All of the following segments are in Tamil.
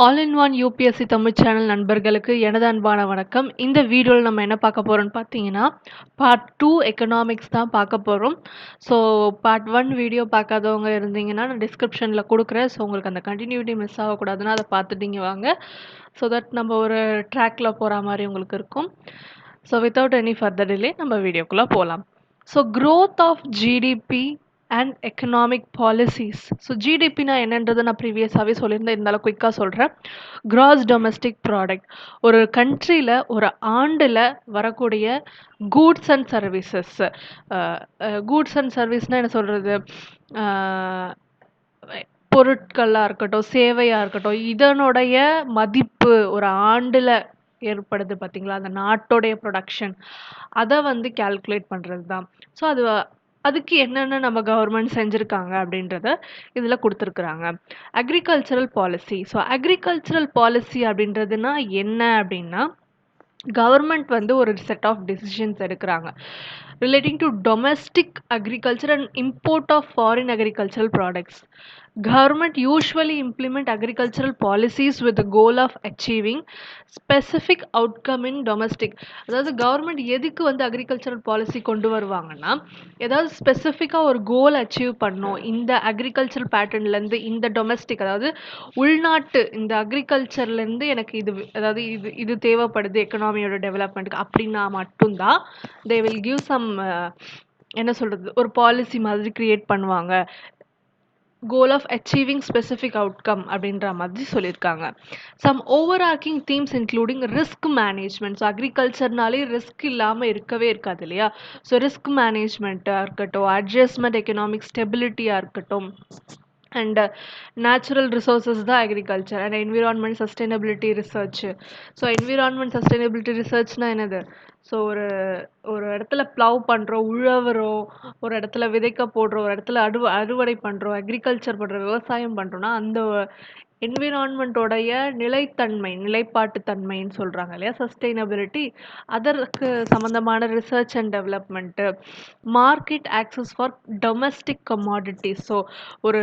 All in one UPSC Tamil channel நண்பர்களுக்கு எனது அன்பான வணக்கம். இந்த வீடியோவில் நம்ம என்ன பார்க்க போகிறோம்னு பார்த்தீங்கன்னா, பார்ட் 2 எக்கனாமிக்ஸ் தான் பார்க்க போகிறோம். ஸோ பார்ட் 1 வீடியோ பார்க்காதவங்க இருந்தீங்கன்னா நான் டிஸ்கிரிப்ஷனில் கொடுக்குறேன். ஸோ உங்களுக்கு அந்த கண்டினியூட்டி மிஸ் ஆகக்கூடாதுன்னா அதை பார்த்துட்டீங்க வாங்க. ஸோ தட் நம்ம ஒரு ட்ராக்கில் போகிற மாதிரி உங்களுக்கு இருக்கும். So without any further delay நம்ம வீடியோக்குள்ளே போகலாம். So growth of GDP and economic policies. So ஜிடிபினா என்னன்றதை நான் ப்ரீவியஸாகவே சொல்லியிருந்தேன், இருந்தாலும் குயிக்காக சொல்கிறேன். Gross domestic product. ஒரு கண்ட்ரியில் ஒரு ஆண்டில் வரக்கூடிய goods and services. Goods and சர்வீஸ்னால் என்ன சொல்கிறது, பொருட்களாக இருக்கட்டும், சேவையாக இருக்கட்டும், இதனுடைய மதிப்பு ஒரு ஆண்டில் ஏற்படுது பார்த்தீங்களா, அந்த நாட்டோடைய ப்ரொடக்ஷன், அதை வந்து கால்குலேட் பண்ணுறது தான். ஸோ அதுக்கு என்னென்ன நம்ம கவர்மெண்ட் செஞ்சுருக்காங்க அப்படின்றத இதில் கொடுத்துருக்குறாங்க. Agricultural policy. So agricultural policy அப்படின்றதுனா என்ன அப்படின்னா, கவர்மெண்ட் வந்து ஒரு செட் ஆஃப் டெசிஷன்ஸ் எடுக்கிறாங்க relating to domestic agriculture and import of foreign agricultural products. Government usually implement agricultural policies with the goal of achieving specific outcome in domestic. அதாவது கவர்மெண்ட் எதுக்கு வந்து அக்ரிகல்ச்சரல் பாலிசி கொண்டு வருவாங்கன்னா, ஏதாவது ஸ்பெசிஃபிக்காக ஒரு கோல் அச்சீவ் பண்ணணும் இந்த அக்ரிகல்ச்சர் பேட்டர்ன்லேருந்து, இந்த டொமஸ்டிக் அதாவது உள்நாட்டு இந்த அக்ரிகல்ச்சர்லேருந்து எனக்கு இது, அதாவது இது இது தேவைப்படுது எக்கனாமியோட டெவலப்மெண்ட்டுக்கு அப்படின்னா மட்டும்தான் தே வில் கிவ் சம், என்ன சொல்கிறது, ஒரு பாலிசி மாதிரி க்ரியேட் பண்ணுவாங்க. Goal of achieving specific outcome அப்படின்ற மாதிரி சொல்லியிருக்காங்க. Some overarching themes including risk management. So அக்ரிகல்ச்சர்னாலே ரிஸ்க் இல்லாமல் இருக்கவே இருக்காது இல்லையா. ஸோ ரிஸ்க் மேனேஜ்மெண்ட்டாக இருக்கட்டும், அட்ஜஸ்ட்மெண்ட், எக்கனாமிக் ஸ்டெபிலிட்டியாக இருக்கட்டும், அண்ட் நேச்சுரல் ரிசோர்ஸஸ் தான் agriculture, and environment sustainability research. So environment sustainability ரிசர்ச்னால் என்னது, ஸோ ஒரு ஒரு இடத்துல ப்ளவ் பண்ணுறோம், உழவுறோம், ஒரு இடத்துல விதைக்க போடுறோம், ஒரு இடத்துல அறுவடை பண்ணுறோம், அக்ரிகல்ச்சர் பண்ணுறோம், விவசாயம் பண்ணுறோன்னா அந்த என்விரான்மெண்ட்டோடைய நிலைத்தன்மை, நிலைப்பாட்டு தன்மைன்னு சொல்கிறாங்க இல்லையா, சஸ்டைனபிலிட்டி, அதற்கு சம்மந்தமான research and development. Market access for domestic commodities. So ஒரு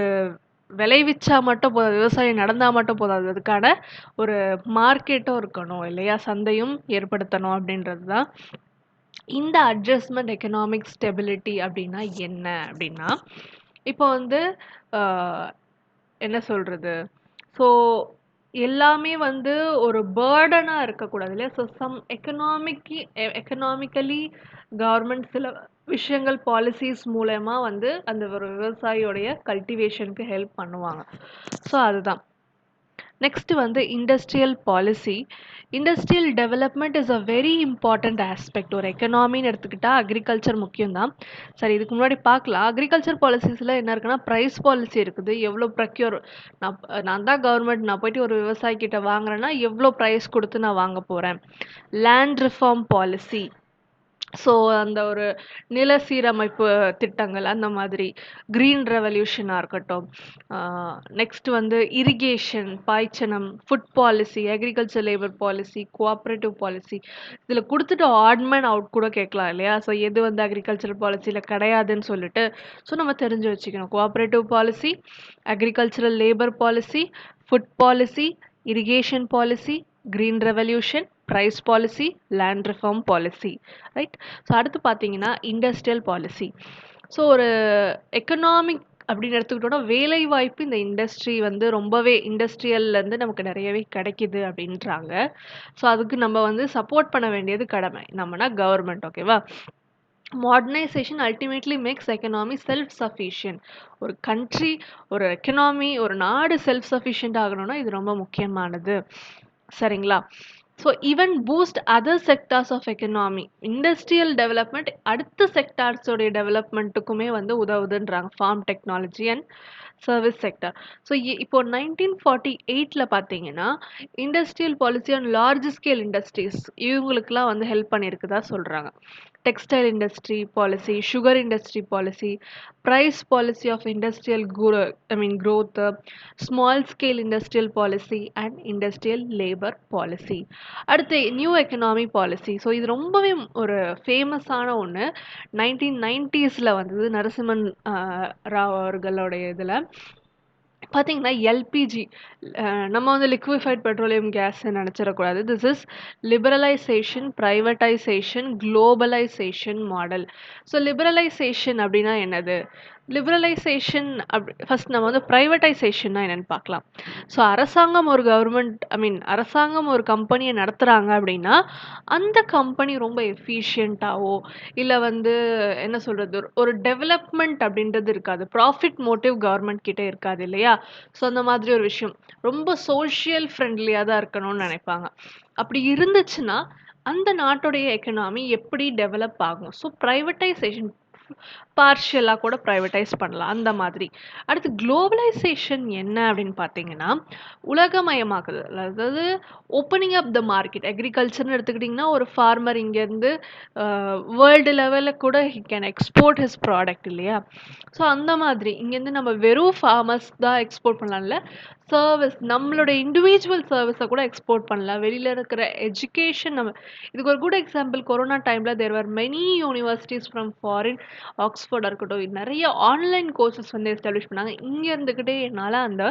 விளைவிச்சா மட்டும் போதாது, விவசாயம் நடந்தால் மட்டும் போதாது, அதுக்கான ஒரு மார்க்கெட்டும் இருக்கணும் இல்லையா, சந்தையும் ஏற்படுத்தணும் அப்படின்றது தான். இந்த அட்ஜஸ்ட்மெண்ட் எக்கனாமிக் ஸ்டெபிலிட்டி அப்படின்னா என்ன அப்படின்னா, இப்போ வந்து என்ன சொல்கிறது, ஸோ எல்லாமே வந்து ஒரு பேர்டனாக இருக்கக்கூடாது இல்லையா. ஸோ சம் எக்கனாமிக்கலி கவர்மெண்ட் சில விஷயங்கள் பாலிசிஸ் மூலமா வந்து அந்த ஒரு விவசாயியோடைய கல்டிவேஷனுக்கு ஹெல்ப் பண்ணுவாங்க. ஸோ அதுதான். நெக்ஸ்ட் வந்து industrial policy. Industrial development is a very important aspect. ஒரு எக்கனாமின்னு எடுத்துக்கிட்டால் அக்ரிகல்ச்சர் முக்கியம்தான். சரி, இதுக்கு முன்னாடி பார்க்கலாம். அக்ரிகல்ச்சர் பாலிசிஸில் என்ன இருக்குன்னா, ப்ரைஸ் பாலிசி இருக்குது. எவ்வளோ ப்ரக்யூர், நான் தான் கவர்மெண்ட், நான் போயிட்டு ஒரு விவசாயிக்கிட்ட வாங்குறேன்னா எவ்வளோ ப்ரைஸ் கொடுத்து நான் வாங்க போகிறேன். Land reform policy. ஸோ அந்த ஒரு நில சீரமைப்பு திட்டங்கள் அந்த மாதிரி. க்ரீன் ரெவல்யூஷனாக இருக்கட்டும். நெக்ஸ்ட் வந்து இரிகேஷன், பாய்ச்சனம், food policy, agriculture labour policy, cooperative policy. இதில் கொடுத்துட்டு ஆட்மேன் அவுட் கூட கேட்கலாம் இல்லையா. ஸோ எது வந்து அக்ரிகல்ச்சர் பாலிசியில் கிடையாதுன்னு சொல்லிட்டு ஸோ நம்ம தெரிஞ்சு வச்சுக்கணும். Cooperative policy, agricultural labour policy, food policy, irrigation policy, green revolution, price policy, land reform policy, right. So அடுத்து பார்த்தீங்கன்னா இண்டஸ்ட்ரியல் பாலிசி. ஸோ ஒரு எக்கனாமிக் அப்படின்னு எடுத்துக்கிட்டோன்னா, வேலை வாய்ப்பு இந்த இண்டஸ்ட்ரி வந்து ரொம்பவே, இண்டஸ்ட்ரியல்லேருந்து நமக்கு நிறையவே கிடைக்கிது அப்படின்றாங்க. ஸோ அதுக்கு நம்ம வந்து சப்போர்ட் பண்ண வேண்டியது கடமை, நம்மனா கவர்மெண்ட், ஓகேவா. Modernisation ultimately makes economy self sufficient. ஒரு கண்ட்ரி, ஒரு எக்கனாமி, ஒரு நாடு செல்ஃப் சஃபிஷியன்ட் ஆகணும்னா இது ரொம்ப முக்கியமானது, சரிங்களா. So even boost other sectors of economy. Industrial development அடுத்த செக்டார்ஸோடைய டெவலப்மெண்ட்டுக்குமே வந்து உதவுதுன்றாங்க. Farm technology and service sector. So இப்போ 1948 பார்த்தீங்கன்னா industrial policy on large scale industries இவங்களுக்குலாம் வந்து ஹெல்ப் பண்ணியிருக்குதா சொல்கிறாங்க. Textile industry policy, sugar industry policy, price policy of industrial growth, small scale industrial policy and industrial labour policy. அடுத்து நியூ எக்கனாமி பாலிசி. ஸோ இது ரொம்பவே ஒரு ஃபேமஸான ஒன்று. 1990s வந்தது நரசிம்மன் ராவ் அவர்களுடைய இதில். பார்த்தீங்கன்னா எல்பிஜி நம்ம வந்து லிக்விஃபைட் பெட்ரோலியம் கேஸ் நினச்சிடக்கூடாது. This is liberalisation, privatisation, globalisation model. So liberalisation அப்படின்னா என்னது? லிபரலைசேஷன் ஃபர்ஸ்ட் நம்ம வந்து பிரைவேட்டைசேஷன்னா என்னன்னு பார்க்கலாம். ஸோ அரசாங்கம் ஒரு கவர்மெண்ட் ஐ மீன் அரசாங்கம் ஒரு கம்பெனியை நடத்துகிறாங்க அப்படின்னா அந்த கம்பெனி ரொம்ப எஃபிஷியண்ட்டாவோ இல்லை வந்து என்ன சொல்கிறது ஒரு டெவலப்மெண்ட் அப்படின்றது இருக்காது. ப்ராஃபிட் மோட்டிவ் கவர்மெண்ட் கிட்டே இருக்காது இல்லையா? ஸோ அந்த மாதிரி ஒரு விஷயம் ரொம்ப சோஷியல் ஃப்ரெண்ட்லியாக தான் இருக்கணும்னு நினைப்பாங்க. அப்படி இருந்துச்சுன்னா அந்த நாட்டுடைய எக்கனாமி எப்படி டெவலப் ஆகும்? ஸோ ப்ரைவேட்டைசேஷன் பார்ஷியலாக கூட ப்ரைவேட்டைஸ் பண்ணலாம் அந்த மாதிரி. அடுத்து குளோபலைசேஷன் என்ன அப்படின்னு பார்த்தீங்கன்னா உலகமயமாக்குதல். அதாவது ஓப்பனிங் அப் த மார்க்கெட். அக்ரிகல்ச்சர்னு எடுத்துக்கிட்டிங்கன்னா ஒரு ஃபார்மர் இங்கேருந்து வேர்ல்டு லெவலில் கூட he can export his product இல்லையா? ஸோ அந்த மாதிரி இங்கேருந்து நம்ம வெறும் ஃபார்மர்ஸ் தான் எக்ஸ்போர்ட் பண்ணலாம்ல, சர்வீஸ் நம்மளோட இண்டிவிஜுவல் சர்வீஸை கூட எக்ஸ்போர்ட் பண்ணலாம். வெளியில் இருக்கிற எஜுகேஷன் நம்ம இதுக்கு ஒரு குட் எக்ஸாம்பிள் கொரோனா டைமில் there are many universities from foreign ஆக்ஸ்ஃபோர்டாக இருக்கட்டும் நிறைய ஆன்லைன் கோர்சஸ் வந்து எஸ்டாப்ளிஷ் பண்ணாங்க. இங்கே இருந்துக்கிட்டே என்னால் அந்த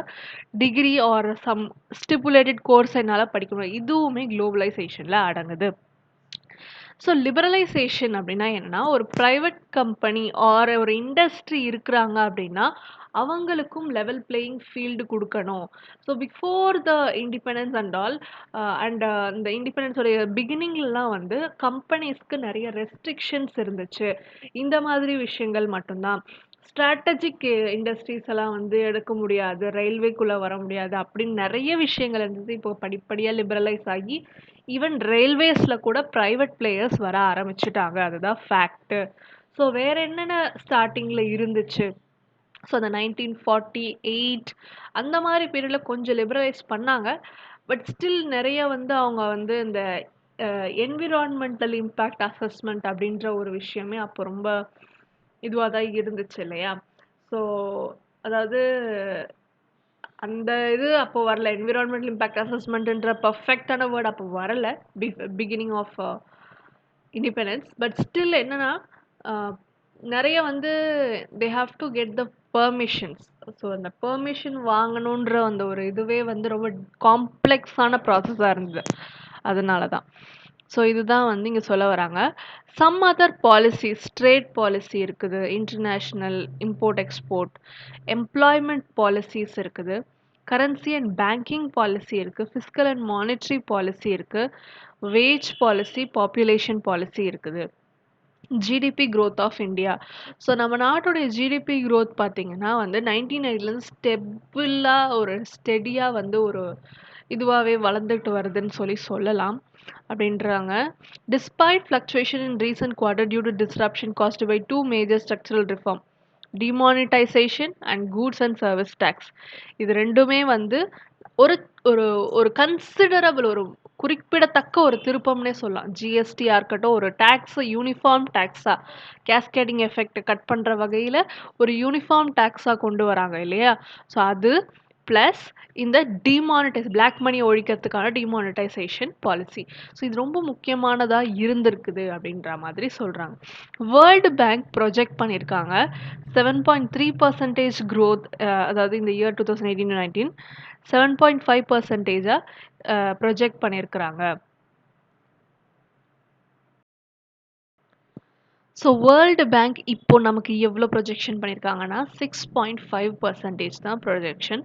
degree or some stipulated course என்னால் படிக்க முடியும். இதுவுமே குளோபலைசேஷனில் அடங்குது. ஸோ லிபரலைசேஷன் அப்படின்னா என்னன்னா ஒரு ப்ரைவேட் கம்பெனி ஆர் ஒரு இண்டஸ்ட்ரி இருக்கிறாங்க அப்படின்னா அவங்களுக்கும் லெவல் பிளேயிங் ஃபீல்டு கொடுக்கணும். So before the independence and all and இந்த இண்டிபெண்டன்ஸோடைய பிகினிங்லாம் வந்து கம்பெனிஸ்க்கு நிறைய ரெஸ்ட்ரிக்ஷன்ஸ் இருந்துச்சு. இந்த மாதிரி விஷயங்கள் மட்டும்தான். ஸ்ட்ராட்டஜிக் இண்டஸ்ட்ரீஸ் எல்லாம் வந்து எடுக்க முடியாது, ரயில்வேக்குள்ளே வர முடியாது அப்படின்னு நிறைய விஷயங்கள் இருந்தது. இப்போ படிப்படியாக லிபரலைஸ் ஆகி ஈவன் ரயில்வேஸில் கூட ப்ரைவேட் பிளேயர்ஸ் வர ஆரம்பிச்சுட்டாங்க. அதுதான் ஃபேக்ட்டு. ஸோ வேற என்னென்ன ஸ்டார்டிங்கில் இருந்துச்சு? ஸோ அந்த 1948 அந்த மாதிரி பீரியடில் கொஞ்சம் லிபரலைஸ் பண்ணாங்க. பட் ஸ்டில் நிறைய வந்து அவங்க வந்து இந்த என்விரான்மெண்டல் இம்பேக்ட் அசஸ்மெண்ட் அப்படின்ற ஒரு விஷயமே அப்போ ரொம்ப இதுவாக தான் இருந்துச்சு இல்லையா? ஸோ அதாவது அந்த இது அப்போ வரல. என்விரான்மெண்டல் இம்பேக்ட் அசஸ்மெண்ட்ன்ற பர்ஃபெக்டான வேர்ட் அப்போ வரல. Beginning of independence. But still என்னன்னா நிறைய வந்து they have to get the permissions. So அந்த பெர்மிஷன் வாங்கணுன்ற அந்த ஒரு இதுவே வந்து ரொம்ப காம்ப்ளெக்ஸான ப்ராசஸாக இருந்தது. அதனால தான். ஸோ இதுதான் வந்து இங்கே சொல்ல வராங்க. Some other policies trade policy இருக்குது, international import export, employment policies இருக்குது, கரன்சி அண்ட் பேங்கிங் பாலிசி இருக்குது, ஃபிஸ்கல் அண்ட் மானிட்ரி பாலிசி இருக்குது, வேஜ் பாலிசி, பாப்புலேஷன் பாலிசி இருக்குது, GDP growth of India. So நம்ம நாட்டுடைய ஜிடிபி growth பார்த்தீங்கன்னா வந்து 1990லேருந்து ஸ்டெபிளாக ஒரு ஸ்டெடியாக வந்து ஒரு இதுவாகவே வளர்ந்துட்டு வருதுன்னு சொல்லலாம் அப்படின்றாங்க. Despite fluctuation in recent quarter due to disruption caused by two major structural reform, demonetisation and goods and service tax. இது ரெண்டுமே வந்து ஒரு ஒரு ஒரு கன்சிடரபிள் ஒரு குறிப்பிடத்தக்க ஒரு திருப்பம்னே சொல்லலாம். ஜிஎஸ்டியாக இருக்கட்டும் ஒரு டேக்ஸை யூனிஃபார்ம் டேக்ஸாக கேஸ்கேடிங் எஃபெக்ட் கட் பண்ணுற வகையில் ஒரு யூனிஃபார்ம் டேக்ஸாக கொண்டு வராங்க இல்லையா? ஸோ அது ப்ளஸ் இந்த பிளாக் மணி ஒழிக்கிறதுக்கான டிமானிட்டைசேஷன் பாலிசி. ஸோ இது ரொம்ப முக்கியமானதாக இருந்திருக்குது அப்படின்ற மாதிரி சொல்கிறாங்க. வேர்ல்டு பேங்க் ப்ரொஜெக்ட் பண்ணியிருக்காங்க 7.3% growth, அதாவது இந்த இயர் 2018-19 7.5% ப்ரொஜெக்ட் பண்ணியிருக்கிறாங்க. ஸோ வேர்ல்டு பேங்க் இப்போ நமக்கு எவ்வளோ ப்ரொஜெக்ஷன் பண்ணியிருக்காங்கன்னா 6.5% தான் ப்ரொஜெக்ஷன்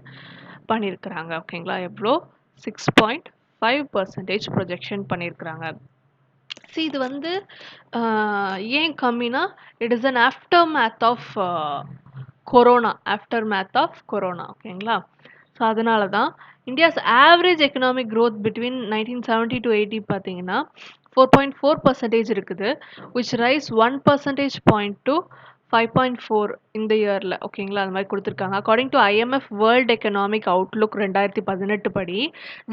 பண்ணியிருக்கிறாங்க. ஓகேங்களா? எவ்வளோ 6.5% ப்ரொஜெக்ஷன் பண்ணியிருக்கிறாங்க. இது வந்து ஏன் கம்மினா it is an aftermath of corona. ஓகேங்களா? ஸோ அதனால தான் India's average economic growth between 1970 to 80 பார்த்தீங்கன்னா 4.4% இருக்குது, which rise 1 percentage point to 5.4 இந்த இயரில். ஓகேங்களா? அது மாதிரி கொடுத்துருக்காங்க. According to IMF world economic outlook 2018 படி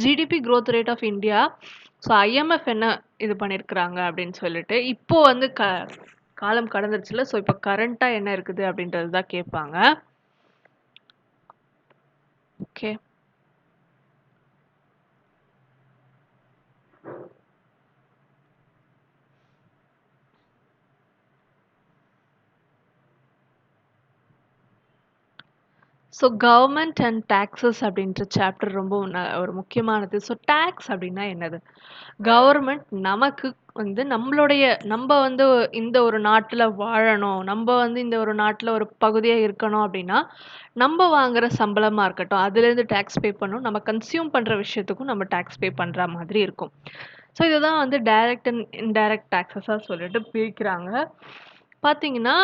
GDP growth rate of India, so IMF என்ன இது பண்ணியிருக்கிறாங்க அப்படின்னு சொல்லிட்டு இப்போ வந்து காலம் கடந்துருச்சுல. ஸோ இப்போ கரண்ட்டாக என்ன இருக்குது அப்படின்றது தான் கேட்பாங்க. Okay. So government and taxes அப்படின்ற சாப்டர் ரொம்ப ஒரு முக்கியமானது. ஸோ டாக்ஸ் அப்படின்னா என்னது? கவர்மெண்ட் நமக்கு வந்து நம்ம வந்து இந்த ஒரு நாட்டுல வாழணும். நம்ம வந்து இந்த ஒரு நாட்டுல ஒரு பகுதியா இருக்கணும் அப்படின்னா, நம்ம வாங்குற சம்பளமா இருக்கட்டும், அதுலேருந்து டாக்ஸ் பே பண்ணணும். நம்ம கன்சியூம் பண்ற விஷயத்துக்கும் நம்ம டாக்ஸ் பே பண்ற மாதிரி இருக்கும். ஸோ இதுதான் வந்து டைரக்ட் அண்ட் இன்டைரக்ட் டாக்ஸஸா சொல்லிட்டு பிரிக்கிறாங்க. பார்த்தீங்கன்னா,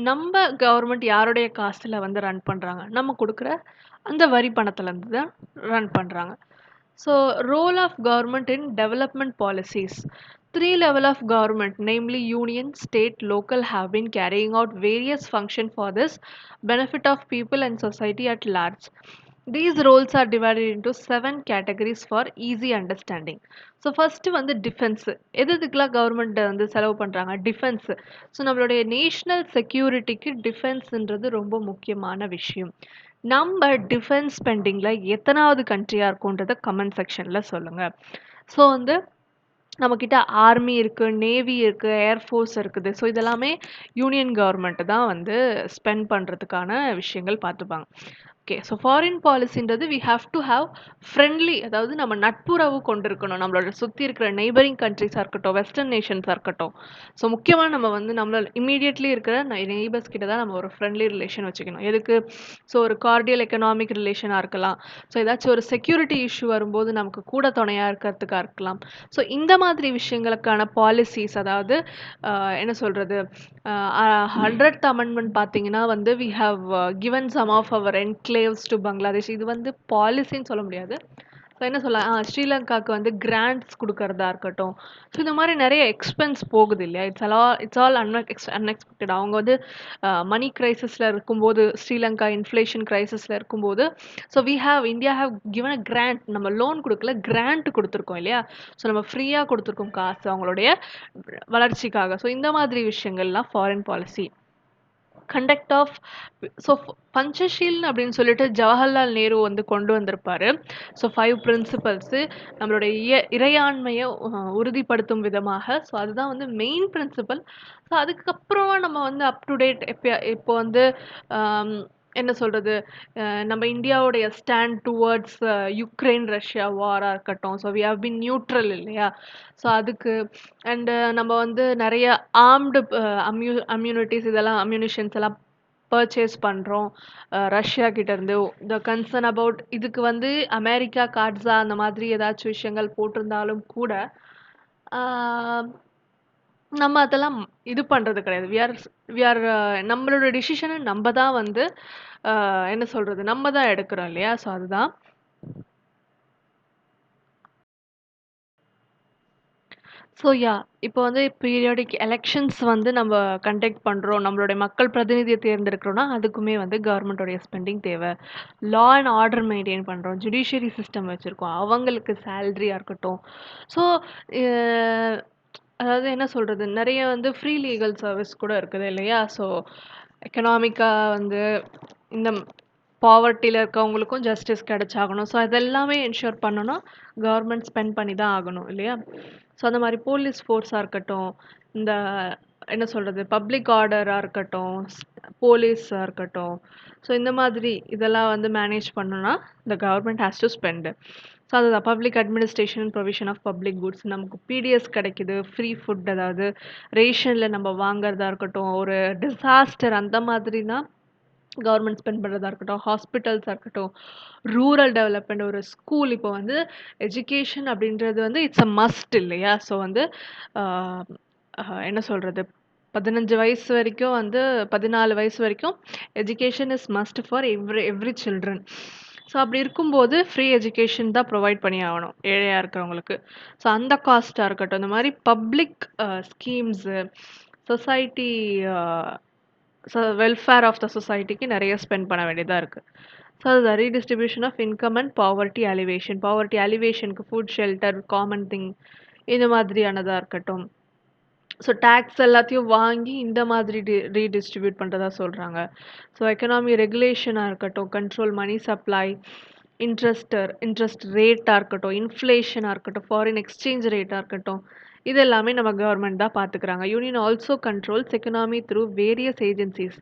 நம்ம கவர்மெண்ட் யாருடைய காசுல வந்து ரன் பண்றாங்க? நம்ம குடுக்குற அந்த வரி பணத்துலருந்து தான் ரன் பண்றாங்க. So, role of government in development policies. Three level of government, namely union, state, local, have been carrying out various functions for this benefit of people and society at large. These roles are divided into 7 categories for easy understanding. So first வந்து டிஃபென்ஸ். எதுக்கெல்லாம் கவர்மெண்ட் வந்து செலவு பண்ணுறாங்க? டிஃபென்ஸ். ஸோ நம்மளுடைய நேஷ்னல் செக்யூரிட்டிக்கு டிஃபென்ஸ்ன்றது ரொம்ப முக்கியமான விஷயம். நம்ம டிஃபென்ஸ் ஸ்பெண்டிங்கில் எத்தனாவது கண்ட்ரியாக இருக்கும்ன்றத கமெண்ட் செக்ஷனில் சொல்லுங்கள். ஸோ வந்து நம்மக்கிட்ட ஆர்மி இருக்குது, நேவி இருக்குது, ஏர்ஃபோர்ஸ் இருக்குது. ஸோ இதெல்லாமே யூனியன் கவர்மெண்ட் தான் வந்து ஸ்பெண்ட் பண்ணுறதுக்கான விஷயங்கள் பார்த்துப்பாங்க. ஓகே. ஸோ ஃபாரின் பாலிசின்றது we have to have friendly, அதாவது நம்ம நட்புறவு கொண்டிருக்கணும். நம்மளோட சுற்றி இருக்கிற நெய்பரிங் கண்ட்ரிஸாக இருக்கட்டும், வெஸ்டர்ன் நேஷன்ஸாக இருக்கட்டும். ஸோ முக்கியமாக நம்ம வந்து நம்மள இம்மீடியட்லி இருக்கிற நெய்பர்ஸ் கிட்ட தான் நம்ம ஒரு ஃப்ரெண்ட்லி ரிலேஷன் வச்சுக்கணும். எதுக்கு? ஸோ ஒரு கார்டியல் எக்கனாமிக் ரிலேஷனாக இருக்கலாம். ஸோ ஏதாச்சும் ஒரு செக்யூரிட்டி இஷ்யூ வரும்போது நமக்கு கூட துணையாக இருக்கிறதுக்காக இருக்கலாம். ஸோ இந்த மாதிரி விஷயங்களுக்கான பாலிசிஸ், அதாவது என்ன சொல்கிறது, 100th அமெண்ட்மெண்ட் பார்த்தீங்கன்னா வந்து we have given some of our enclaves to Bangladesh. இது வந்து பாலிசின்னு சொல்ல முடியாது. ஸோ என்ன சொல்ல, ஸ்ரீலங்காவுக்கு வந்து கிராண்ட்ஸ் கொடுக்கறதா இருக்கட்டும். ஸோ இந்த மாதிரி நிறைய எக்ஸ்பென்ஸ் போகுது இல்லையா? It's all unexpected. அவங்க வந்து மணி கிரைசிஸில் இருக்கும்போது, ஸ்ரீலங்கா இன்ஃப்ளேஷன் கிரைசிஸில் இருக்கும்போது, so India have given a grant. நம்ம லோன் கொடுக்கல, கிராண்ட் கொடுத்துருக்கோம் இல்லையா? ஸோ நம்ம ஃப்ரீயாக கொடுத்துருக்கோம் காசு அவங்களுடைய வளர்ச்சிக்காக. ஸோ இந்த மாதிரி விஷயங்கள்லாம் foreign policy. Conduct of so Panchsheel அப்படின்னு சொல்லிட்டு ஜவஹர்லால் நேரு வந்து கொண்டு வந்திருப்பாரு. ஸோ 5 பிரின்சிபல்ஸு நம்மளுடைய இறையாண்மையை உறுதிப்படுத்தும் விதமாக. ஸோ அதுதான் வந்து மெயின் பிரின்சிபல். ஸோ அதுக்கப்புறமா நம்ம வந்து அப் டு டேட் இப்போ வந்து என்ன சொல்கிறது, நம்ம இந்தியாவுடைய ஸ்டாண்ட் டுவர்ட்ஸ் யுக்ரைன் ரஷ்யா வாராக இருக்கட்டும். So we have been neutral இல்லையா? ஸோ அதுக்கு அண்டு நம்ம வந்து நிறைய ஆர்ம்டு அம்யூனிஷன்ஸ் எல்லாம் பர்ச்சேஸ் பண்ணுறோம் ரஷ்யா கிட்டேருந்து. த கன்சர்ன் அபவுட் இதுக்கு வந்து அமெரிக்கா கார்ட்ஸா அந்த மாதிரி ஏதாச்சும் விஷயங்கள் போட்டிருந்தாலும் கூட நம்ம அதெல்லாம் இது பண்ணுறது கிடையாது. வி ஆர் நம்மளோட டிசிஷனை நம்ம தான் வந்து என்ன சொல்கிறது, நம்ம தான் எடுக்கிறோம் இல்லையா? ஸோ அதுதான். ஸோ இப்போ வந்து பீரியாடிக் எலெக்ஷன்ஸ் வந்து நம்ம கண்டக்ட் பண்ணுறோம், நம்மளுடைய மக்கள் பிரதிநிதியை தேர்ந்தெடுக்கிறோன்னா அதுக்குமே வந்து கவர்மெண்ட்டோடைய ஸ்பெண்டிங் தேவை. லா அண்ட் ஆர்டர் மெயின்டைன் பண்ணுறோம், ஜுடிஷியரி சிஸ்டம் வச்சுருக்கோம், அவங்களுக்கு சேல்ரியாக இருக்கட்டும். ஸோ அதாவது என்ன சொல்கிறது, நிறைய வந்து ஃப்ரீ லீகல் சர்வீஸ் கூட இருக்குது இல்லையா? ஸோ எக்கனாமிக்காக வந்து இந்த பாவர்ட்டியில் இருக்கவங்களுக்கும் ஜஸ்டிஸ் கிடைச்சாகணும். ஸோ அதெல்லாமே என்ஷூர் பண்ணணும்னா கவர்மெண்ட் ஸ்பெண்ட் பண்ணி தான் ஆகணும் இல்லையா? ஸோ அந்த மாதிரி போலீஸ் ஃபோர்ஸாக இருக்கட்டும், இந்த என்ன சொல்கிறது, பப்ளிக் ஆர்டராக இருக்கட்டும், போலீஸாக இருக்கட்டும். ஸோ இந்த மாதிரி இதெல்லாம் வந்து மேனேஜ் பண்ணணும்னா இந்த government has to spend. So அதுதான் public administration provision of public goods. நமக்கு பிடிஎஸ் கிடைக்குது, ஃப்ரீ ஃபுட், அதாவது ரேஷனில் நம்ம வாங்குறதா இருக்கட்டும், ஒரு டிசாஸ்டர் அந்த மாதிரினா கவர்மெண்ட் ஸ்பெண்ட் பண்ணுறதா இருக்கட்டும், ஹாஸ்பிட்டல்ஸாக இருக்கட்டும், ரூரல் டெவலப்மெண்ட், ஒரு ஸ்கூல். இப்போ வந்து எஜுகேஷன் அப்படின்றது வந்து இட்ஸ் அ மஸ்ட் இல்லையா? ஸோ வந்து என்ன சொல்கிறது, 15 வயசு வரைக்கும் வந்து 14 வயசு வரைக்கும் education is must for every children. So அப்படி இருக்கும்போது ஃப்ரீ எஜுகேஷன் தான் ப்ரொவைட் பண்ணி ஆகணும் ஏழையாக இருக்கிறவங்களுக்கு. ஸோ அந்த காஸ்ட்டாக இருக்கட்டும், இந்த மாதிரி public schemes, society welfare of the சொசைட்டிக்கு நிறைய ஸ்பெண்ட் பண்ண வேண்டியதாக இருக்குது. ஸோ அது redistribution of income and poverty alleviation. Poverty அலிவேஷனுக்கு ஃபுட், ஷெல்டர், காமன் திங் இந்த மாதிரியானதாக இருக்கட்டும். ஸோ டேக்ஸ் எல்லாத்தையும் வாங்கி இந்த மாதிரி ரீடிஸ்ட்ரிபியூட் பண்ணுறதா சொல்கிறாங்க. ஸோ எக்கனாமி ரெகுலேஷனாக இருக்கட்டும், கண்ட்ரோல் மணி சப்ளை, இன்ட்ரெஸ்ட் ரேட்டாக இருக்கட்டும், இன்ஃப்ளேஷனாக இருக்கட்டும், ஃபாரின் எக்ஸ்சேஞ்ச் ரேட்டாக இருக்கட்டும், இது எல்லாமே நம்ம கவர்மெண்ட் தான் பார்த்துக்கிறாங்க. Union also controls economy through various agencies.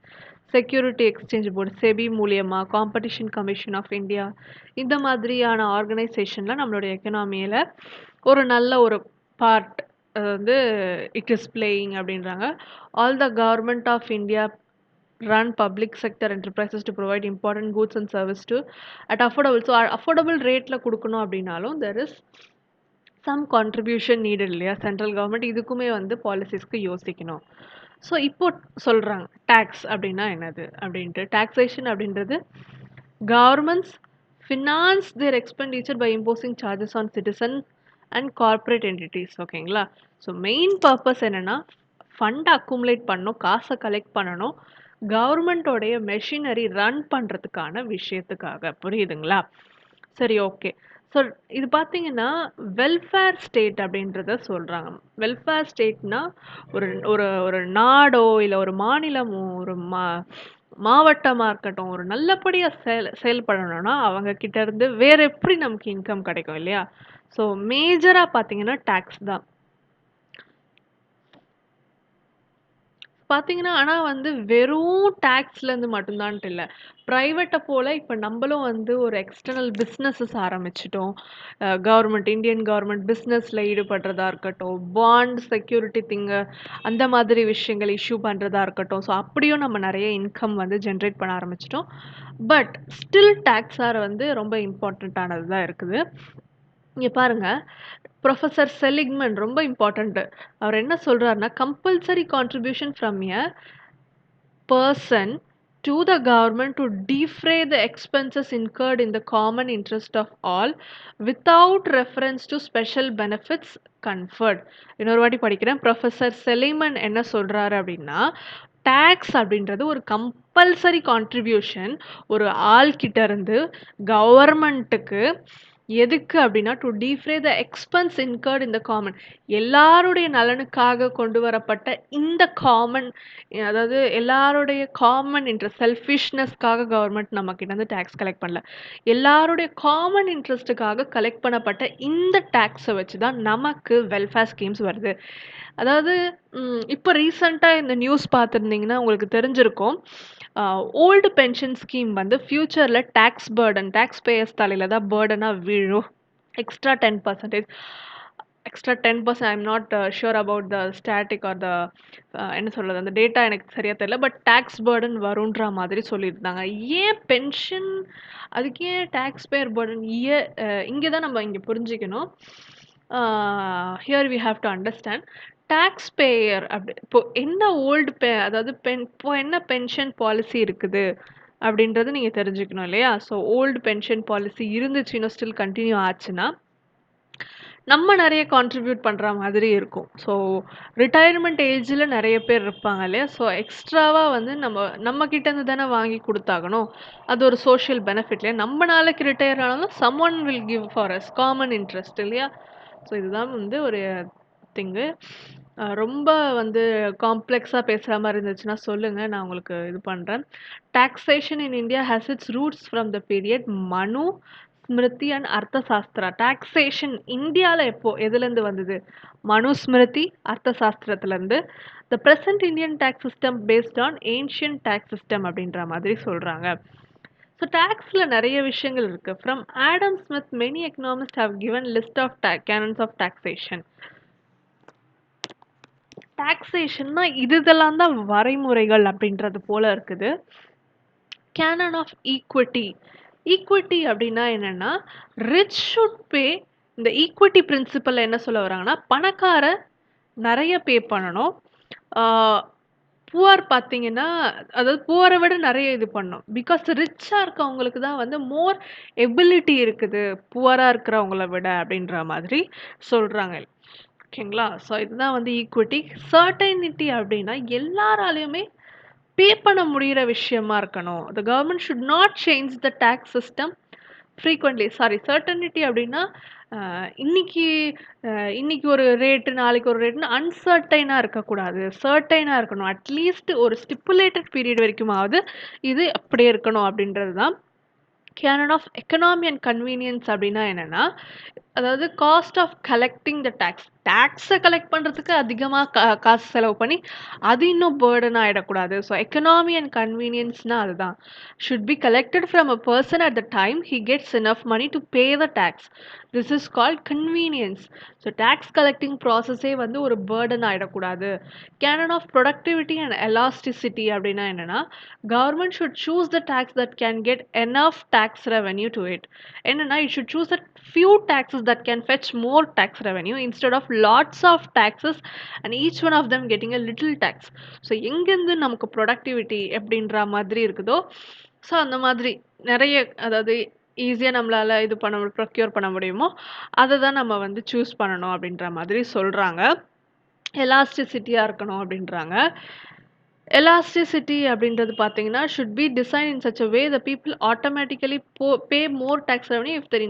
Security exchange board SEBI மூலியமா, காம்படிஷன் கமிஷன் ஆஃப் இந்தியா இந்த மாதிரியான ஆர்கனைசேஷன்ல நம்மளுடைய எக்கனாமியில ஒரு நல்ல ஒரு பார்ட் அது வந்து இட் இஸ் பிளேயிங் அப்படின்றாங்க. All the government of India run public sector enterprises to provide important goods and service to at affordable. So affordable rateல குடுக்கணும் அப்படின்னாலும் there is some contribution needed இல்லையா? சென்ட்ரல் கவர்மெண்ட் இதுக்குமே வந்து பாலிசிஸ்க்கு யோசிக்கணும். ஸோ இப்போ சொல்றாங்க டாக்ஸ் அப்படின்னா என்னது அப்படின்ட்டு. டாக்ஸேஷன் அப்படின்றது governments finance their expenditure by imposing charges on citizen and corporate entities. ஓகேங்களா? ஸோ மெயின் பர்பஸ் என்னன்னா ஃபண்ட் அக்குமுலேட் பண்ணணும், காசை கலெக்ட் பண்ணணும், கவர்மெண்ட்டோடைய மெஷினரி ரன் பண்ணுறதுக்கான விஷயத்துக்காக. புரியுதுங்களா? சரி, ஓகே. ஸோ இது பார்த்தீங்கன்னா வெல்ஃபேர் ஸ்டேட் அப்படின்றத சொல்கிறாங்க. வெல்ஃபேர் ஸ்டேட்னா ஒரு ஒரு ஒரு நாடோ இல்லை ஒரு மாநிலமோ ஒரு மாவட்டமாக இருக்கட்டும் ஒரு நல்லபடியாக செயல்படணும்னா அவங்க கிட்ட இருந்து வேற எப்படி நமக்கு இன்கம் கிடைக்கும் இல்லையா? ஸோ மேஜராக பார்த்தீங்கன்னா டேக்ஸ் தான். பார்த்தீங்கன்னா, ஆனா வந்து வெறும் டாக்ஸ்லேருந்து மட்டும்தான்ட்டு இல்ல. பிரைவேட்ட போல இப்ப நம்பளும் வந்து ஒரு எக்ஸ்டர்னல் பிசினஸஸ் ஆரம்பிச்சுட்டோம். இந்தியன் கவர்மெண்ட் பிசினஸ்ல ஈடுபடுறதா இருக்கட்டும், பாண்ட் செக்யூரிட்டி அந்த மாதிரி விஷயங்கள் இஷ்யூ பண்றதா இருக்கட்டும். ஸோ அப்படியும் நம்ம நெறைய இன்கம் வந்து ஜெனரேட் பண்ண ஆரம்பிச்சுட்டோம். பட் ஸ்டில் டாக்ஸ் ஆர் வந்து ரொம்ப இம்பார்ட்டன்ட்டானது தான் இருக்குது. இங்க பாருங்க, புரொஃபசர் செலிக்மன் ரொம்ப இம்பார்ட்டன்ட். அவர் என்ன சொல்றாருன்னா, compulsory contribution from a person to the government to defray the expenses incurred in the common interest of all without reference to special benefits conferred. இன்னொரு வாட்டி படிக்கிறேன். ப்ரொஃபசர் செலிமன் என்ன சொல்றாரு அப்படின்னா, டாக்ஸ் அப்படின்றது ஒரு கம்பல்சரி கான்ட்ரிபியூஷன் ஒரு ஆள் கிட்ட இருந்து கவர்மெண்ட்டுக்கு. எதுக்கு அப்படின்னா டு டீஃப்ரே த எக்ஸ்பென்ஸ் இன்கர்ட் இந்த காமன் எல்லாருடைய நலனுக்காக கொண்டு வரப்பட்ட இந்த காமன், அதாவது எல்லாருடைய காமன் இன்ட்ரெஸ்ட் செல்ஃபிஷ்னஸ்க்காக கவர்மெண்ட் நம்ம கிட்ட இருந்து டேக்ஸ் கலெக்ட் பண்ணல. எல்லாருடைய காமன் இன்ட்ரெஸ்ட்டுக்காக கலெக்ட் பண்ணப்பட்ட இந்த டேக்ஸை வச்சு தான் நமக்கு வெல்ஃபேர் ஸ்கீம்ஸ் வருது. அதாவது இப்போ ரீசெண்டாக இந்த நியூஸ் பார்த்துருந்தீங்கன்னா உங்களுக்கு தெரிஞ்சிருக்கும். ஓல்டு பென்ஷன் ஸ்கீம் வந்து ஃப்யூச்சரில் டேக்ஸ் பேயர்ஸ் தலையில் தான் பேர்டனாக விழும். Extra 10%. Extra 10% I'm not sure about the static R த என்ன சொல்கிறது அந்த டேட்டா எனக்கு சரியாக தெரியல. பட் டேக்ஸ் பேர்டன் வரும்ன்ற மாதிரி சொல்லியிருந்தாங்க. ஏன் பென்ஷன் அதுக்கு ஏன் டேக்ஸ் பேயர் பேர்டன் இங்கே தான் நம்ம இங்கே புரிஞ்சுக்கணும். Here we have to understand tax payer அப்படி இப்போ என்ன அதாவது இப்போ என்ன பென்ஷன் பாலிசி இருக்குது அப்படின்றது நீங்கள் தெரிஞ்சுக்கணும் இல்லையா? ஸோ ஓல்டு பென்ஷன் பாலிசி இருந்துச்சு இன்னும் ஸ்டில் கண்டினியூ ஆச்சுன்னா நம்ம நிறைய கான்ட்ரிபியூட் பண்ணுற மாதிரி இருக்கும். ஸோ ரிட்டையர்மெண்ட் ஏஜில் நிறைய பேர் இருப்பாங்க இல்லையா? ஸோ எக்ஸ்ட்ராவாக வந்து நம்ம கிட்டேருந்து தானே வாங்கி கொடுத்தாகணும். அது ஒரு சோஷியல் பெனிஃபிட் இல்லையா? நம்ம நாளைக்கு ரிட்டையர் ஆனாலும் someone will give for us common interest இல்லையா? ஸோ இதுதான் வந்து ஒரு திங்கு. ரொம்ப வந்து காம்ப்ளெக்ஸாக பேசுகிற மாதிரி இருந்துச்சுன்னா சொல்லுங்கள், நான் உங்களுக்கு இது பண்ணுறேன். Taxation in India has its roots from the period மனு ஸ்மிருதி அண்ட் அர்த்த சாஸ்திரா. டாக்ஸேஷன் இந்தியாவில் எதுலேருந்து வந்தது? மனு ஸ்மிருதி அர்த்த சாஸ்திரத்துலேருந்து. The present Indian tax system based on ancient tax system அப்படின்ற மாதிரி சொல்கிறாங்க. ஸோ டேக்ஸில் நிறைய விஷயங்கள் இருக்குது. From Adam Smith many economist have given list of canons of taxation. டாக்ஸேஷன்னா இதெல்லாம் தான் வரைமுறைகள் அப்படின்றது போல இருக்குது. Canon of equity. ஈக்விட்டி அப்படின்னா என்னன்னா ரிச் ஷுட் பே. இந்த ஈக்விட்டி பிரின்சிபல் என்ன சொல்ல வராங்கன்னா பணக்கார நிறைய பே பண்ணணும், புவர் பார்த்தீங்கன்னா அதாவது புவரை விட நிறைய இது பண்ணணும். பிகாஸ் ரிச்சாக இருக்கவங்களுக்கு தான் வந்து மோர் எபிலிட்டி இருக்குது புவராக இருக்கிறவங்கள விட அப்படின்ற மாதிரி சொல்கிறாங்க. ஓகேங்களா? ஸோ இதுதான் வந்து ஈக்விட்டி. சர்டைனிட்டி அப்படின்னா எல்லாராலையுமே பே பண்ண முடிகிற விஷயமா இருக்கணும். The government should not change the tax system frequently. Certainty அப்படின்னா இன்னைக்கு இன்னைக்கு ஒரு ரேட்டு நாளைக்கு ஒரு ரேட்டுன்னு அன்சர்டைனாக இருக்கக்கூடாது, சர்டைனாக இருக்கணும். அட்லீஸ்ட் ஒரு ஸ்டிப்புலேட்டட் பீரியட் வரைக்குமாவது இது அப்படியே இருக்கணும் அப்படின்றது தான். Canon of economy and convenience அப்படின்னா என்னென்னா அதாவது cost of collecting the tax. டாக்ஸ கலெக்ட் பண்றதுக்கு அதிகமா காசு செலவு பண்ணி, அது இன்னும் பர்டன் ஆயிடக்கூடாது. ஸோ எக்கனாமி அண்ட் கன்வீனியன்ஸ்னா அதுதான். Should be collected from a person at the time he gets enough money to pay the tax. This is called convenience. So tax collecting ப்ராசஸே வந்து ஒரு பர்டன் ஆயிடக்கூடாது. Canon of productivity and elasticity அப்படின்னா என்னன்னா, government should choose the tax that can get enough tax revenue to it. என்னன்னா, it should choose the few taxes that can fetch more tax revenue instead of lots of taxes and each one of them getting a little tax. So எங்கேருந்து நமக்கு ப்ரொடக்டிவிட்டி எப்படின்ற மாதிரி இருக்குதோ, ஸோ அந்த மாதிரி நிறைய, அதாவது ஈஸியாக நம்மளால் இது பண்ண ப்ரொக்யூர் பண்ண முடியுமோ அதை தான் நம்ம வந்து சூஸ் பண்ணணும் அப்படின்ற மாதிரி சொல்கிறாங்க. எலாஸ்டிசிட்டியாக இருக்கணும் அப்படின்றாங்க. எலாஸ்டிசிட்டி அப்படின்றது பார்த்தீங்கன்னா, should be design in such a way the people automatically pay more tax revenue if their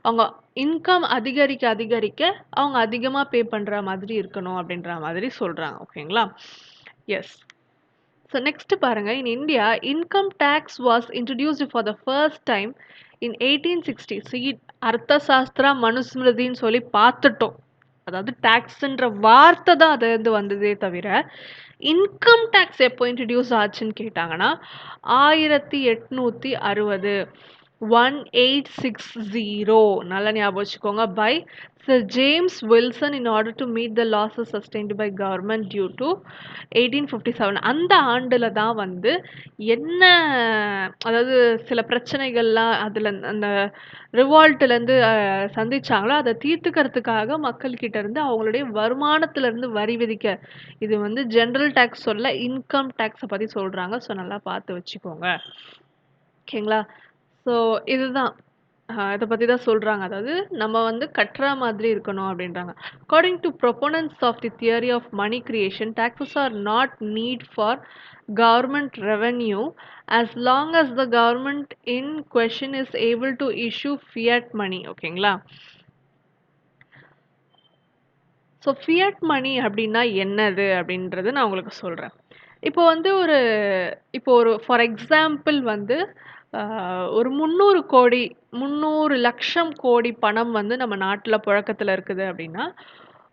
அவங்க இன்கம் அதிகரிக்க அதிகரிக்க அவங்க அதிகமாக பே பண்ணுற மாதிரி இருக்கணும் அப்படின்ற மாதிரி சொல்கிறாங்க. ஓகேங்களா? எஸ். ஸோ நெக்ஸ்ட் பாருங்க, in India income tax was introduced for the first time in 1860. So Arthashastra மனுஸ்மிருதின்னு சொல்லி பார்த்துட்டோம். அதாவது டாக்ஸ்ன்ற வார்த்தை தான் அது வந்து வந்ததே தவிர, இன்கம் டேக்ஸ் எப்போ இன்ட்ரடியூஸ் ஆச்சுன்னு கேட்டாங்கன்னா 1860, 1860, நல்லா ஞாபகம் வச்சுக்கோங்க, by Sir James Wilson in order to meet the losses sustained by government due to 1857. அந்த ஆண்டுல தான் வந்து என்ன, அதாவது சில பிரச்சனைகள்லாம் அதில் அந்த ரிவால்ட்லேருந்து சந்திச்சாங்களோ அதை தீர்த்துக்கிறதுக்காக மக்கள்கிட்ட இருந்து அவங்களுடைய வருமானத்திலேருந்து வரி விதிக்க, இது வந்து ஜென்ரல் டேக்ஸ் சொல்ல, இன்கம் டேக்ஸை பற்றி சொல்கிறாங்க. ஸோ நல்லா பார்த்து வச்சுக்கோங்க. ஓகேங்களா? ஸோ இதுதான் இதை பற்றி தான் சொல்கிறாங்க. அதாவது நம்ம வந்து கட்டுற மாதிரி இருக்கணும் அப்படின்றாங்க. According to proponents of the theory of money creation, taxes are not need for government revenue as long as the government in question is able to issue fiat money. ஓகேங்களா? ஸோ ஃபியட் மணி அப்படின்னா என்னது அப்படின்றது நான் உங்களுக்கு சொல்கிறேன். இப்போ வந்து ஒரு ஃபார் எக்ஸாம்பிள் வந்து ஒரு 300 கோடி 300 லட்சம் கோடி பணம் வந்து நம்ம நாட்டில் புழக்கத்தில் இருக்குது அப்படின்னா,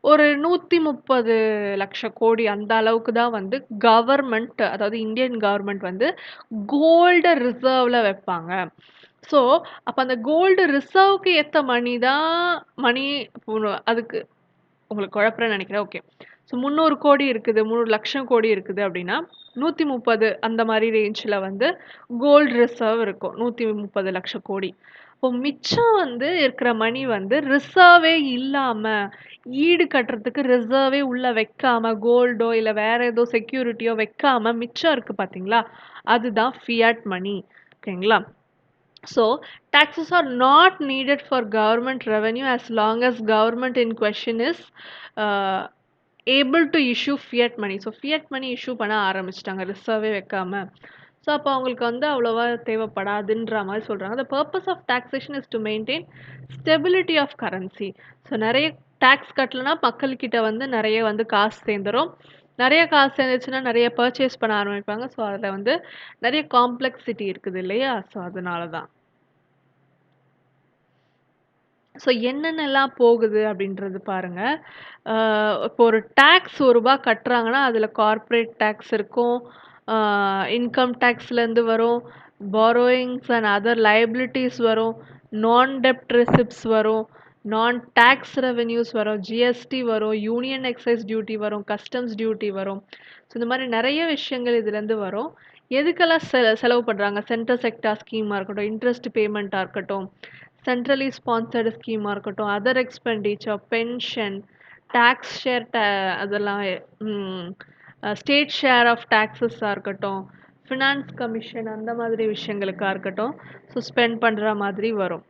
ஒரு 130 லட்சம் கோடி அந்த அளவுக்கு தான் வந்து கவர்மெண்ட், அதாவது இந்தியன் கவர்மெண்ட் வந்து கோல்டு ரிசர்வ்ல வைப்பாங்க. ஸோ அப்போ அந்த கோல்டு ரிசர்வ்க்கு ஏற்ற மணி அதுக்கு உங்களுக்கு குழப்பறேன்னு நினைக்கிறேன். ஓகே. ஸோ 300 கோடி இருக்குது, 300 லட்சம் கோடி இருக்குது அப்படின்னா 130 அந்த மாதிரி ரேஞ்சில் வந்து கோல்டு ரிசர்வ் இருக்கும். 130 லட்சம் கோடி. இப்போ மிச்சம் வந்து இருக்கிற மணி வந்து ரிசர்வே இல்லாமல், ஈடு கட்டுறதுக்கு ரிசர்வே உள்ள வைக்காம, கோல்டோ இல்லை வேற ஏதோ செக்யூரிட்டியோ வைக்காம மிச்சம் இருக்குது பார்த்தீங்களா, அதுதான் ஃபியாட் மணி. ஓகேங்களா? So, taxes are not needed for government revenue as long as government in question is uh, able to issue fiat money. So, fiat money issue பண்ண ஆரம்பிச்சிட்டாங்க ரிசர்வே வைக்காம. ஸோ அப்போ அவங்களுக்கு வந்து அவ்வளோவா தேவைப்படாதுன்ற மாதிரி சொல்கிறாங்க. The purpose of taxation is to maintain stability of currency. So நிறைய டேக்ஸ் கட்டலைன்னா மக்கள்கிட்ட வந்து நிறைய வந்து காசு சேர்ந்துடும். நிறைய காசு சேர்ந்துச்சுன்னா நிறைய பர்ச்சேஸ் பண்ண ஆரம்பிப்பாங்க. ஸோ அதில் வந்து நிறைய காம்ப்ளெக்சிட்டி இருக்குது இல்லையா? ஸோ அதனால தான். ஸோ என்னென்னலாம் போகுது அப்படின்றது பாருங்க. இப்போ ஒரு டேக்ஸ் ரூ. 1 கட்டுறாங்கன்னா அதில் கார்ப்பரேட் டேக்ஸ் இருக்கும், இன்கம் டேக்ஸ்லேருந்து வரும், பாரோயிங்ஸ் அண்ட் அதர் லைபிலிட்டிஸ் வரும், நான் டெப்ட் ரெசிப்ட்ஸ் வரும், நான் டேக்ஸ் ரெவென்யூஸ் வரும், ஜிஎஸ்டி வரும், யூனியன் எக்ஸைஸ் டியூட்டி வரும், கஸ்டம்ஸ் டியூட்டி வரும். ஸோ இந்த மாதிரி நிறைய விஷயங்கள் இதுலேருந்து வரும். எதுக்கெல்லாம் செலவு பண்ணுறாங்க? சென்ட்ரல் செக்டார் ஸ்கீமாக இருக்கட்டும், இன்ட்ரெஸ்ட் பேமெண்ட்டாக இருக்கட்டும், சென்ட்ரலி ஸ்பான்சர்டு ஸ்கீமாக இருக்கட்டும், other expenditure, pension, tax share, அதெல்லாம் ஸ்டேட் ஷேர் ஆஃப் டேக்ஸஸாக இருக்கட்டும், ஃபினான்ஸ் கமிஷன் அந்த மாதிரி விஷயங்களுக்காக இருக்கட்டும், ஸோ ஸ்பெண்ட் பண்ணுற மாதிரி வரும்.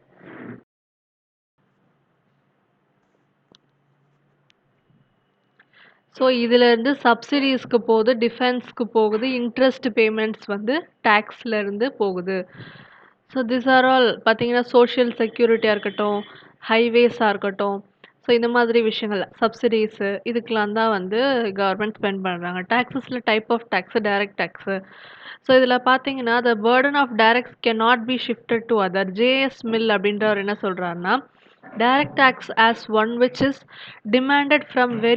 ஸோ இதிலேருந்து சப்சிடிஸ்க்கு போகுது, டிஃபென்ஸ்க்கு போகுது, இன்ட்ரெஸ்ட் பேமெண்ட்ஸ் வந்து டேக்ஸ்லேருந்து போகுது. ஸோ திஸ் ஆர் ஆல் பார்த்தீங்கன்னா சோஷியல் செக்யூரிட்டியாக இருக்கட்டும், ஹைவேஸாக இருக்கட்டும், ஸோ இந்த மாதிரி விஷயங்கள் சப்சிடிஸு இதுக்கெலாம் தான் வந்து கவர்மெண்ட் ஸ்பெண்ட் பண்ணுறாங்க. டேக்ஸஸில் type of tax, direct tax. So இதில் பார்த்தீங்கன்னா the burden of directs can not be shifted to other. JS Mill அப்படின்றவர் என்ன சொல்கிறாருன்னா, Direct tax as one which is demanded from the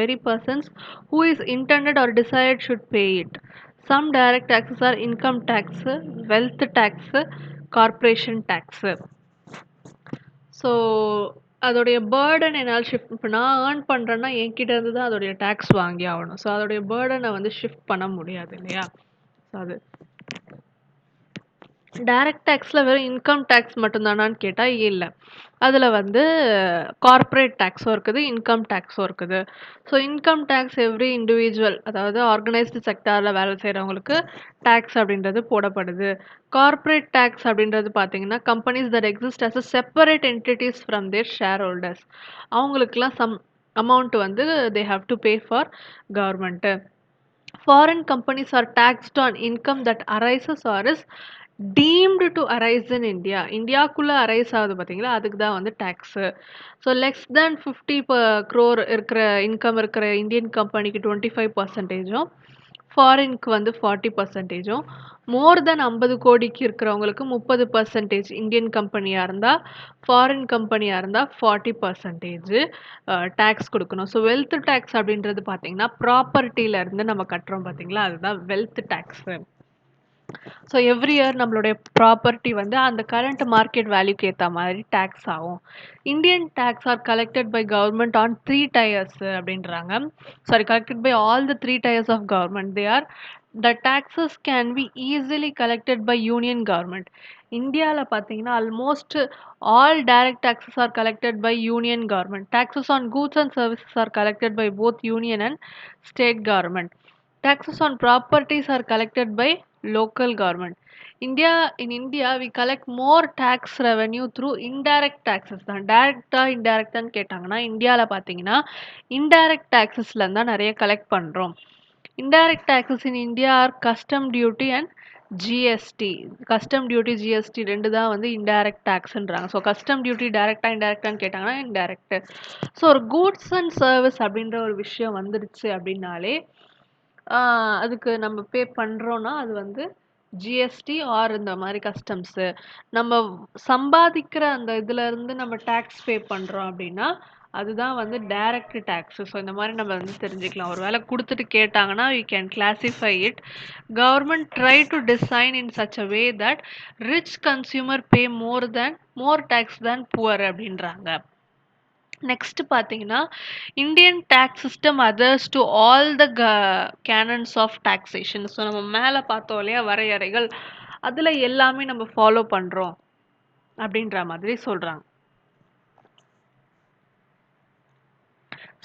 very persons who is intended or desired should pay it. Some direct taxes are income tax, wealth tax, corporation tax. So அதோடைய பேர்டன் என்னால் ஷிஃப்ட் இப்போ நான் ஏர்ன் பண்ணுறேன்னா என்கிட்ட இருந்து தான் அதோடைய டேக்ஸ் வாங்கி ஆகணும். ஸோ அதோடைய பேர்டனை வந்து ஷிஃப்ட் பண்ண முடியாது இல்லையா? ஸோ அது டைரக்ட் டேக்ஸில் வெறும் இன்கம் டேக்ஸ் மட்டும்தானான்னு கேட்டால் இல்லை. அதில் வந்து கார்ப்பரேட் டேக்ஸும் இருக்குது, இன்கம் டேக்ஸும் இருக்குது. So income tax every individual, அதாவது ஆர்கனைஸ்டு செக்டாரில் வேலை செய்கிறவங்களுக்கு டேக்ஸ் அப்படின்றது போடப்படுது. கார்ப்பரேட் டேக்ஸ் அப்படின்றது பார்த்தீங்கன்னா companies that exist as a separate entities from their share holders, அவங்களுக்குலாம் சம் அமௌண்ட் வந்து they have to pay for government. Foreign companies are taxed on income that arises or is deemed to arise in India. இந்தியாக்குள்ள அரைஸ் ஆகுது பார்த்தீங்களா, அதுக்கு தான் வந்து tax. So less than 50 crore இருக்கிற இன்கம் இருக்கிற இந்தியன் கம்பெனிக்கு 25%, ஃபாரின்க்கு வந்து 40%, மோர் தென் 50 கோடிக்கு இருக்கிறவங்களுக்கு 30% இந்தியன் கம்பெனியாக இருந்தால், ஃபாரின் கம்பெனியாக இருந்தால் 40% டேக்ஸ் கொடுக்கணும். ஸோ வெல்த் டேக்ஸ் அப்படின்றது பார்த்தீங்கன்னா ப்ராப்பர்ட்டியிலேருந்து நம்ம கட்டுறோம் பார்த்தீங்களா, அதுதான் wealth tax. So every year நம்மளுடைய ப்ராப்பர்ட்டி வந்து அந்த கரண்ட் மார்க்கெட் வேல்யூக்கு ஏற்ற மாதிரி டேக்ஸ் ஆகும். Indian tax are collected by government on 3 tiers அப்படின்றாங்க. Sorry, collected by all the 3 tiers of government. They are the taxes can be easily collected by union government. இந்தியாவில் பார்த்தீங்கன்னா almost all direct taxes are collected by union government. Taxes on goods and services are collected by both union and state government. Taxes on properties are collected by local government. In India, we collect more tax revenue through indirect taxes தான். டைரக்டா இன்டைரக்டான்னு கேட்டாங்கன்னா இந்தியாவில் பார்த்தீங்கன்னா இன்டைரக்ட் taxesல இருந்தா நிறைய கலெக்ட் பண்ணுறோம். Indirect taxes in India are custom duty and GST. Custom duty GST ரெண்டு தான் வந்து இன்டைரக்ட் டேக்ஸ்ன்றாங்க. ஸோ கஸ்டம் டியூட்டி டைரக்டா இன்டைரக்டான்னு கேட்டாங்கன்னா இன்டைரக்ட். ஸோ ஒரு கூட்ஸ் அண்ட் சர்வீஸ் அப்படின்ற ஒரு விஷயம் வந்துடுச்சு அப்படின்னாலே அதுக்கு நம்ம பே பண்ணுறோன்னா அது வந்து ஜிஎஸ்டி ஆர் இந்த மாதிரி கஸ்டம்ஸு. நம்ம சம்பாதிக்கிற அந்த இதுலேருந்து நம்ம டேக்ஸ் பே பண்ணுறோம் அப்படின்னா அதுதான் வந்து டைரக்ட் டேக்ஸு. ஸோ இந்த மாதிரி நம்ம வந்து தெரிஞ்சுக்கலாம். ஒரு வேலை கொடுத்துட்டு கேட்டாங்கன்னா we can classify it. Government try to design in such a way that rich consumer pay more tax than poor அப்படின்றாங்க. நெக்ஸ்ட் பார்த்தீங்கன்னா Indian tax system adheres to all the canons of taxation. So நம்ம மேலே பார்த்தோம் இல்லையா வரையறைகள், அதில் எல்லாமே நம்ம ஃபாலோ பண்ணுறோம் அப்படின்ற மாதிரி சொல்கிறாங்க.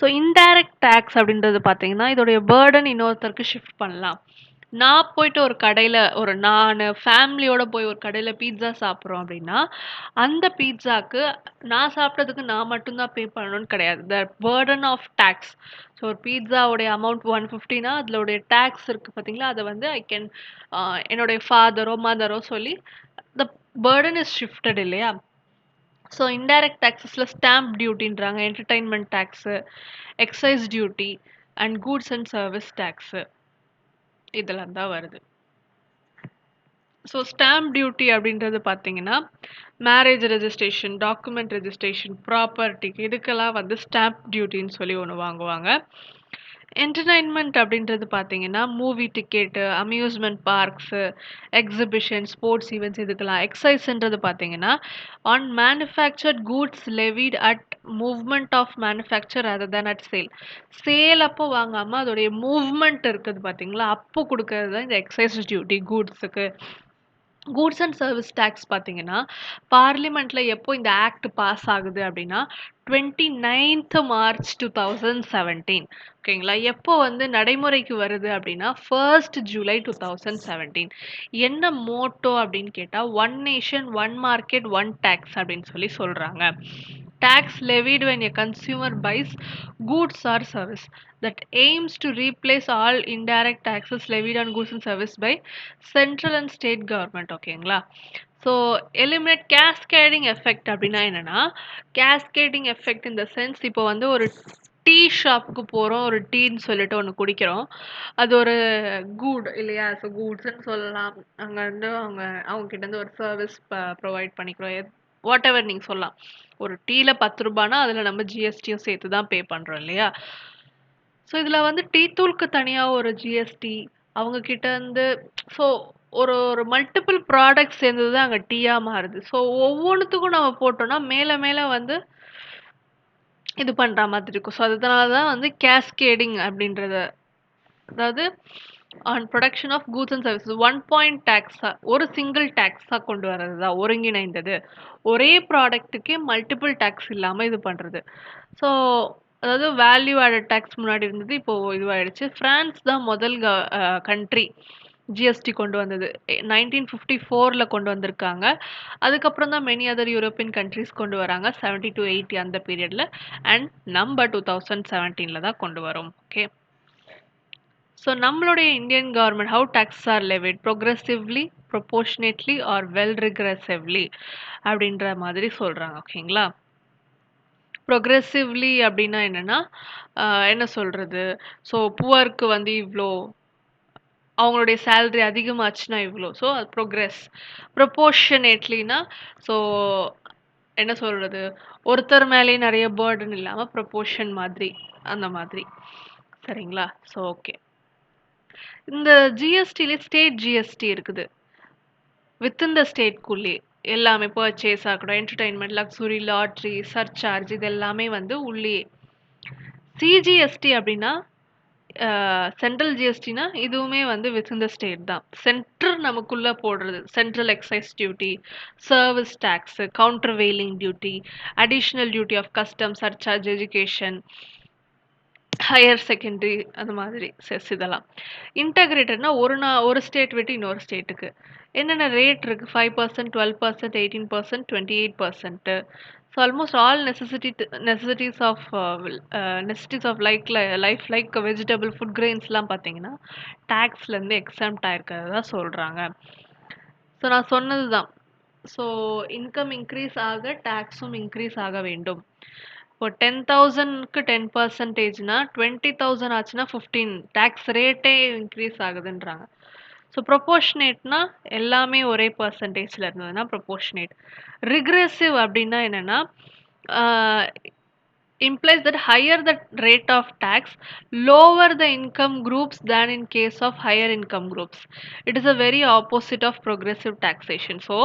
ஸோ இன்டைரக்ட் டேக்ஸ் அப்படின்றது பார்த்தீங்கன்னா இதோடைய பேர்டன் இன்னொருத்தருக்கு ஷிஃப்ட் பண்ணலாம். நான் போயிட்டு ஒரு கடையில் நான் ஃபேமிலியோட போய் ஒரு கடையில் பீட்சா சாப்பிட்றோம் அப்படின்னா அந்த பீட்சாக்கு நான் சாப்பிட்டதுக்கு நான் மட்டும்தான் பே பண்ணணும்னு கிடையாது. The burden of tax. So ஒரு பீட்சாவுடைய அமௌண்ட் 150னா அதோடைய டேக்ஸ் இருக்குது பார்த்தீங்களா, அதை வந்து ஐ கேன் என்னுடைய ஃபாதரோ மதரோ சொல்லி த பேர்டன் இஸ் ஷிஃப்டட் இல்லையா. ஸோ இன்டைரக்ட் டேக்ஸஸில் ஸ்டாம்ப் டியூட்டின்றாங்க, entertainment tax, excise duty and goods and service tax இதெல்லாம் தான் வருது. ஸோ ஸ்டாம்ப் டியூட்டி அப்படின்றது பார்த்தீங்கன்னா மேரேஜ் ரெஜிஸ்ட்ரேஷன், டாக்குமெண்ட் ரெஜிஸ்ட்ரேஷன், ப்ராப்பர்ட்டிக்கு இதுக்கெல்லாம் வந்து ஸ்டாம்ப் டியூட்டின்னு சொல்லி ஒன்று வாங்குவாங்க. என்டர்டைன்மெண்ட் அப்படின்றது பார்த்தீங்கன்னா movie ticket, amusement parks, exhibition, sports events இதுக்கெல்லாம். எக்ஸைஸ்ன்றது பார்த்தீங்கன்னா on manufactured goods levied at movement of manufacture other than at sale. Sale அப்போ வாங்காமல் அதோடைய மூவ்மெண்ட் இருக்குது பார்த்தீங்களா, அப்போ கொடுக்கறது தான் இந்த எக்ஸைஸ் டியூட்டி கூட்ஸுக்கு. கூட்ஸ் அண்ட் சர்வீஸ் டேக்ஸ் பார்த்தீங்கன்னா பார்லிமெண்ட்டில் எப்போ இந்த ஆக்ட் பாஸ் ஆகுது அப்படின்னா 29th March 2017. ஓகேங்களா. எப்போ வந்து நடைமுறைக்கு வருது அப்படின்னா 1st July 2017. என்ன மோட்டோ அப்படின்னு கேட்டால் one nation one market one tax அப்படின்னு சொல்லி சொல்கிறாங்க. Tax levied when a consumer buys goods or service that aims to replace all indirect taxes levied on goods and service by central and state government. ஓகேங்களா. ஸோ எலிமினேட் கேஸ்கேடிங் எஃபெக்ட் அப்படின்னா என்னென்னா கேஸ்கேடிங் எஃபெக்ட் இந்த சென்ஸ் இப்போ வந்து ஒரு டீ ஷாப்புக்கு போகிறோம், ஒரு டீன்னு சொல்லிட்டு ஒன்று குடிக்கிறோம், அது ஒரு கூட் இல்லையா. ஸோ கூட்ஸ்ன்னு சொல்லலாம். அங்கே வந்து அவங்க கிட்டேருந்து ஒரு சர்வீஸ் ப்ரொவைட் பண்ணிக்கிறோம். வாட் எவர் நீங்க சொல்லலாம். ஒரு டீல ₹10னா அதுல நம்ம ஜிஎஸ்டியும் சேர்த்து தான் பே பண்றோம் இல்லையா? ஸோ இதுல வந்து டீ தூளுக்கு தனியா ஒரு ஜிஎஸ்டி, அவங்க கிட்ட இருந்து ஸோ ஒரு ஒரு மல்டிபிள் ப்ராடக்ட்ஸ் சேர்ந்தது தான் அங்க டீயா மாறுது. ஸோ ஒவ்வொன்னுத்துக்கும் நம்ம போட்டோம்னா மேல மேல வந்து இது பண்ற மாதிரி இருக்கும். ஸோ அதனால தான் வந்து கேஸ்கேடிங் அப்படின்றத அதாவது on production of goods and services one point டேக்ஸா ஒரு சிங்கிள் டேக்ஸா கொண்டு வர்றது தான் ஒருங்கிணைந்தது. ஒரே ப்ராடக்ட்டுக்கே மல்டிபிள் டேக்ஸ் இல்லாம இது பண்றது. ஸோ அதாவது வேல்யூ ஆடட் டேக்ஸ் முன்னாடி இருந்தது. இப்போ இதுவாயிடுச்சு. பிரான்ஸ் தான் முதல் கண்ட்ரி ஜிஎஸ்டி கொண்டு வந்தது. 1954ல கொண்டு வந்திருக்காங்க. அதுக்கப்புறம் தான் மெனி அதர் யூரோப்பியன் கண்ட்ரீஸ் கொண்டு வராங்க. 70 to 80 அந்த பீரியட்ல. அண்ட் நம்ம 2017ல தான் கொண்டு வரோம். ஓகே. ஸோ நம்மளுடைய Indian government how taxes are levied progressively, proportionately or well regressively அப்படின்ற மாதிரி சொல்றாங்க. ஓகேங்களா? ப்ரொக்ரெசிவ்லி அப்படின்னா என்னன்னா, என்ன சொல்றது? ஸோ புவருக்கு வந்து இவ்ளோ, அவங்களுடைய சேலரி அதிகமாச்சுன்னா இவ்ளோ. ஸோ அது ப்ரொக்ரெஸ். ப்ரொபோர்ஷனேட்லினா, ஸோ என்ன சொல்றது? ஒருத்தர் மேலேயே நெறைய பர்டன் இல்லாம ப்ரொபோர்ஷன் மாதிரி, அந்த மாதிரி. சரிங்களா? So okay. இந்த ஜிஎஸ்டிலே ஸ்டேட் ஜிஎஸ்டி இருக்குது. வித்தின் த ஸ்டேட்குள்ளே எல்லாமே பர்ச்சேஸ் ஆகட்டும், என்டர்டெயின்மெண்ட், லக்ஸுரி, லாட்ரி, சர்சார்ஜ் இது எல்லாமே வந்து உள்ளேயே. சிஜிஎஸ்டி அப்படின்னா சென்ட்ரல் ஜிஎஸ்டினா இதுவுமே வந்து வித்தின் த ஸ்டேட் தான். சென்டர் நமக்குள்ள போடுறது. Central excise duty, service tax, countervailing duty, additional duty of custom, surcharge, education, higher secondary அந்த மாதிரி செஸ் இதெல்லாம். இன்டகிரேட்டட்னா ஒரு ஸ்டேட் விட்டு இன்னொரு ஸ்டேட்டுக்கு. என்னென்ன ரேட் இருக்கு? 5%, 12%, 18%, 28%. So almost all necessities of life like vegetable, food கிரெயின்ஸ்லாம் பார்த்தீங்கன்னா, டேக்ஸ்லேருந்து எக்ஸம்ட் ஆயிருக்கிறதா சொல்றாங்க. ஸோ நான் சொன்னது தான். ஸோ இன்கம் இன்க்ரீஸ் ஆக டேக்ஸும் இன்க்ரீஸ் ஆக வேண்டும். இப்போ 10,000க்கு 10%னா 20,000 ஆச்சுன்னா 15 டேக்ஸ் ரேட்டே இன்க்ரீஸ் ஆகுதுன்றாங்க. ஸோ ப்ரொபோர்ஷனேட்னா எல்லாமே ஒரே பர்சன்டேஜ்ல இருந்ததுன்னா ப்ரொபோர்ஷனேட். ரிக்ரெசிவ் அப்படின்னா என்னன்னா, implies that higher the rate of tax, lower the income groups than in case of higher income groups. It is a very opposite of progressive taxation. So,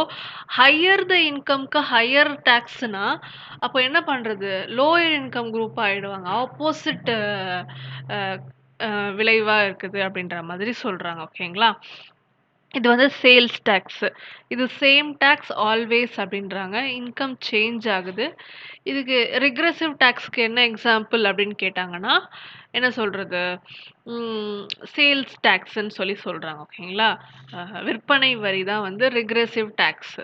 higher the income க்கு higher taxனா, அப்போ என்ன பண்றது? Lower income group ஆயிடுவாங்க. Opposite விளைவா இருக்குது அப்படின்ற மாதிரி சொல்றாங்க. ஓகேங்களா? இது வந்து சேல்ஸ் டேக்ஸ். இது சேம் டேக்ஸ் ஆல்வேஸ் அப்படின்றாங்க. இன்கம் சேஞ்ச் ஆகுது. இதுக்கு ரிக்ரெசிவ் டேக்ஸ்க்கு என்ன எக்ஸாம்பிள் அப்படின்னு கேட்டாங்கன்னா, என்ன சொல்றது? ம் சேல்ஸ் டேக்ஸ்ன்னு சொல்லி சொல்றாங்க. ஓகேங்களா? விற்பனை வரி தான் வந்து ரிக்ரெசிவ் டேக்ஸ்.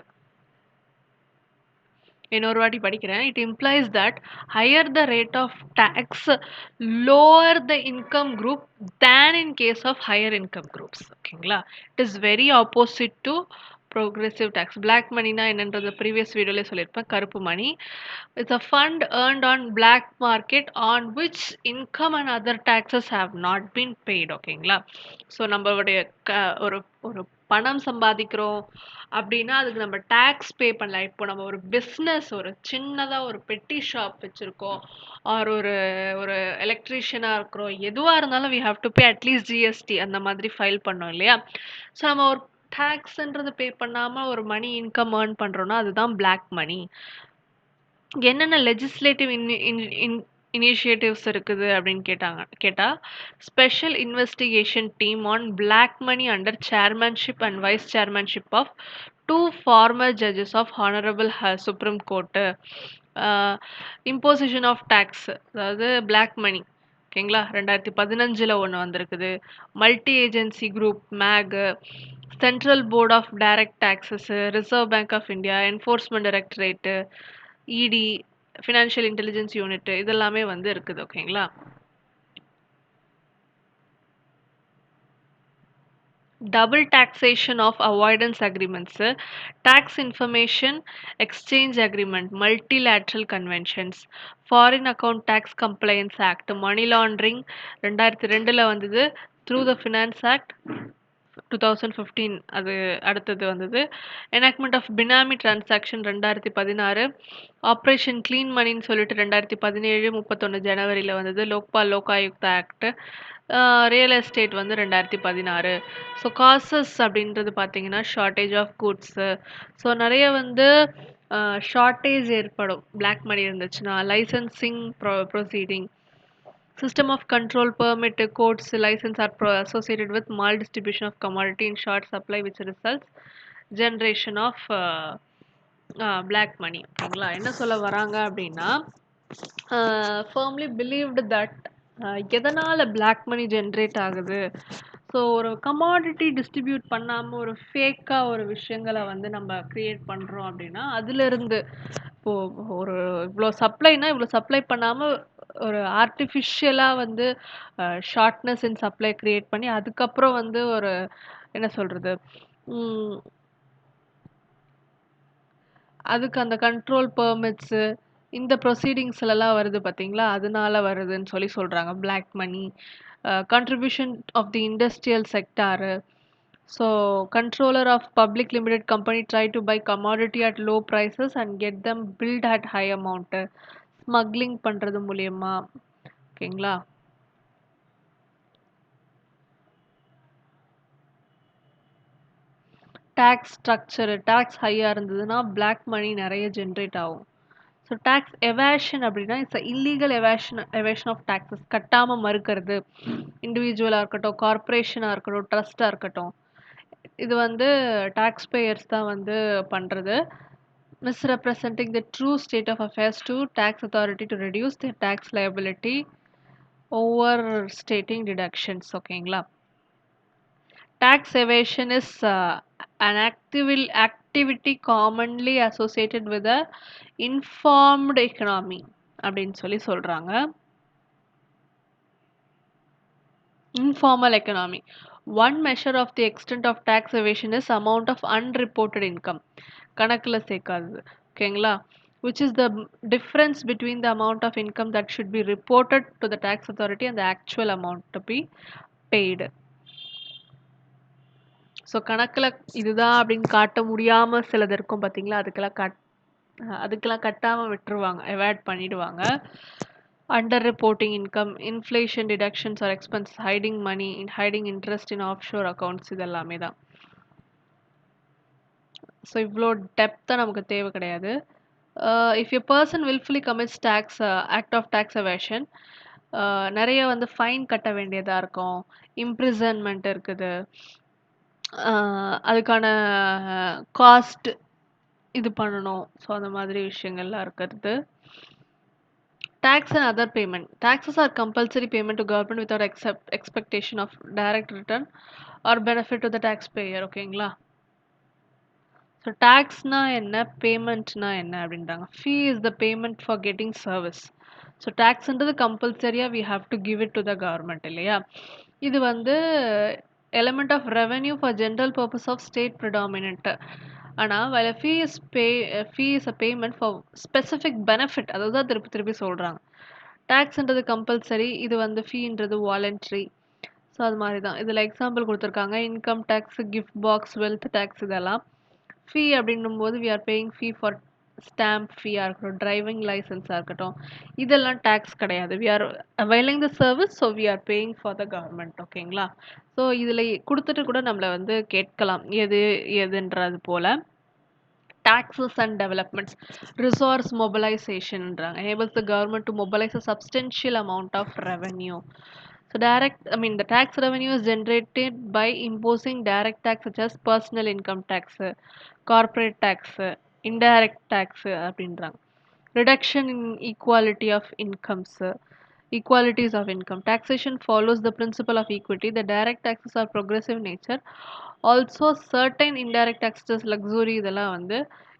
இன்னொரு வாட்டி படிக்கிறேன். It implies that higher the rate of tax, lower the income group then in case of higher income groups. ஓகேங்களா? It is very opposite to progressive tax. Black மணினா என்னன்றது ப்ரீவியஸ் வீடியோலேயே சொல்லியிருப்பேன். கருப்பு money. It's a fund earned on black market on which income and other taxes have not been paid. ஓகேங்களா? ஸோ நம்மளுடைய ஒரு ஒரு பணம் சம்பாதிக்கிறோம் அப்படின்னா அதுக்கு நம்ம டேக்ஸ் பே பண்ணலாம். இப்போ நம்ம ஒரு பிஸ்னஸ், ஒரு சின்னதா ஒரு பெட்டி ஷாப் வச்சிருக்கோம், ஆர் ஒரு ஒரு எலக்ட்ரீஷியனா இருக்கிறோம், எதுவா இருந்தாலும் we have to pay at least GST அந்த மாதிரி ஃபைல் பண்ணோம் இல்லையா? ஸோ நம்ம ஒரு டேக்ஸ்ன்றது பே பண்ணாம ஒரு மணி இன்கம் ஏர்ன் பண்றோம்னா அதுதான் பிளாக் மணி. என்னென்ன லெஜிஸ்லேட்டிவ் இனிஷியேட்டிவ்ஸ் இருக்குது அப்படின்னு கேட்டா special investigation team on black money under chairmanship and vice chairmanship of two former judges of honourable supreme court. Imposition of tax, அதாவது பிளாக் மணி. ஓகேங்களா? 2015ல் ஒன்று வந்திருக்குது. Multi agency group MAG, central board of direct taxes, reserve bank of India, enforcement directorate, ED, financial intelligence unit இதெல்லாமே வந்து இருக்குது. ஓகேங்களா? Double taxation of avoidance agreements, tax information exchange agreement, multilateral conventions, foreign account tax compliance act, money laundering 2002ல் வந்தது, த்ரூ த ஃபினான்ஸ் ஆக்ட், 2015 அது அடுத்தது வந்தது. Enactment of benami transaction 2016. Operation clean மணின்னு சொல்லிட்டு 2017 31 ஜனவரில வந்தது. Lokpal Lokayukta act. Real estate வந்து 2016. ஸோ காசஸ் அப்படின்றது பார்த்தீங்கன்னா ஷார்ட்டேஜ் ஆஃப் கூட்ஸு. ஸோ நிறைய வந்து ஷார்ட்டேஜ் ஏற்படும் பிளாக் மணி இருந்துச்சுன்னா. Licensing proceeding, system of control, permit, codes, license are associated with maldistribution of commodity in short supply, which results generation of black money. ஓகேங்களா? என்ன சொல்ல வராங்க அப்படின்னா firmly believed that எதனால black money generate ஆகுது. ஸோ ஒரு கமாடிட்டி டிஸ்ட்ரிபியூட் பண்ணாமல் ஒரு ஃபேக்காக ஒரு விஷயங்களை வந்து நம்ம க்ரியேட் பண்ணுறோம் அப்படின்னா அதுலேருந்து இப்போது ஒரு இவ்வளோ சப்ளைனா இவ்வளோ சப்ளை பண்ணாமல் ஒரு ஆர்டிஃபிஷியலாக வந்து ஷார்ட்னஸ் இன் சப்ளை க்ரியேட் பண்ணி அதுக்கப்புறம் வந்து ஒரு என்ன சொல்கிறது, அதுக்கு அந்த கண்ட்ரோல் பெர்மிட்ஸு இந்த ப்ரொசீடிங்ஸ்லலாம் வருது பார்த்தீங்களா, அதனால வருதுன்னு சொல்கிறாங்க black money. Contribution of the industrial sector. So controller of public limited company try to buy commodity at low prices and get them build at high amount. Smuggling பண்ணுறது மூலியமா. ஓகேங்களா? டேக்ஸ் ஸ்ட்ரக்சரு, டேக்ஸ் ஹையாக இருந்ததுன்னா பிளாக் மணி நிறைய ஜென்ரேட் ஆகும். ஸோ டேக்ஸ் எவேஷன் அப்படின்னா it's illegal evasion of taxes. கட்டாமல் மறுக்கிறது, இண்டிவிஜுவலாக இருக்கட்டும், கார்ப்பரேஷனாக இருக்கட்டும், ட்ரஸ்ட்டாக இருக்கட்டும், இது வந்து டேக்ஸ் பேயர்ஸ் தான் வந்து பண்ணுறது. misrepresenting the true state of affairs to tax authority to reduce their tax liability, overstating deductions. ஓகேங்களா? Tax evasion is an activity commonly associated with a informed economy அப்படின்னு சொல்றாங்க. Informal economy. One measure of the extent of tax evasion is amount of unreported income. கணக்குல சேர்க்காதது. ஓகேங்களா? Which is the difference between the amount of income that should be reported to the tax authority and the actual amount to be paid. So கணக்கில் இதுதான் அப்படின்னு காட்ட முடியாமல் சிலது இருக்கும் பார்த்தீங்களா, அதுக்கெல்லாம் கட்டாமல் விட்டுருவாங்க, அவாய்ட் பண்ணிடுவாங்க. Under reporting income, inflation deductions or expense, hiding money, hiding interest in off shore accounts, இது எல்லாமே தான். ஸோ இவ்வளோ டெப்த்தாக நமக்கு தேவை கிடையாது. If a person wilfully commits tax act of tax evasion, நிறைய வந்து ஃபைன் கட்ட வேண்டியதாக இருக்கும், இம்ப்ரிசன்மெண்ட் இருக்குது, அதுக்கான காஸ்ட் இது பண்ணணும். ஸோ அந்த மாதிரி விஷயங்கள்லாம் இருக்கிறது. Tax and other payment. Taxes are compulsory payment to government without expectation of direct return or benefit to the taxpayer. ஓகேங்களா? ஸோ டேக்ஸ்னா என்ன, பேமெண்ட்னா என்ன அப்படின்றாங்க. Fee is the payment for getting service. So டேக்ஸ்ன்றது கம்பல்சரியாக we have to give it to the government இல்லையா? இது வந்து element of revenue for general purpose of state predominant. ஆனால் while a fee is a payment for specific benefit, அதுதான் திருப்பி திருப்பி சொல்கிறாங்க. டேக்ஸ்ன்றது கம்பல்சரி, இது வந்து ஃபீன்றது வாலண்ட்ரி. ஸோ அது மாதிரி தான். இதில் எக்ஸாம்பிள் கொடுத்துருக்காங்க, income tax, gift tax, wealth tax, இதெல்லாம். ஃபீ அப்படின்னும் போது we are paying fee for stamp ஃபீயாக இருக்கட்டும், டிரைவிங் லைசன்ஸாக இருக்கட்டும், இதெல்லாம் டேக்ஸ் கிடையாது. We are availing the service, so we are paying for the government. ஓகேங்களா? ஸோ இதில் கொடுத்துட்டு கூட நம்மளை வந்து கேட்கலாம் எது எதுன்றது போல். Taxes and developments. Resource mobilization enables the government to mobilize a substantial amount of revenue. So the tax revenue is generated by imposing direct tax such as personal income tax, corporate tax, indirect tax அப்படின்றாங்க. Reduction in equalities of income. Taxation follows the principle of equity. The direct taxes are progressive nature. Also certain indirect taxes, luxury இதெல்லாம் வந்து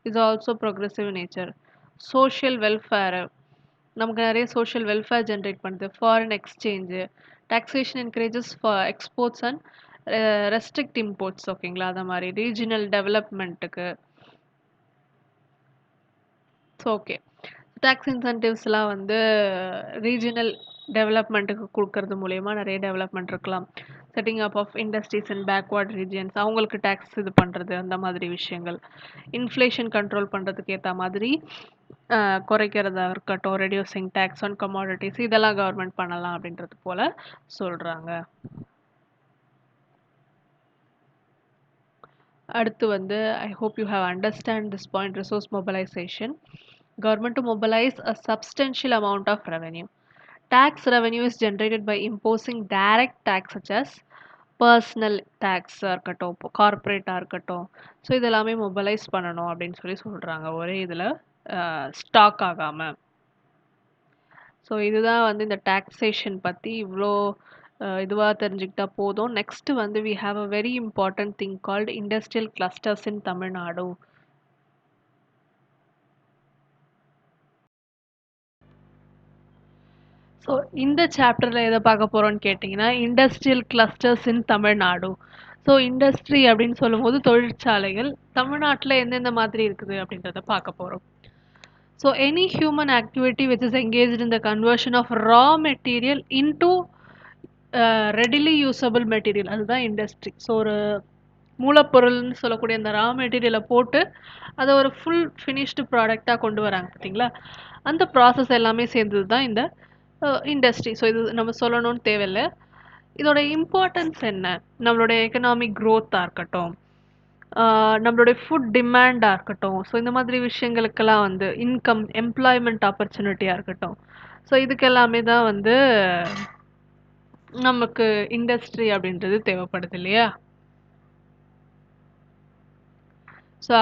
is also progressive nature. Social welfare, நமக்கு நிறைய social welfare generate பண்ணுது. Foreign exchange, taxation encourages for exports and restrict imports. ஓகேங்களா? அது மாதிரி regional developmentக்கு. ஸோ ஓகே, டேக்ஸ் இன்சென்டிவ்ஸ்லாம் வந்து ரீஜனல் டெவலப்மெண்ட்டுக்கு கொடுக்கறது மூலயமா நிறைய டெவலப்மெண்ட் இருக்கலாம். Setting up of industries in backward regions, அவங்களுக்கு டேக்ஸ் இது பண்ணுறது, அந்த மாதிரி விஷயங்கள். இன்ஃப்ளேஷன் கண்ட்ரோல் பண்ணுறதுக்கு ஏற்ற மாதிரி குறைக்கிறதா இருக்கட்டும், ரெடியூசிங் டேக்ஸ் ஆன் கமாடிட்டிஸ், இதெல்லாம் கவர்மெண்ட் பண்ணலாம் அப்படின்றது போல் சொல்கிறாங்க. அடுத்து வந்து I hope you have understand this point. Resource mobilisation. Government to mobilize a substantial amount of revenue. Tax revenue is generated by imposing direct tax such as personal டேக்ஸாக இருக்கட்டும், இப்போ கார்ப்பரேட்டாக இருக்கட்டும். ஸோ இதெல்லாமே மொபைலைஸ் பண்ணணும் அப்படின்னு சொல்லி சொல்கிறாங்க, ஒரே இதில் ஸ்டாக் ஆகாமல். ஸோ இதுதான் வந்து இந்த டாக்ஸேஷன் பற்றி இவ்வளோ இதுவாக தெரிஞ்சுக்கிட்டா போதும். நெக்ஸ்ட்டு வந்து we have a very important thing called industrial clusters in Tamil Nadu. So இந்த சாப்டரில் எதை பார்க்க போகிறோன்னு கேட்டிங்கன்னா, industrial clusters in Tamil Nadu. So industry அப்படின்னு சொல்லும்போது தொழிற்சாலைகள் தமிழ்நாட்டில் எந்தெந்த மாதிரி இருக்குது அப்படின்றத பார்க்க போகிறோம். So any human activity which is engaged in the conversion of raw material into readily usable material, அதுதான் இண்டஸ்ட்ரி. ஸோ ஒரு மூலப்பொருள்னு சொல்லக்கூடிய அந்த ரா மெட்டீரியலை போட்டு அதை ஒரு ஃபுல் ஃபினிஷ்டு ப்ராடக்டாக கொண்டு வராங்க பார்த்தீங்களா, அந்த ப்ராசஸ் எல்லாமே சேர்ந்தது தான் இந்த இண்டஸ்ட்ரி. ஸோ இது நம்ம சொல்லணும்னு தேவையில்லை. இதோட இம்பார்ட்டன்ஸ் என்ன, நம்மளுடைய எக்கனாமிக் க்ரோத்தாக இருக்கட்டும், நம்மளுடைய ஃபுட் டிமாண்டாக இருக்கட்டும், ஸோ இந்த மாதிரி விஷயங்களுக்கெல்லாம் வந்து இன்கம், எம்ப்ளாய்மெண்ட் ஆப்பர்ச்சுனிட்டியாக இருக்கட்டும், ஸோ இதுக்கெல்லாமே தான் வந்து நமக்கு இண்டஸ்ட்ரி அப்படின்றது தேவைப்படுது இல்லையா. ஸோ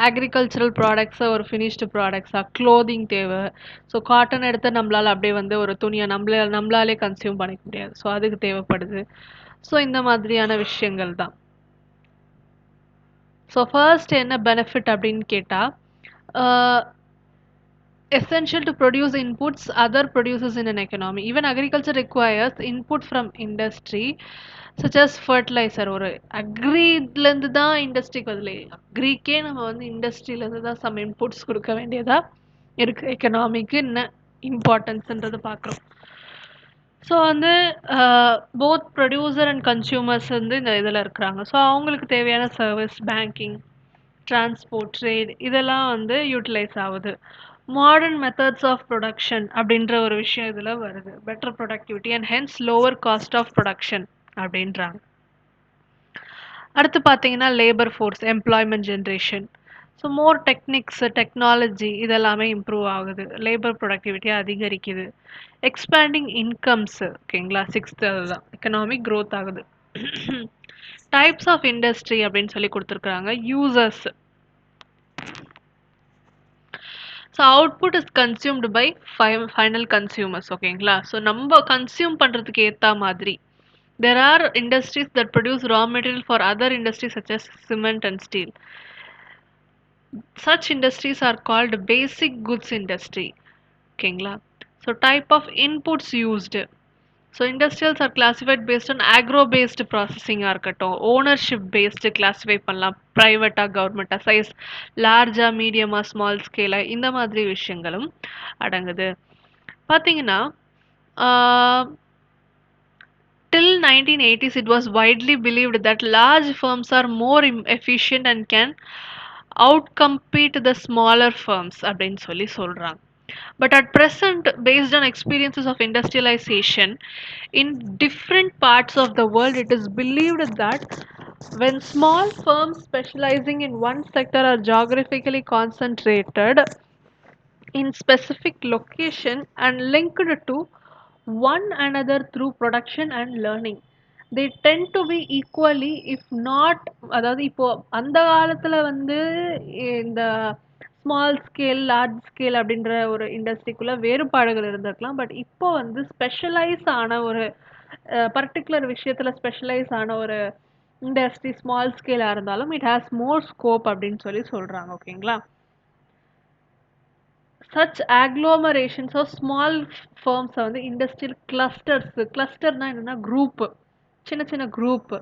அக்ரிகல்ச்சரல் ப்ராடக்ட்ஸை ஒரு ஃபினிஷ்டு ப்ராடக்ட்ஸாக, க்ளோதிங் தேவை. ஸோ காட்டன் எடுத்து நம்மளால் அப்படியே வந்து ஒரு துணியை நம்மளாலே கன்சியூம் பண்ணிக்க முடியாது, ஸோ அதுக்கு தேவைப்படுது. ஸோ இந்த மாதிரியான விஷயங்கள் தான். ஸோ ஃபர்ஸ்ட் என்ன பெனிஃபிட் அப்படின்னு கேட்டால், essential to produce inputs other produces in an economy. Even agriculture requires input from industry such as fertilizer. ஒரு அக்ரிலேருந்து தான் இண்டஸ்ட்ரிக்கு வரல, அக்ரிக்கே நம்ம வந்து இண்டஸ்ட்ரியிலேருந்து தான் சம் இன்புட்ஸ் கொடுக்க வேண்டியதாக இருக்குது. எக்கனாமிக்கு என்ன இம்பார்ட்டன்ஸ்ன்றதை பார்க்குறோம். ஸோ வந்து போத் ப்ரொடியூசர் அண்ட் கன்சியூமர்ஸ் வந்து இந்த இதில் இருக்கிறாங்க. ஸோ அவங்களுக்கு தேவையான சர்வீஸ், பேங்கிங், டிரான்ஸ்போர்ட், ட்ரேட், இதெல்லாம் வந்து யூட்டிலைஸ் ஆகுது. மாடர்ன் மெத்தட்ஸ் ஆஃப் ப்ரொடக்ஷன் அப்படின்ற ஒரு விஷயம் இதில் வருது. Better productivity and hence lower cost of production அப்படின்றாங்க. அடுத்து பார்த்தீங்கன்னா labour force, employment generation. So more techniques, technology இதெல்லாமே இம்ப்ரூவ் ஆகுது, லேபர் ப்ரொடக்டிவிட்டி அதிகரிக்குது. எக்ஸ்பேண்டிங் இன்கம்ஸ், ஓகேங்களா, சிக்ஸ்த்து அதுதான் எக்கனாமிக் க்ரோத் ஆகுது. டைப்ஸ் ஆஃப் இண்டஸ்ட்ரி அப்படின்னு சொல்லி கொடுத்துருக்குறாங்க. Users. So output is consumed by final consumers, ஓகேங்களா. ஸோ நம்ம கன்சியூம் பண்ணுறதுக்கு ஏற்ற மாதிரி there are industries that produce raw material for other industries such as cement and steel. Such industries are called basic goods industry, ஓகேங்களா. So type of inputs used. So industrials are classified based on agro based ப்ராசஸிங்காக இருக்கட்டும், ஓனர்ஷிப் பேஸ்டு கிளாஸிஃபை பண்ணலாம், ப்ரைவேட்டாக, கவர்மெண்ட்டாக, சைஸ் லார்ஜாக, மீடியமாக, ஸ்மால் ஸ்கேலாக, இந்த மாதிரி விஷயங்களும் அடங்குது. பார்த்தீங்கன்னா till 1980s it was widely believed that large firms are more efficient and can outcompete the smaller firms அப்படின்னு சொல்லி சொல்கிறாங்க. But at present, based on experiences of industrialization in different parts of the world, it is believed that when small firms specializing in one sector are geographically concentrated in specific location and linked to one another through production and learning, they tend to be equally if not, அதாவது இப்போ அந்த காலத்தில் வந்து இந்த ஸ்மால் ஸ்கேல், லார்ஜ் ஸ்கேல் அப்படின்ற ஒரு இண்டஸ்ட்ரிக்குள்ளே வேறுபாடுகள் இருந்திருக்கலாம். பட் இப்போ வந்து ஸ்பெஷலைஸ் ஆன ஒரு பர்டிகுலர் விஷயத்தில் ஸ்பெஷலைஸ் ஆன ஒரு இண்டஸ்ட்ரி ஸ்மால் ஸ்கேலாக இருந்தாலும் இட் ஹேஸ் மோர் ஸ்கோப் அப்படின்னு சொல்லி சொல்கிறாங்க, ஓகேங்களா. such agglomerations of small firms are வந்து industrial clusters. கிளஸ்டர்னா என்னன்னா குரூப், சின்ன சின்ன group.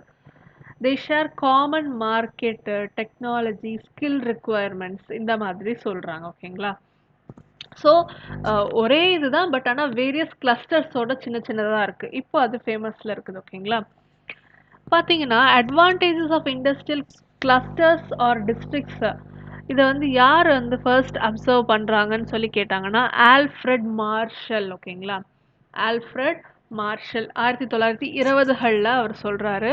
they share common market, technology, skill requirements, இந்த மாதிரி சொல்றாங்க, ஓகேங்களா. ஸோ ஒரே இதுதான், பட் ஆனால் வேரியஸ் கிளஸ்டர்ஸோட சின்ன சின்னதாக இருக்குது. இப்போ அது ஃபேமஸில் இருக்குது, ஓகேங்களா. பார்த்தீங்கன்னா, advantages of industrial clusters or districts இத வந்து யார் வந்து ஃபர்ஸ்ட் அப்சர்வ் பண்றாங்கன்னு சொல்லி கேட்டாங்கன்னா, ஆல்ஃபிரட் மார்ஷல் ஓகேங்களா? ஆல்ஃபிரட் மார்ஷல் 1920கள்ல அவர் சொல்றாரு.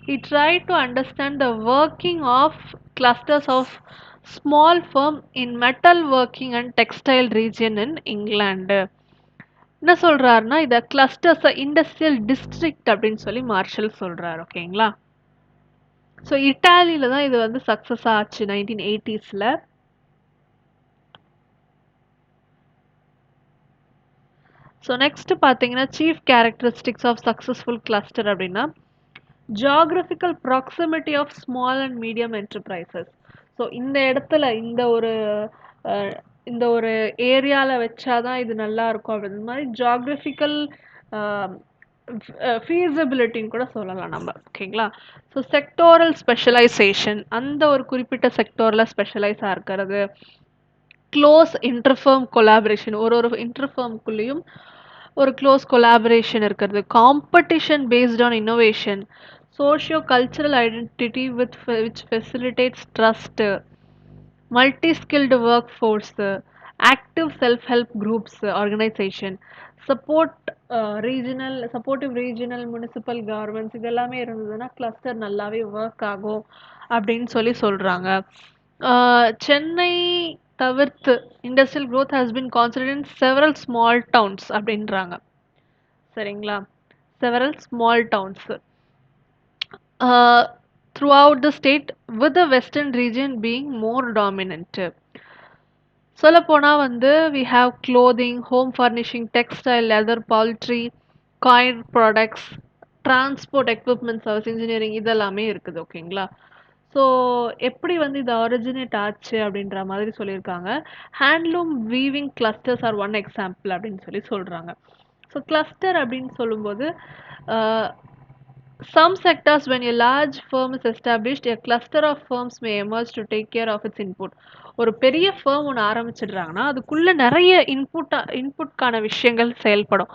He tried to understand the working of clusters of small firm in metal working and textile region in England. என்ன சொல்றாருன்னா, இத கிளஸ்டர்ஸ் இண்டஸ்ட்ரியல் டிஸ்ட்ரிக்ட் அப்படின்னு சொல்லி மார்ஷல் சொல்றாரு. ஓகேங்களா? ஸோ இட்டாலியில தான் இது வந்து சக்சஸ் ஆச்சு 1980ஸ்ல. ஸோ நெக்ஸ்ட் பார்த்தீங்கன்னா, chief characteristics of successful cluster அப்படின்னா, geographical proximity of small and medium enterprises. So இந்த இடத்துல அஹ், இந்த ஒரு ஏரியாவில் வச்சாதான் இது நல்லா இருக்கும் அப்படின்ற மாதிரி ஜியாகிரபிக்கல் ஃபீஸபிலிட்டின்னு கூட சொல்லலாம் நம்ம. ஓகேங்களா? ஸோ செக்டோரல் ஸ்பெஷலைசேஷன், அந்த ஒரு குறிப்பிட்ட செக்டோரில் ஸ்பெஷலைஸாக இருக்கிறது. க்ளோஸ் இன்டர்ஃபர்ம் கொலாபரேஷன், ஒரு ஒரு இன்டர்ஃபர்ம்குள்ளேயும் ஒரு க்ளோஸ் கொலாபரேஷன் இருக்கிறது. Competition based on innovation, socio cultural identity with which facilitates trust, multi skilled work force, active self help groups organisation, supportive regional municipal governments, இதெல்லாமே இருந்ததுன்னா கிளஸ்டர் நல்லாவே ஒர்க் ஆகும் அப்படின்னு சொல்லி சொல்கிறாங்க. சென்னை தவிர்த்து industrial growth has been concentrated in several small towns அப்படின்றாங்க. சரிங்களா? several small towns uh, throughout the state, with the western region being more dominant. சொல்லப்போனா வந்து we have clothing, home furnishing, textile, leather, poultry, coin products, transport equipment service, engineering, இதெல்லாமே இருக்குது. ஓகேங்களா? ஸோ எப்படி வந்து இது ஆரிஜினேட் ஆச்சு அப்படின்ற மாதிரி சொல்லியிருக்காங்க. Handloom weaving clusters are one example அப்படின்னு சொல்லி சொல்கிறாங்க. ஸோ கிளஸ்டர் அப்படின்னு சொல்லும்போது some sectors, when a large firm is established, a cluster of firms may emerge to take care of its input. ஒரு பெரிய firm ஒன்று ஆரம்பிச்சிடுறாங்கன்னா அதுக்குள்ள நிறைய இன்புட்கான விஷயங்கள் செயல்படும்.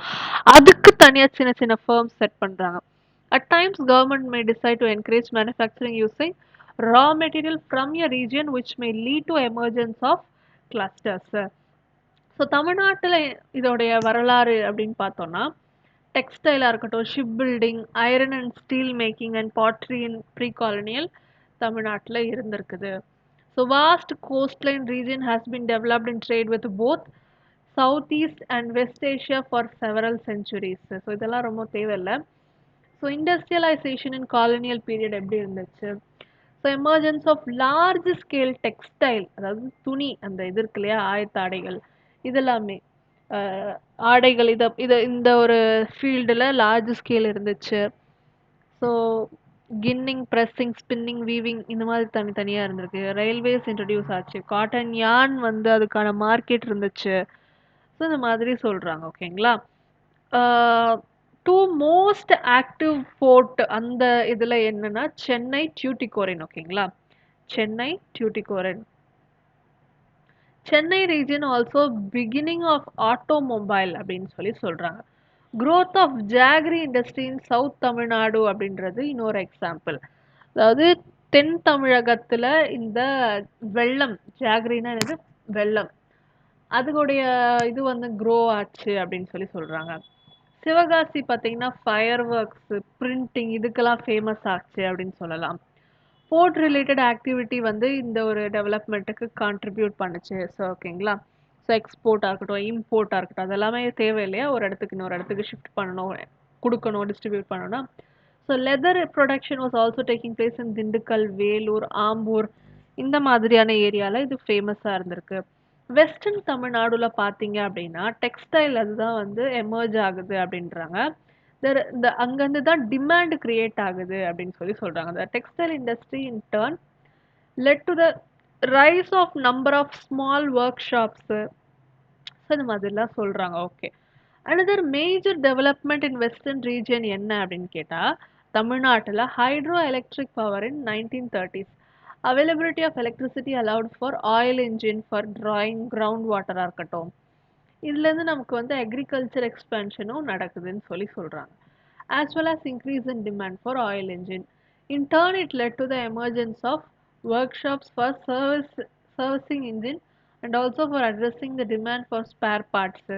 அதுக்கு தனியா சின்ன சின்ன firms செட் பண்றாங்க. At times, government may decide to encourage manufacturing using raw material from a region, which may lead to emergence of clusters. So தமிழ்நாட்டில் இதோடைய வரலாறு அப்படின்னு பார்த்தோம்னா, டெக்ஸ்டைலாக இருக்கட்டும், ship building, iron and steel making and pottery in pre colonial தமிழ்நாட்டில் இருந்திருக்குது. So vast coastline region has been developed in trade with both south east and west Asia for several centuries. So இதெல்லாம் ரொம்ப தேவையில்லை. So industrialisation in colonial period எப்படி இருந்துச்சு? So emergence of large scale textile, அதாவது துணி, அந்த இது இருக்கு இல்லையா, ஆயத்த ஆடைகள், இதெல்லாமே ஆடைகள், இதை இந்த ஒரு ஃபீல்டில் லார்ஜ் ஸ்கேல் இருந்துச்சு. ஸோ கின்னிங், ப்ரெஸ்ஸிங், ஸ்பின்னிங், வீவிங், இந்த மாதிரி தனித்தனியாக இருந்திருக்கு. ரயில்வேஸ் இன்ட்ரடியூஸ் ஆச்சு. காட்டன் யான் வந்து அதுக்கான மார்க்கெட் இருந்துச்சு. ஸோ இந்த மாதிரி சொல்கிறாங்க. ஓகேங்களா? டூ மோஸ்ட் ஆக்டிவ் போர்ட் அந்த இதில் என்னன்னா சென்னை, டியூட்டிகோரின். ஓகேங்களா? Chennai, Tuticorin. Chennai region also beginning of automobile அப்படின்னு சொல்லி சொல்கிறாங்க. growth of jaggery industry in south Tamil Nadu அப்படின்றது இன்னொரு எக்ஸாம்பிள். அதாவது தென் தமிழகத்தில் இந்த வெள்ளம், ஜாகரினா என்னது, வெள்ளம், அதனுடைய இது வந்து க்ரோ ஆச்சு அப்படின்னு சொல்லி சொல்கிறாங்க. சிவகாசி பார்த்தீங்கன்னா ஃபயர் ஒர்க்ஸ், பிரிண்டிங், இதுக்கெல்லாம் ஃபேமஸ் ஆச்சு அப்படின்னு சொல்லலாம். போர்ட் ரிலேட்டட் ஆக்டிவிட்டி வந்து இந்த ஒரு டெவலப்மெண்ட்டுக்கு கான்ட்ரிபியூட் பண்ணுச்சு. ஸோ ஓகேங்களா? ஸோ எக்ஸ்போர்ட்டாக இருக்கட்டும், இம்போர்ட்டாக இருக்கட்டும், அதெல்லாமே தேவை இல்லையா, ஒரு இடத்துக்கு இன்னொரு இடத்துக்கு ஷிஃப்ட் பண்ணணும், கொடுக்கணும், டிஸ்ட்ரிபியூட் பண்ணணும்னா. So leather production was also taking place இன் திண்டுக்கல், வேலூர், ஆம்பூர், இந்த மாதிரியான ஏரியாவில் இது ஃபேமஸாக இருந்திருக்கு. வெஸ்டர்ன் தமிழ்நாடுல பார்த்தீங்க அப்படின்னா டெக்ஸ்டைல் அதுதான் வந்து எமர்ஜ் ஆகுது அப்படின்றாங்க. இந்த அங்கேருந்து தான் டிமாண்ட் கிரியேட் ஆகுது அப்படின்னு சொல்லி சொல்கிறாங்க. the textile industry in turn led to the rise of number of small workshops. So இந்த மாதிரிலாம் சொல்கிறாங்க. Okay. Another major development in western region என்ன அப்படின்னு கேட்டால், தமிழ்நாட்டில் hydro electric power in 1930s. Availability of electricity allowed for oil engine, for drawing, ground வாட்டராக இருக்கட்டும். இதுலேருந்து நமக்கு வந்து அக்ரிகல்ச்சர் எக்ஸ்பென்ஷனும் நடக்குதுன்னு சொல்லி சொல்கிறாங்க. as well as increase in demand for oil engine. In turn, it led to the emergence of workshops for servicing engine and also for addressing the demand for spare parts.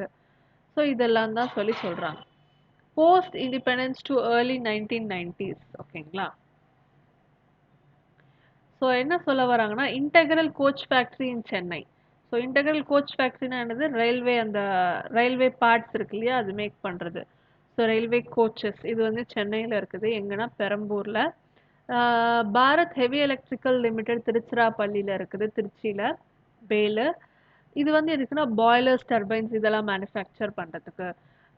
So இதெல்லாம் தான் சொல்லி சொல்கிறாங்க. Post independence to early 1990s. ஓகேங்களா? ஸோ என்ன சொல்ல வராங்கன்னா integral coach factory in Chennai. So integral coach ஃபேக்ட்ரினா என்னது, ரயில்வே அந்த ரயில்வே பார்ட்ஸ் இருக்கு இல்லையா, அது மேக் பண்ணுறது. ஸோ ரயில்வே கோச்சஸ் இது வந்து சென்னையில் இருக்குது. எங்கன்னா பெரம்பூரில். பாரத் ஹெவி எலக்ட்ரிக்கல் லிமிடெட் திருச்சிராப்பள்ளியில் இருக்குது, திருச்சியில். பேலு இது வந்து எதுக்குன்னா பாய்லர்ஸ் டர்பைன்ஸ் இதெல்லாம் மேனுஃபேக்சர் பண்ணுறதுக்கு.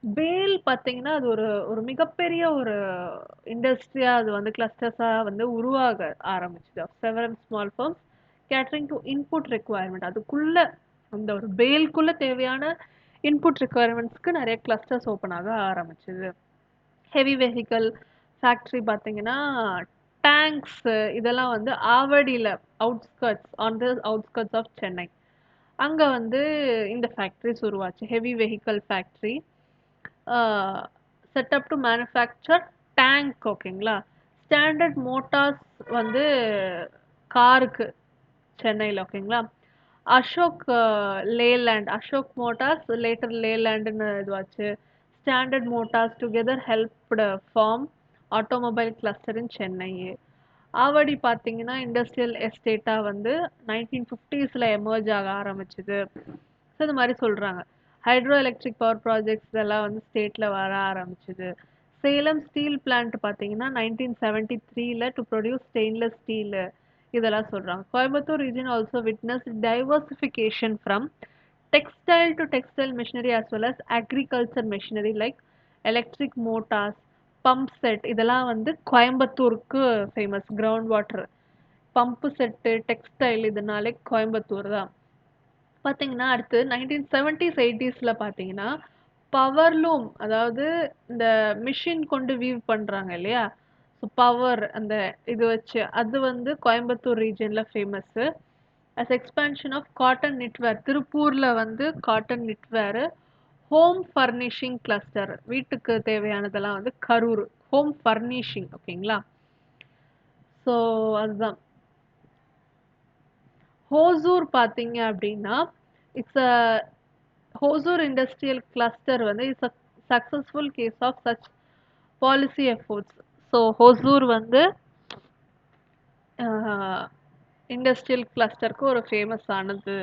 பேல் பார்த்தீங்கன்னா அது ஒரு ஒரு மிகப்பெரிய ஒரு இண்டஸ்ட்ரியாக அது வந்து கிளஸ்டர்ஸாக வந்து உருவாக ஆரம்பிச்சுது. Several small firms catering to input requirement. அதுக்குள்ள அந்த ஒரு பேல்குள்ள தேவையான இன்புட் ரெக்குவயர்மெண்ட்ஸ்க்கு நிறைய கிளஸ்டர்ஸ் ஓப்பன் ஆக ஆரம்பிச்சுது. ஹெவி வெஹிக்கல் ஃபேக்ட்ரி பார்த்தீங்கன்னா டேங்க்ஸ் இதெல்லாம் வந்து ஆவடியில் outskirts on the outskirts of Chennai அங்கே வந்து இந்த ஃபேக்ட்ரிஸ் உருவாச்சு. Heavy vehicle factory setup to manufacture tank. ஓகேங்களா? ஸ்டாண்டர்ட் மோட்டார்ஸ் வந்து காருக்கு சென்னையில். ஓகேங்களா? அசோக் லேலேண்ட் அசோக் மோட்டார்ஸ் லேட்டர் லேலேண்டுன்னு இதுவாச்சு. Standard motors together helped form automobile cluster in Chennai. Avadi பார்த்தீங்கன்னா இண்டஸ்ட்ரியல் எஸ்டேட்டாக வந்து 1950s எமர்ஜ் ஆக ஆரம்பிச்சுது. ஸோ இது மாதிரி சொல்கிறாங்க. ஹைட்ரோ எலக்ட்ரிக் பவர் ப்ராஜெக்ட்ஸ் இதெல்லாம் வந்து ஸ்டேட்டில் வர ஆரம்பிச்சுது. சேலம் ஸ்டீல் பிளான்ட் பார்த்தீங்கன்னா 1973 டு ப்ரொடியூஸ் ஸ்டெயின்லெஸ் ஸ்டீலு இதெல்லாம் சொல்கிறாங்க. Coimbatore region also witness diversification from textile to textile machinery as well as agriculture machinery like electric motors, pump set இதெல்லாம் வந்து கோயம்புத்தூருக்கு famous. Ground water pump set textile இதனாலே கோயம்புத்தூர் தான். பார்த்தீங்கன்னா அடுத்து 1970s 80s பார்த்தீங்கன்னா பவர்லூம், அதாவது இந்த மிஷின் கொண்டு வீவ் பண்ணுறாங்க இல்லையா, ஸோ பவர் அந்த இது வச்சு அது வந்து கோயம்புத்தூர் ரீஜனில் ஃபேமஸ்ஸு. As expansion of cotton knitwear திருப்பூரில் வந்து cotton knitwear. Home furnishing cluster வீட்டுக்கு தேவையானதெல்லாம் வந்து கரூர் ஹோம் ஃபர்னிஷிங். ஓகேங்களா? ஸோ அதுதான். ஹோசூர் பார்த்தீங்க அப்படின்னா it's a Hosur industrial cluster வந்து it's a successful case of such policy efforts. So Hosur வந்து இண்டஸ்ட்ரியல் கிளஸ்டருக்கு ஒரு ஃபேமஸ் ஆனது.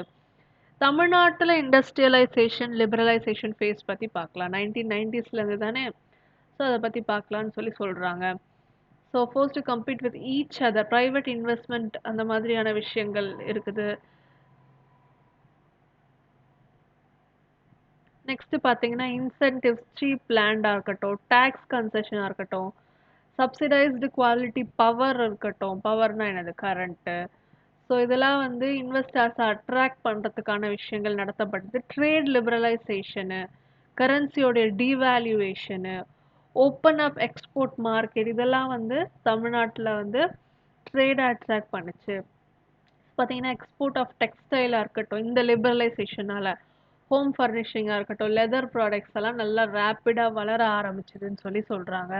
தமிழ்நாட்டில் இண்டஸ்ட்ரியலைசேஷன் லிபரலைசேஷன் ஃபேஸ் பற்றி பார்க்கலாம். 1990sலேருந்து தானே, ஸோ அதை பற்றி பார்க்கலான்னு சொல்லி சொல்கிறாங்க. So force to compete with each other private investment அந்த மாதிரியான விஷயங்கள் இருக்குது. நெக்ஸ்ட் பார்த்தீங்கன்னா இன்சென்டிவ்ஸ் சீப் லேண்டாக இருக்கட்டும், டேக்ஸ் கன்செஷனாக இருக்கட்டும், சப்சிடைஸ்டு குவாலிட்டி பவர் இருக்கட்டும். பவர்னா என்னது, கரண்ட்டு. ஸோ இதெல்லாம் வந்து இன்வெஸ்டர்ஸை அட்ராக்ட் பண்ணுறதுக்கான விஷயங்கள் நடத்தப்பட்டது. ட்ரேட் லிபரலைசேஷனு, கரன்சியோடைய டீவேல்யூவேஷனு, ஓப்பன் அப் எக்ஸ்போர்ட் மார்க்கெட் இதெல்லாம் வந்து தமிழ்நாட்டில் வந்து ட்ரேட் அட்ராக்ட் பண்ணுச்சு. பார்த்தீங்கன்னா எக்ஸ்போர்ட் ஆஃப் டெக்ஸ்டைலாக இருக்கட்டும் இந்த லிபரலைசேஷனால், ஹோம் ஃபர்னிஷிங்காக இருக்கட்டும், லெதர் ப்ராடக்ட்ஸ் எல்லாம் நல்லா ரேப்பிடாக வளர ஆரம்பிச்சதுன்னு சொல்லி சொல்கிறாங்க.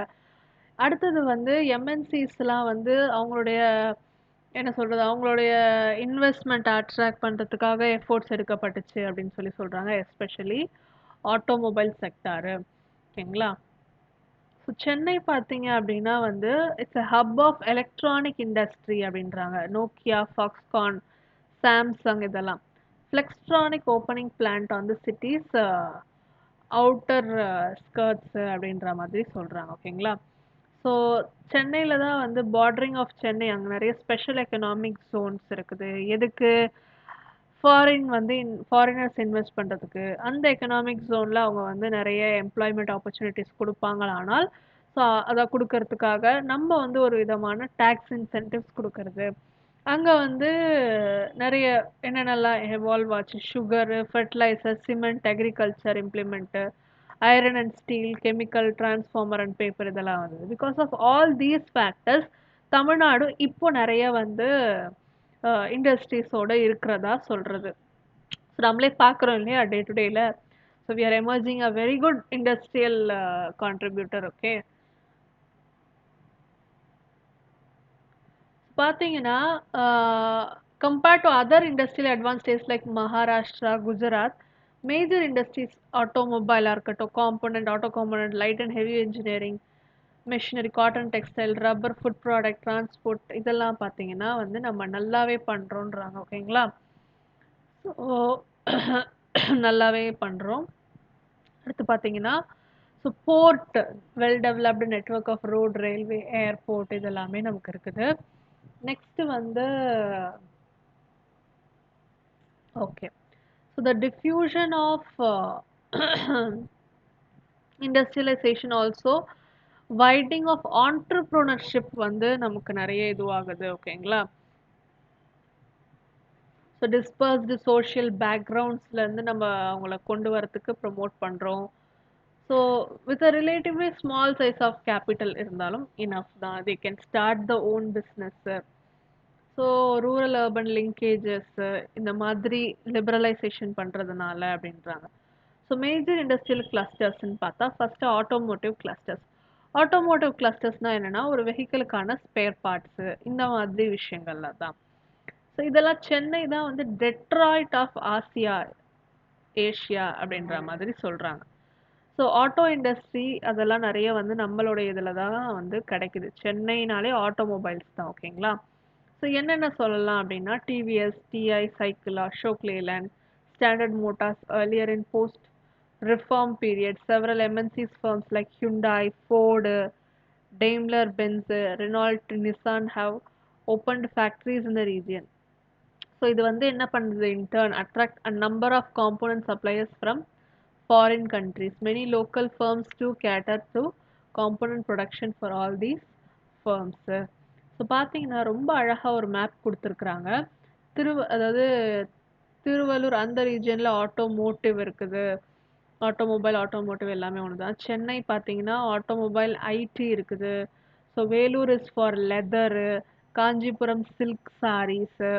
அடுத்தது வந்து எம்என்சிஸ்லாம் வந்து அவங்களுடைய என்ன சொல்கிறது, அவங்களுடைய இன்வெஸ்ட்மெண்ட் அட்ராக்ட் பண்ணுறதுக்காக எஃபோர்ட்ஸ் எடுக்கப்பட்டுச்சு அப்படின்னு சொல்லி சொல்கிறாங்க. Especially automobile sector. ஓகேங்களா? ஸோ சென்னை பார்த்தீங்க அப்படின்னா வந்து it's a hub of electronic industry அப்படின்றாங்க. நோக்கியா, ஃபாக்ஸ்கான், சாம்சங் இதெல்லாம். Flextronic opening plant on the city's outer skirts அப்படின்ற மாதிரி சொல்கிறாங்க. ஓகேங்களா? ஸோ சென்னையில் தான் வந்து பார்டரிங் ஆஃப் சென்னை அங்கே நிறைய ஸ்பெஷல் எக்கனாமிக் ஜோன்ஸ் இருக்குது. எதுக்கு, ஃபாரின் வந்து ஃபாரினர்ஸ் இன்வெஸ்ட் பண்ணுறதுக்கு. அந்த எக்கனாமிக் ஜோனில் அவங்க வந்து நிறைய எம்ப்ளாய்மெண்ட் ஆப்பர்ச்சுனிட்டிஸ் கொடுப்பாங்களானால், ஸோ அதை கொடுக்கறதுக்காக நம்ம வந்து ஒரு விதமான டேக்ஸ் இன்சென்டிவ்ஸ் கொடுக்கறது. அங்கே வந்து நிறைய என்னென்னலாம் எவால்வ் ஆச்சு, sugar, fertiliser, cement, agriculture implement, iron and steel, chemical, transformer and paper இதெல்லாம் வந்தது. Because of all these factors Tamil Nadu இப்போ நிறைய வந்து இண்டஸ்ட்ரீஸோட இருக்கிறதா சொல்கிறது. ஸோ நம்மளே பார்க்குறோம் இல்லையா டே டு டேல. So we are emerging a very good industrial contributor. Okay. பார்த்தீங்கன்னா, ah compared to other industrial advance states like Maharashtra, Gujarat, major industries ஆட்டோமொபைலா இருக்கட்டும், auto component, light and heavy engineering, machinery, cotton textile, rubber, food product, transport இதெல்லாம் பார்த்தீங்கன்னா வந்து நம்ம நல்லாவே பண்றோன்றாங்க. ஓகேங்களா? ஸோ நல்லாவே பண்றோம். அடுத்து பார்த்தீங்கன்னா, port, well developed network of road, railway, airport இது எல்லாமே நமக்கு இருக்குது. நெக்ஸ்ட் வந்து okay. So the diffusion of industrialization also widening of entrepreneurship வந்து நமக்கு நிறைய இதுவாகுது. ஓகேங்களா? ஸோ டிஸ்பர்ஸ்டு சோஷியல் பேக்ரவுண்ட்ஸ்லேருந்து நம்ம அவங்கள கொண்டு வரத்துக்கு ப்ரொமோட் பண்ணுறோம். So with a relatively small size of capital இருந்தாலும் இனஃப் தான். They can start the own business. So rural urban linkages இந்த மாதிரி லிபரலைசேஷன் பண்ணுறதுனால அப்படின்றாங்க. ஸோ மேஜர் இண்டஸ்ட்ரியல் கிளஸ்டர்ஸ்ன்னு பார்த்தா ஃபர்ஸ்ட் ஆட்டோமோட்டிவ் கிளஸ்டர்ஸ். ஆட்டோமோட்டிவ் கிளஸ்டர்ஸ்னால் என்னென்னா ஒரு வெஹிக்கிளுக்கான ஸ்பேர் பார்ட்ஸு இந்த மாதிரி விஷயங்கள்ல தான். ஸோ இதெல்லாம் சென்னை தான் வந்து டெட்ராய்ட் ஆஃப் ஆசியா, ஏஷியா அப்படின்ற மாதிரி சொல்கிறாங்க. ஸோ ஆட்டோ இண்டஸ்ட்ரி அதெல்லாம் நிறைய வந்து நம்மளுடைய இதில் தான் வந்து கிடைக்குது. சென்னைனாலே ஆட்டோமொபைல்ஸ் தான். ஓகேங்களா? ஸோ என்னென்ன சொல்லலாம் அப்படின்னா TVS, TI, cycle, Ashok Leyland, standard motors earlier in post reform period, several MNCs firms like Hyundai, Ford, Daimler Benz, Renault, Nissan have opened factories in the region. So இது வந்து என்ன பண்ணுது in turn attract a number of component suppliers from foreign countries. Many local firms too cater to component production for all these firms. So பார்த்தீங்கன்னா ரொம்ப அழகாக ஒரு மேப் கொடுத்துருக்குறாங்க. அதாவது திருவள்ளூர் அந்த ரீஜனில் ஆட்டோமோட்டிவ் இருக்குது. ஆட்டோமோட்டிவ் எல்லாமே ஒன்று தான். சென்னை பார்த்தீங்கன்னா ஆட்டோமொபைல் ஐடி இருக்குது. So Vellore is for leather, Kanchipuram silk saris,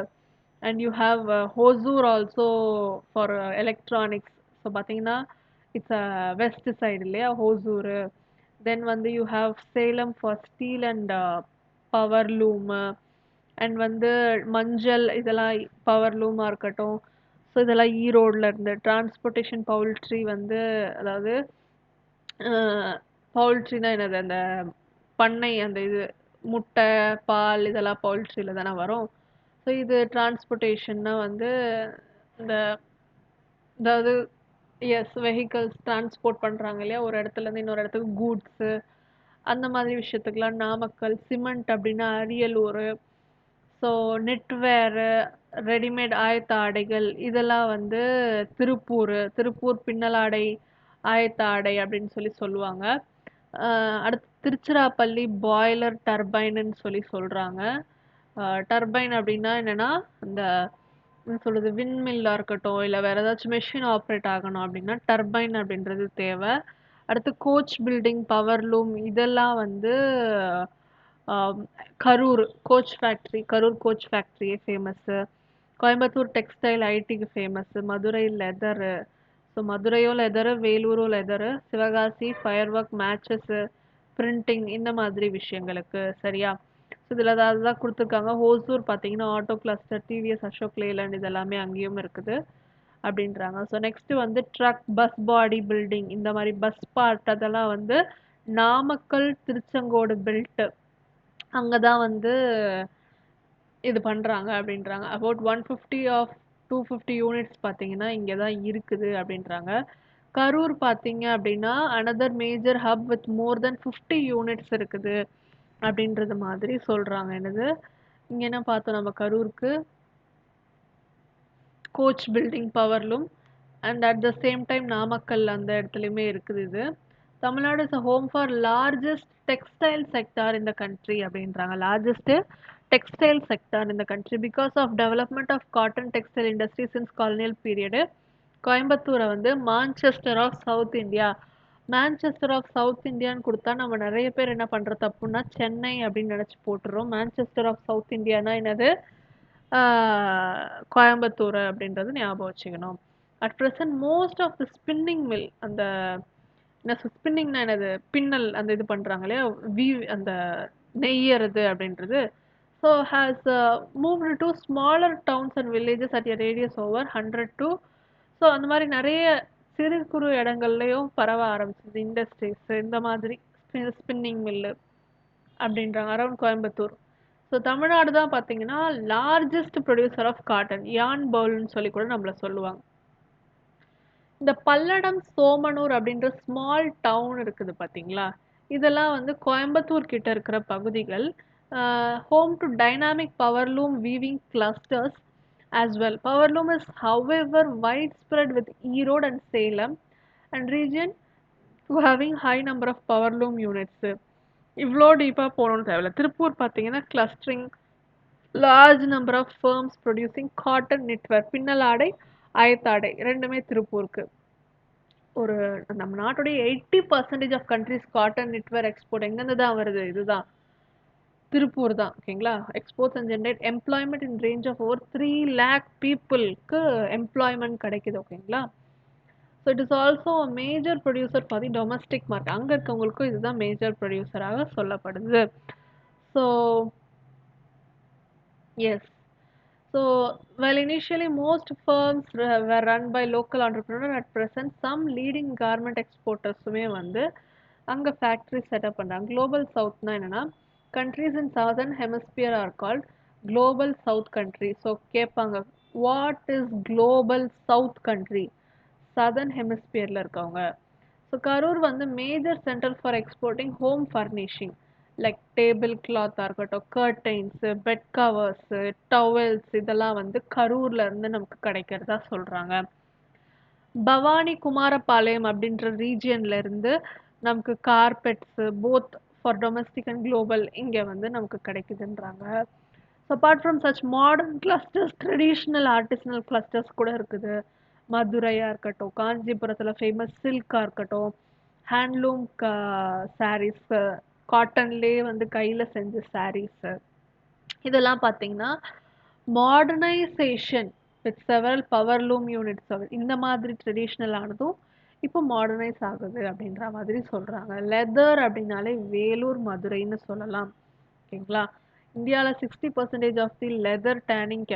and you have Hosur also for electronics. So பார்த்தீங்கன்னா இட்ஸ் அ வெஸ்ட் சைடு இல்லையா ஹோசூரு. தென் வந்து you have Salem for steel and power loom, and வந்து மஞ்சள் இதெல்லாம் பவர் லூமாக இருக்கட்டும். ஸோ இதெல்லாம் ஈரோடில் இருந்து டிரான்ஸ்போர்ட்டேஷன் பவுல்ட்ரி வந்து அதாவது பவுல்ட்ரினா என்னது அந்த பண்ணை அந்த இது முட்டை பால் இதெல்லாம் பவுல்ட்ரியில் தானே வரும். ஸோ இது டிரான்ஸ்போர்ட்டேஷன்னா வந்து இந்த அதாவது எஸ் வெஹிக்கல்ஸ் டிரான்ஸ்போர்ட் பண்ணுறாங்க இல்லையா ஒரு இடத்துலேருந்து இன்னொரு இடத்துக்கு கூட்ஸு அந்த மாதிரி விஷயத்துக்குலாம் நாமக்கல். சிமெண்ட் அப்படின்னா அரியலூர். ஸோ நெட்வேரு, ரெடிமேட் ஆயத்த ஆடைகள் இதெல்லாம் வந்து திருப்பூர் பின்னலாடை ஆயத்த ஆடை அப்படின்னு சொல்லி சொல்லுவாங்க. அடுத்து திருச்சிராப்பள்ளி பாய்லர் டர்பைனுன்னு சொல்லி சொல்கிறாங்க. டர்பைன் அப்படின்னா என்னென்னா இந்த என்ன சொல்கிறது விண்மில்லாக இருக்கட்டும் இல்லை வேறு ஏதாச்சும் மெஷின் ஆப்ரேட் ஆகணும் அப்படின்னா டர்பைன் அப்படின்றது தேவை. அடுத்து கோச் பில்டிங், பவர் லூம் இதெல்லாம் வந்து ஆம், கரூர் கோச் ஃபேக்ட்ரியே ஃபேமஸ்ஸு. கோயம்புத்தூர் டெக்ஸ்டைல் ஐடிக்கு ஃபேமஸ்ஸு. மதுரை லெதரு. ஸோ மதுரையும் லெதரு, வேலூரும் leather. Sivakasi fire work, matches, printing இந்த மாதிரி விஷயங்களுக்கு. சரியா? ஸோ இதில் அதாவது தான் கொடுத்துருக்காங்க. ஹோசூர் பார்த்தீங்கன்னா auto cluster, TVS, Ashok Leyland இது எல்லாமே அங்கேயும் இருக்குது அப்படின்றாங்க. ஸோ நெக்ஸ்ட் வந்து ட்ரக், பஸ் பாடி பில்டிங் இந்த மாதிரி பஸ் பார்ட் அதெல்லாம் வந்து நாமக்கல், திருச்செங்கோடு பெல்ட் அங்கே தான் வந்து இது பண்ணுறாங்க அப்படின்றாங்க. அபவுட் 150 ஆஃப் 250 யூனிட்ஸ் பார்த்தீங்கன்னா இங்கே தான் இருக்குது அப்படின்றாங்க. கரூர் பார்த்தீங்க அப்படின்னா another major hub with more then 50 units இருக்குது அப்படின்றது மாதிரி சொல்கிறாங்க. என்னது இங்கே என்ன பார்த்தோம் நம்ம கரூருக்கு coach building, powerloom, and at the same time Namakkal அந்த இடத்துலையுமே இருக்குது இது. Tamil Nadu is a home for largest textile sector in the country அப்படின்றாங்க. Largest textile sector in the country because of development of cotton textile industry since colonial period. கோயம்புத்தூரை வந்து Manchester of south India, Manchester of south இந்தியான்னு கொடுத்தா நம்ம நிறைய பேர் என்ன பண்ணுற தப்புன்னா சென்னை அப்படின்னு நினச்சி போட்டுறோம். மான்செஸ்டர் ஆஃப் சவுத் இந்தியானா என்னது கோயம்புத்தூர் அப்படின்றது ஞாபகம் வச்சுக்கணும். At present most of the spinning mill அந்த என்ன ஸ்பின்னிங்னா என்னது பின்னல் அந்த இது பண்ணுறாங்க இல்லையா அந்த நெய்யறது அப்படின்றது So has moved to smaller towns and villages at a radius over 100 to so அந்த மாதிரி நிறைய சிறு குறு இடங்கள்லையும் பரவ ஆரம்பிச்சது இண்டஸ்ட்ரீஸ் இந்த மாதிரி ஸ்பின்னிங் மில்லு அப்படின்றாங்க அரௌண்ட் கோயம்புத்தூர். ஸோ தமிழ்நாடு தான் பார்த்தீங்கன்னா லார்ஜஸ்ட் ப்ரொடியூசர் ஆஃப் காட்டன் யான் பவுல்னு சொல்லி கூட நம்மள சொல்லுவாங்க. இந்த பல்லடம் சோமனூர் அப்படின்ற ஸ்மால் டவுன் இருக்குது பார்த்தீங்களா, இதெல்லாம் வந்து கோயம்புத்தூர் கிட்ட இருக்கிற பகுதிகள். Home to dynamic powerloom weaving clusters as well. Powerloom is however widespread with Erode and Salem and region to having high number of powerloom units. இவ்வளோ டீப்பாக போகணும்னு தேவையில்ல. திருப்பூர் பார்த்தீங்கன்னா clustering large number of firms producing cotton knitwear பின்னல் ஆடை ஆயத்தாடை ரெண்டுமே திருப்பூருக்கு. ஒரு நம்ம நாட்டுடைய 80% of countries cotton knitwear export எங்கேருந்து தான் வருது, இதுதான் திருப்பூர் தான். ஓகேங்களா. Exports and generate employment in range of over 3 lakh பீப்புளுக்கு எம்ப்ளாய்மெண்ட் கிடைக்குது. ஓகேங்களா. So it is also major producer for the domestic market. அங்கே இருக்கவங்களுக்கும் இதுதான் மேஜர் ப்ரொடியூசராக சொல்லப்படுது. So yes. So, while initially most firms were run by local entrepreneurs, at present some leading garment exporters சுமே வந்து அங்க factory set up பண்றாங்க. Global Southனா என்னன்னா countries in southern hemisphere are called global south countries. So கேட்பாங்க what is global south country? southern hemisphereல இருக்கவங்க. ஸோ கரூர் வந்து major centre for exporting home furnishing like table கிளாத்தாக இருக்கட்டும், கர்டைன்ஸு, பெட் கவர்ஸு, டவல்ஸ் இதெல்லாம் வந்து கரூர்ல இருந்து நமக்கு கிடைக்கிறதா சொல்றாங்க. பவானி குமாரபாளையம் அப்படின்ற ரீஜியன்ல இருந்து நமக்கு carpets both for domestic and global இங்கே வந்து நமக்கு கிடைக்குதுன்றாங்க. So apart from such modern clusters traditional artisanal clusters கூட இருக்குது. மதுரையாக இருக்கட்டும், காஞ்சிபுரத்தில் ஃபேமஸ் சில்காக இருக்கட்டும், ஹேண்ட்லூம் சாரீஸு, காட்டன்லேயே வந்து கையில் செஞ்ச சாரீஸு இதெல்லாம் பார்த்தீங்கன்னா modernisation with several powerloom units இந்த மாதிரி ட்ரெடிஷ்னல் ஆனதும் இப்போ மாடர்னைஸ் ஆகுது அப்படின்ற மாதிரி சொல்கிறாங்க. லெதர் அப்படின்னாலே வேலூர் மதுரைன்னு சொல்லலாம். ஓகேங்களா. இந்தியாவில் 60% ஆஃப் தி லெதர் டேனிங்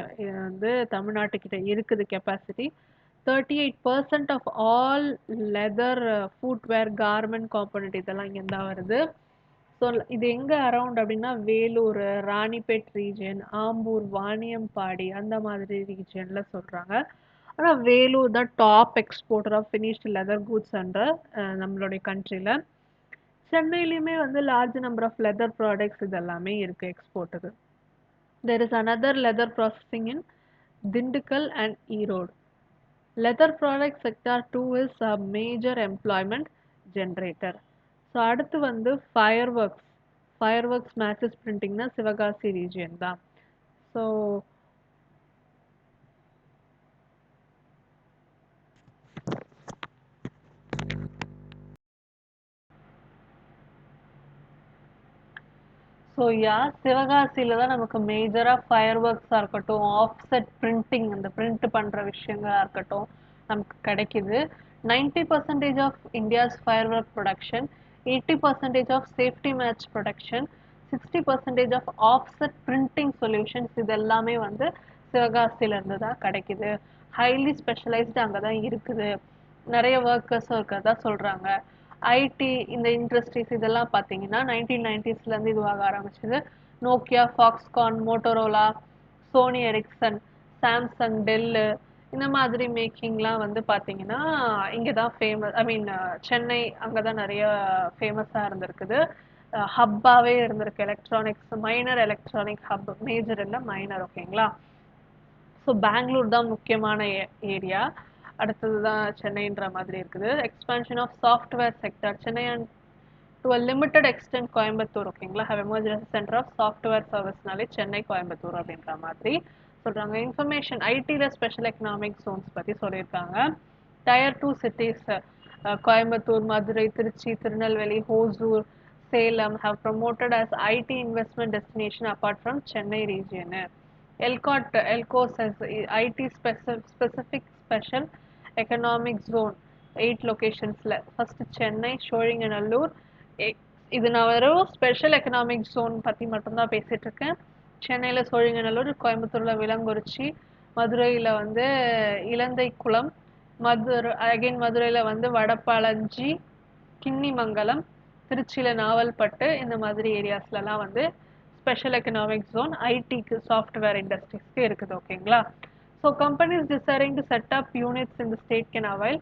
வந்து தமிழ்நாட்டுக்கிட்ட இருக்குது capacity. 38% of all leather footwear garment component இதெல்லாம் இங்கேருந்து தான் வருது. ஸோ இது எங்கே அரவுண்ட் அப்படின்னா வேலூர், ராணிப்பேட் ரீஜன், ஆம்பூர், வாணியம்பாடி அந்த மாதிரி ரீஜனில் சொல்கிறாங்க. ஆனால் வேலூர் தான் top exporter of finished leather goods என்ற நம்மளுடைய கண்ட்ரியில். சென்னையிலையுமே வந்து large number of leather products இதெல்லாமே இருக்குது எக்ஸ்போர்ட்டுக்கு. There is another leather processing in Dindigul and Erode. Leather product sector too is a major employment generator. So அடுத்து வந்து ஃபயர்ஒர்க்ஸ் மேட்சஸ் பிரிண்டிங்னா சிவகாசி ரீஜியன் தான். ஸோ சிவகாசியில தான் நமக்கு மேஜராக ஃபயர் ஒர்க்ஸாக இருக்கட்டும், ஆஃப்செட் பிரிண்டிங் அந்த பிரிண்ட் பண்ணுற விஷயங்களாக இருக்கட்டும் நமக்கு கிடைக்குது. 90% of India's fire work production, 80% of safety match production, 60% of offset printing solutions இது எல்லாமே வந்து சிவகாசியிலேருந்து தான் கிடைக்குது. ஹைலி ஸ்பெஷலைஸ்டு அங்கே தான் இருக்குது. நிறைய ஒர்க்கர்ஸும் இருக்கிறதா சொல்கிறாங்க. ஐடி இந்த இண்டஸ்ட்ரீஸ் இதெல்லாம் பார்த்தீங்கன்னா 1990ஸ்லேருந்து இதுவாக ஆரம்பிச்சது. Nokia, Foxconn, Motorola, Sony Ericsson, Samsung, Dell இந்த மாதிரி மேக்கிங்லாம் வந்து பார்த்தீங்கன்னா இங்கே தான் ஃபேமஸ். ஐ மீன் சென்னை அங்கே தான் நிறைய ஃபேமஸாக இருந்திருக்குது. ஹப்பாகவே இருந்திருக்கு. Electronics minor electronic hub, major இல்லை மைனர். ஓகேங்களா. ஸோ பெங்களூர் தான் முக்கியமான ஏரியா. அடுத்தது தான் சென்னைன்ற மாதிரி இருக்குது. Expansion of software sector Chennai and to a limited extent Coimbatore. ஓகேங்களா. How emerge centre of software சர்வீஸ்னாலே சென்னை கோயம்புத்தூர் அப்படின்ற மாதிரி சொல்கிறாங்க. இன்ஃபர்மேஷன் ஐடியில் ஸ்பெஷல் எக்கனாமிக் ஜோன்ஸ் பற்றி சொல்லியிருக்காங்க. Tier 2 cities Coimbatore, Madurai, Trichy, Tirunelveli, Hosur, Salem have promoted as IT investment destination apart from Chennai region. ELCOS as IT specific special economic zone 8 லொகேஷன்ஸில் ஃபர்ஸ்ட் சென்னை, ஷோழிங்கநல்லூர். இது நான் வெறும் ஸ்பெஷல் எக்கனாமிக் ஜோன் பற்றி மட்டும்தான் பேசிகிட்டு இருக்கேன். சென்னையில சோழிங்கநல்லூர், கோயம்புத்தூர்ல விலங்குறிச்சி, மதுரையில வந்து இலந்தைக்குளம், மதுரையில வந்து வடபழஞ்சி, கிண்ணிமங்கலம், திருச்சியில நாவல்பட்டு, இந்த மாதிரி ஏரியாஸ்லலாம் வந்து ஸ்பெஷல் எக்கனாமிக் ஜோன் ஐடிக்கு சாஃப்ட்வேர் இண்டஸ்ட்ரீஸ்க்கு இருக்குது. ஓகேங்களா? So companies desiring to set up units in the state can avail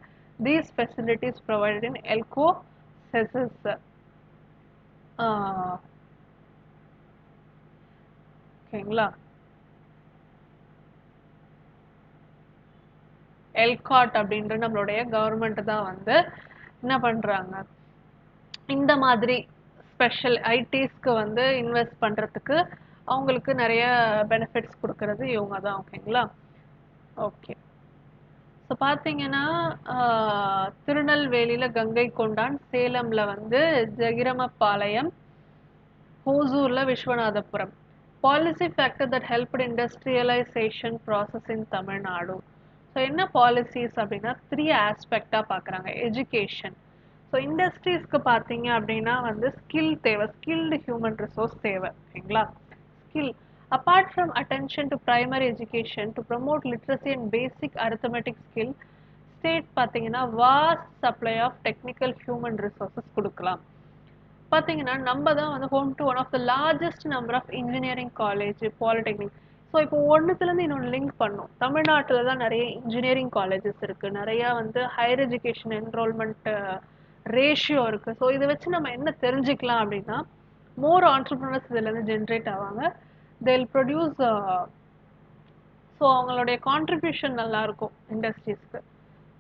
these facilities provided in ELCO CESIS. ஓகேங்களா? எல்காட் அப்படின்ற நம்மளுடைய கவர்மெண்ட் தான் வந்து என்ன பண்றாங்க, இந்த மாதிரி ஸ்பெஷல் ஐடிஸ்க்கு வந்து இன்வெஸ்ட் பண்றதுக்கு அவங்களுக்கு நிறைய பெனிஃபிட்ஸ் கொடுக்கறது இவங்க தான். ஓகேங்களா? ஓகே. ஸோ பார்த்தீங்கன்னா திருநெல்வேலியில கங்கை கொண்டான், சேலம்ல வந்து ஜெகிரமபாளையம், ஹோசூர்ல Viswanathapuram. Policy factor that helped industrialization process in Tamil Nadu. So என்ன பாலிசிஸ் அப்படின்னா 3 ஆஸ்பெக்டாக பார்க்குறாங்க. எஜுகேஷன். ஸோ இண்டஸ்ட்ரீஸ்க்கு பார்த்தீங்க அப்படின்னா வந்து ஸ்கில் தேவை, ஸ்கில்டு ஹியூமன் ரிசோர்ஸ் தேவை. ஓகேங்களா? Skill. Apart from attention to primary education to promote literacy and basic arithmetic skill, state பார்த்தீங்கன்னா vast supply of technical human resources கொடுக்கலாம். பார்த்தீங்கன்னா நம்ம தான் வந்து home to one of the largest number of engineering college, polytechnic. So இப்போ ஒன்றுத்துலேருந்து இன்னொன்று லிங்க் பண்ணும். தமிழ்நாட்டில் தான் நிறைய இன்ஜினியரிங் காலேஜஸ் இருக்குது, நிறையா வந்து ஹையர் எஜுகேஷன் என்ரோல்மெண்ட் ரேஷியோ இருக்குது. ஸோ இதை வச்சு நம்ம என்ன தெரிஞ்சுக்கலாம் அப்படின்னா, மோர் ஆண்டர்ப்ரனர்ஸ் இதுலேருந்து ஜென்ரேட் ஆவாங்க. they'll produce ஸோ அவங்களுடைய கான்ட்ரிபியூஷன் நல்லா இருக்கும் இண்டஸ்ட்ரீஸ்க்கு.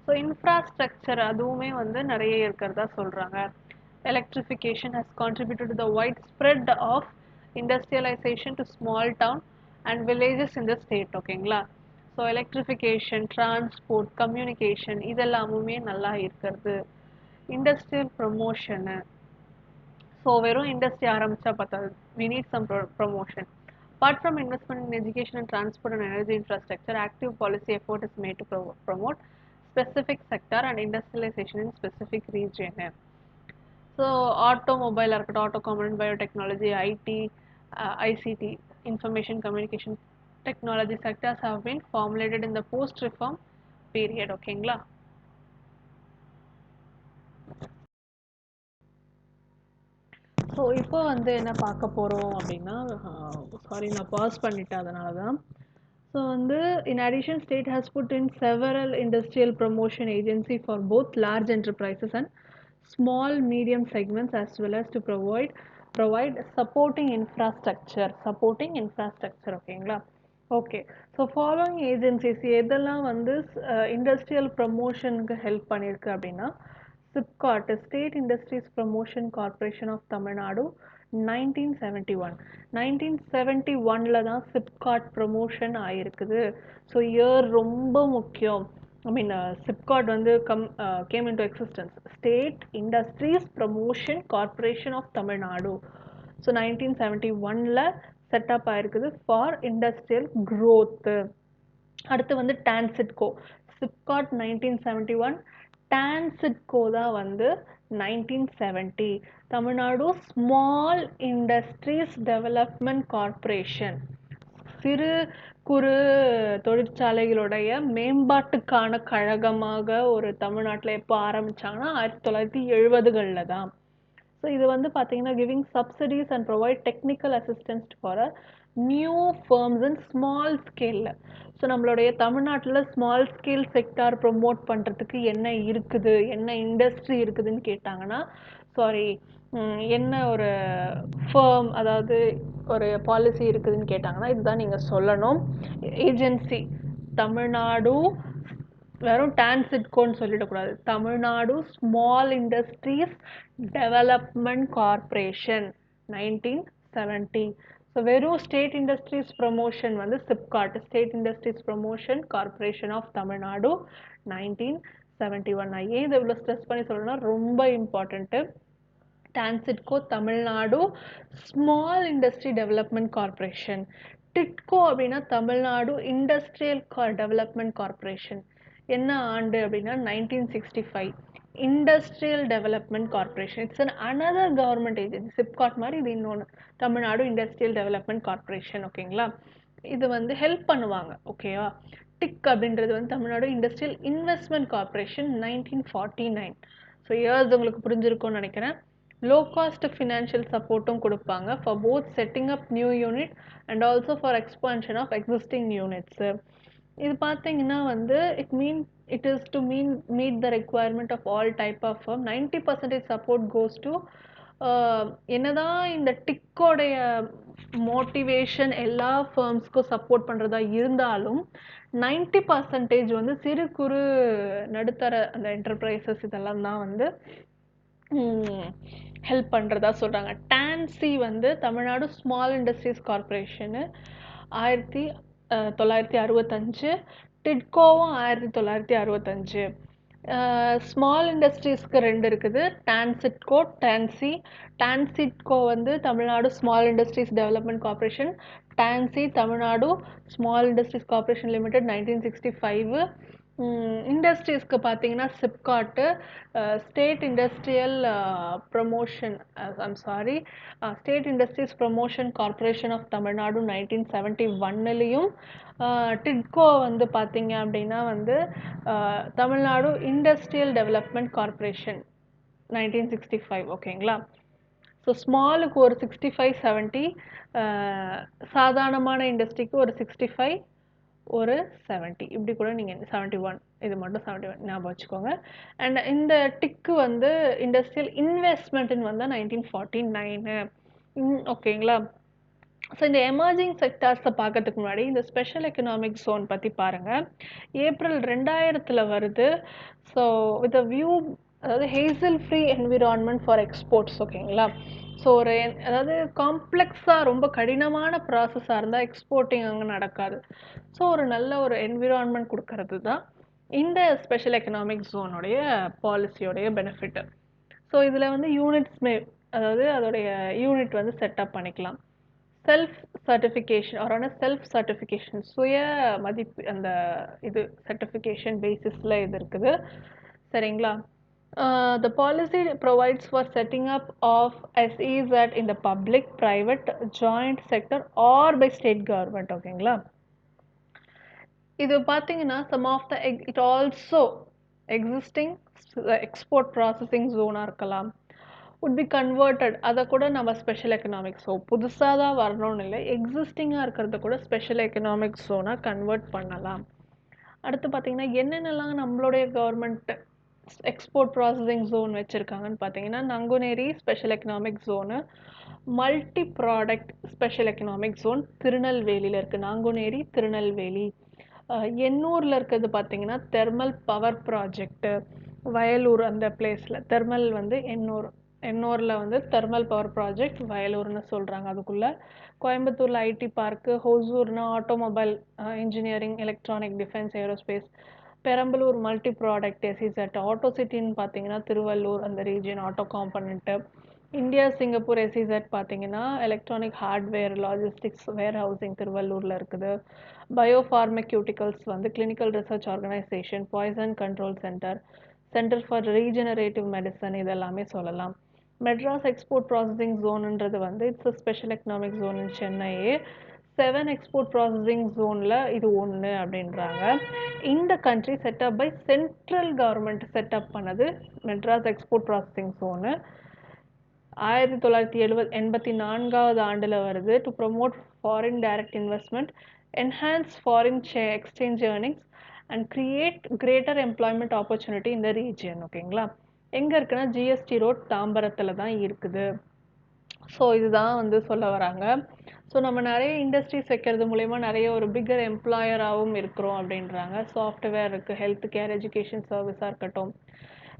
ஸோ இன்ஃப்ராஸ்ட்ரக்சர் அதுவுமே வந்து நிறைய இருக்கிறதா சொல்கிறாங்க. Electrification has contributed to the widespread of industrialization to small town and villages in the state. ஓகேங்களா? ஸோ எலக்ட்ரிஃபிகேஷன், டிரான்ஸ்போர்ட், கம்யூனிகேஷன் இதெல்லாமுமே நல்லா இருக்கிறது. Industrial promotion. ஸோ வெறும் இண்டஸ்ட்ரி ஆரம்பிச்சா பத்தாது, we need some promotion. Apart from investment in education and transport and energy infrastructure, active policy effort is made to promote specific sector and industrialization in specific region. So ஆட்டோமொபைலாக இருக்கட்டும், auto component, biotechnology, IT, ICT, information communication technology sectors have been formulated in the post reform period. ஓகேங்களா? ஸோ இப்போ வந்து என்ன பார்க்க போகிறோம் அப்படின்னா, சாரி நான் பாஸ் பண்ணிட்டேன், அதனால தான். ஸோ வந்து in addition, state has put in several industrial promotion agency for both large enterprises and small medium segments, as well as to provide supporting infrastructure. ஓகேங்களா? ஓகே. ஸோ ஃபாலோயிங் ஏஜென்சிஸ் எதெல்லாம் வந்து இண்டஸ்ட்ரியல் ப்ரமோஷனுக்கு ஹெல்ப் பண்ணியிருக்கு அப்படின்னா, SIPCOT, state industries promotion corporation of Tamil Nadu, 1971 தான் சிப்காட் ப்ரமோஷன் ஆயிருக்குது. ஸோ இயர் ரொம்ப முக்கியம். ஐ மீன் சிப்காட் வந்து came into existence, state industries promotion corporation of Tamil Nadu. So 1971 setup ஆயிருக்குது ஃபார் இண்டஸ்ட்ரியல் க்ரோத்து. அடுத்து வந்து டான்சிட்கோ. சிப்காட் 1971, டான்சிட்கோ தான் வந்து 1970. Tamil Nadu small industries development corporation, சிறு குறு தொழிற்சாலைகளுடைய மேம்பாட்டுக்கான கழகமாக ஒரு தமிழ்நாட்டில் எப்போ ஆரம்பிச்சாங்கன்னா 1970களில் தான். ஸோ இது வந்து பார்த்தீங்கன்னா giving subsidies and provide technical assistance for a new firms and small ஸ்கேலில். ஸோ நம்மளுடைய தமிழ்நாட்டில் ஸ்மால் ஸ்கேல் செக்டார் ப்ரொமோட் பண்ணுறதுக்கு என்ன இருக்குது, என்ன இண்டஸ்ட்ரி இருக்குதுன்னு கேட்டாங்கன்னா, சாரி, என்ன ஒரு ஃபர்ம், அதாவது ஒரு பாலிசி இருக்குதுன்னு கேட்டாங்கன்னா இதுதான் நீங்கள் சொல்லணும். ஏஜென்சி தமிழ்நாடு, வெறும் டான்சிட்கோன்னு சொல்லிடக்கூடாது, Tamil Nadu small industries development corporation 1970. So வெறும் ஸ்டேட் இண்டஸ்ட்ரீஸ் ப்ரமோஷன் வந்து SIPCOT, state industries promotion corporation of Tamil Nadu 1971. நான் ஏன் இதை இவ்வளோ ஸ்ட்ரெஸ் பண்ணி சொல்லணும்னா ரொம்ப important. TANSIDCO Tamil Nadu small industry development corporation. TIDCO அப்படின்னா தமிழ்நாடு இண்டஸ்ட்ரியல் டெவலப்மெண்ட் கார்ப்பரேஷன். என்ன ஆண்டு அப்படின்னா 1965. Industrial development corporation. It's another government agency. SIPCOT மாதிரி இது இன்னொன்று, தமிழ்நாடு இண்டஸ்ட்ரியல் டெவலப்மெண்ட் கார்ப்பரேஷன். ஓகேங்களா? இது வந்து ஹெல்ப் பண்ணுவாங்க. ஓகேவா? டிக் அப்படின்றது வந்து Tamil Nadu industrial investment corporation 1949. So years உங்களுக்கு புரிஞ்சிருக்கும்னு நினைக்கிறேன். லோ காஸ்ட் ஃபினான்ஷியல் சப்போர்ட்டும் கொடுப்பாங்க for both setting up new unit and also for expansion of existing units. இது பார்த்தீங்கன்னா வந்து it is to meet the requirement of all type of firm. 90% support goes to என்னதான் இந்த டிக்கோடைய மோட்டிவேஷன் எல்லா ஃபர்ம்ஸ்க்கும் சப்போர்ட் பண்ணுறதா இருந்தாலும் 90% வந்து சிறு குறு நடுத்தர அந்த என்டர்பிரைசஸ் இதெல்லாம் தான் வந்து ஹெல்ப் பண்ணுறதா சொல்கிறாங்க. டான்சி வந்து தமிழ்நாடு ஸ்மால் இண்டஸ்ட்ரீஸ் கார்ப்பரேஷனு 1965, டிட்கோவும் 1965. ஸ்மால் இண்டஸ்ட்ரீஸ்க்கு 2 இருக்குது, டான்சிட்கோ, டான்சி. டான்சிட்கோ வந்து Tamil Nadu small industries development corporation, TANSI Tamil Nadu small industries corporation limited 1965. இண்டஸ்ட்ரீஸ்க்கு பார்த்தீங்கன்னா SIPCOT, state industrial promotion I'm sorry state industries promotion corporation of Tamil Nadu 1971லேயும், டிட்கோ வந்து பார்த்தீங்க அப்படின்னா வந்து தமிழ்நாடு இண்டஸ்ட்ரியல் டெவலப்மெண்ட் கார்ப்பரேஷன் 1965. ஓகேங்களா? ஸோ ஸ்மாலுக்கு ஒரு 65, 70, சாதாரணமான இண்டஸ்ட்ரிக்கு ஒரு 65, ஒரு 70, இப்படி கூட நீங்கள் 71, இது மட்டும் 71 ஞாபகம் வச்சுக்கோங்க. அண்ட் இந்த டிக்கு வந்து இண்டஸ்ட்ரியல் இன்வெஸ்ட்மெண்ட்டுன்னு வந்தால் 1949. ஓகேங்களா? ஸோ இந்த எமர்ஜிங் செக்டார்ஸை பார்க்கறதுக்கு முன்னாடி இந்த ஸ்பெஷல் எக்கனாமிக் ஜோன் பற்றி பாருங்கள். ஏப்ரல் 2000 வருது. ஸோ வித் அ வியூ, அதாவது hazel free environment for exports. ஓகேங்களா? ஸோ ஒரு அதாவது காம்ப்ளெக்ஸாக ரொம்ப கடினமான ப்ராசஸாக இருந்தால் எக்ஸ்போர்ட்டிங் அங்கே நடக்காது. ஸோ ஒரு நல்ல ஒரு என்விரான்மெண்ட் கொடுக்கறது தான் இந்த ஸ்பெஷல் எக்கனாமிக் ஜோனுடைய பாலிசியோடைய பெனிஃபிட். ஸோ இதில் வந்து அதாவது அதோடைய யூனிட் வந்து செட்டப் பண்ணிக்கலாம். செல்ஃப் சர்டிஃபிகேஷன் ஆரான செல்ஃப் சர்டிஃபிகேஷன், சுய மதிப்பு, அந்த இது சர்டிஃபிகேஷன் பேசிஸில் இது இருக்குது. சரிங்களா? The policy provides for setting up of SEZ in the public, private, joint sector or by state government. ஓகேங்களா? இது பார்த்தீங்கன்னா some of the it also existing export processing zone இருக்கலாம், would be converted. அதை கூட நம்ம ஸ்பெஷல் எக்கனாமிக் ஸோ புதுசாக தான் வரணும்னு இல்லை, எக்ஸிஸ்டிங்காக இருக்கிறத கூட ஸ்பெஷல் எக்கனாமிக் ஸோனாக கன்வெர்ட் பண்ணலாம். அடுத்து பார்த்தீங்கன்னா என்னென்னலாம் நம்மளுடைய கவர்மெண்ட் எக்ஸ்போர்ட் ப்ராசஸிங் ஜோன் வச்சுருக்காங்கன்னு பார்த்தீங்கன்னா, Nanguneri special economic zone, multi product special economic zone திருநெல்வேலியில் இருக்குது. நாங்குநேரி, திருநெல்வேலி. எண்ணூரில் இருக்கிறது பார்த்தீங்கன்னா தெர்மல் பவர் ப்ராஜெக்ட்டு, வயலூர் அந்த பிளேஸில். தெர்மல் வந்து எண்ணூரில் வந்து தெர்மல் பவர் ப்ராஜெக்ட், வயலூர்னு சொல்கிறாங்க அதுக்குள்ளே. கோயம்புத்தூரில் ஐடி பார்க்கு, ஹொசூர்னா automobile engineering, electronic, defence, aerospace. Perambalur multi product SEZ. Auto சிட்டின்னு பார்த்தீங்கன்னா திருவள்ளூர் அந்த region, auto component. India Singapore SEZ பார்த்தீங்கன்னா electronic hardware, logistics, warehousing திருவள்ளூரில் இருக்குது. பயோஃபார்மக்யூட்டிக்கல்ஸ் வந்து clinical research organisation, poison control centre, centre for regenerative medicine, இதெல்லாமே சொல்லலாம். மெட்ராஸ் எக்ஸ்போர்ட் ப்ராசஸிங் ஜோனுன்றது வந்து it's special economic zone in Chennai. 7 export processing ஜோனில் இது ஒன்று அப்படின்றாங்க. இந்த country setup by central government setup பண்ணது மெட்ராஸ் எக்ஸ்போர்ட் ப்ராசஸிங் ஜோனு. 1984 ஆண்டில் வருது. To promote foreign direct investment, enhance foreign exchange earnings and create greater employment opportunity இந்த ரீஜியன். ஓகேங்களா? எங்கே இருக்குன்னா ஜிஎஸ்டி ரோட், தாம்பரத்தில் தான் இருக்குது. ஸோ இதுதான் வந்து சொல்ல வராங்க. ஸோ நம்ம நிறைய இண்டஸ்ட்ரீஸ் வைக்கிறது மூலயமா நிறைய ஒரு பிக்கர் எம்ப்ளாயராகவும் இருக்கிறோம் அப்படின்றாங்க. சாஃப்ட்வேர் இருக்குது, ஹெல்த் கேர், எஜுகேஷன் சர்வீஸாக இருக்கட்டும்.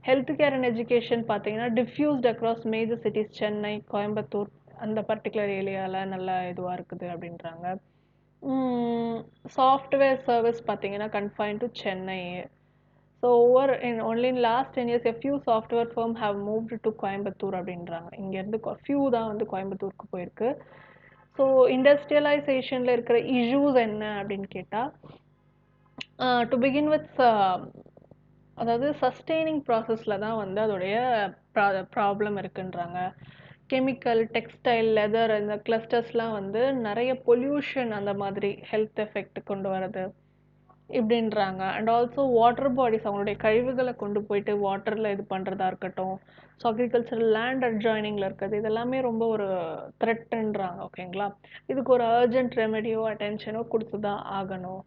ஹெல்த் கேர் அண்ட் எஜுகேஷன் பார்த்தீங்கன்னா diffused across major cities, Chennai, Coimbatore அந்த பர்டிகுலர் ஏரியாவில் நல்லா இதுவாக இருக்குது அப்படின்றாங்க. சாஃப்ட்வேர் சர்வீஸ் பார்த்தீங்கன்னா confine to Chennai. So only in last 10 years a few software firm have moved to Coimbatore அப்படின்றாங்க. இங்கேருந்து ஃபியூ தான் வந்து கோயம்புத்தூருக்கு போயிருக்கு. ஸோ இண்டஸ்ட்ரியலைசேஷனில் இருக்கிற இஷ்யூஸ் என்ன அப்படின்னு கேட்டால், டு பிகின் வித் அதாவது சஸ்டெய்னிங் ப்ராசஸில் தான் வந்து அதோடைய ப்ராப்ளம் இருக்குன்றாங்க. கெமிக்கல், டெக்ஸ்டைல், லெதர் இந்த கிளஸ்டர்ஸ்லாம் வந்து நிறைய பொல்யூஷன் அந்த மாதிரி ஹெல்த் எஃபெக்ட் கொண்டு வரது இப்படின்றாங்க. அண்ட் ஆல்சோ வாட்டர் பாடிஸ் அவங்களுடைய கழிவுகளை கொண்டு போயிட்டு வாட்டரில் இது பண்ணுறதா இருக்கட்டும். ஸோ அக்ரிகல்ச்சரல் லேண்ட் அட்ஜாயினிங்கில் இருக்கிறது இதெல்லாமே ரொம்ப ஒரு த்ரெட்டுன்றாங்க. ஓகேங்களா? இதுக்கு ஒரு அர்ஜென்ட் ரெமெடியோ அட்டென்ஷனோ கொடுத்து தான் ஆகணும்.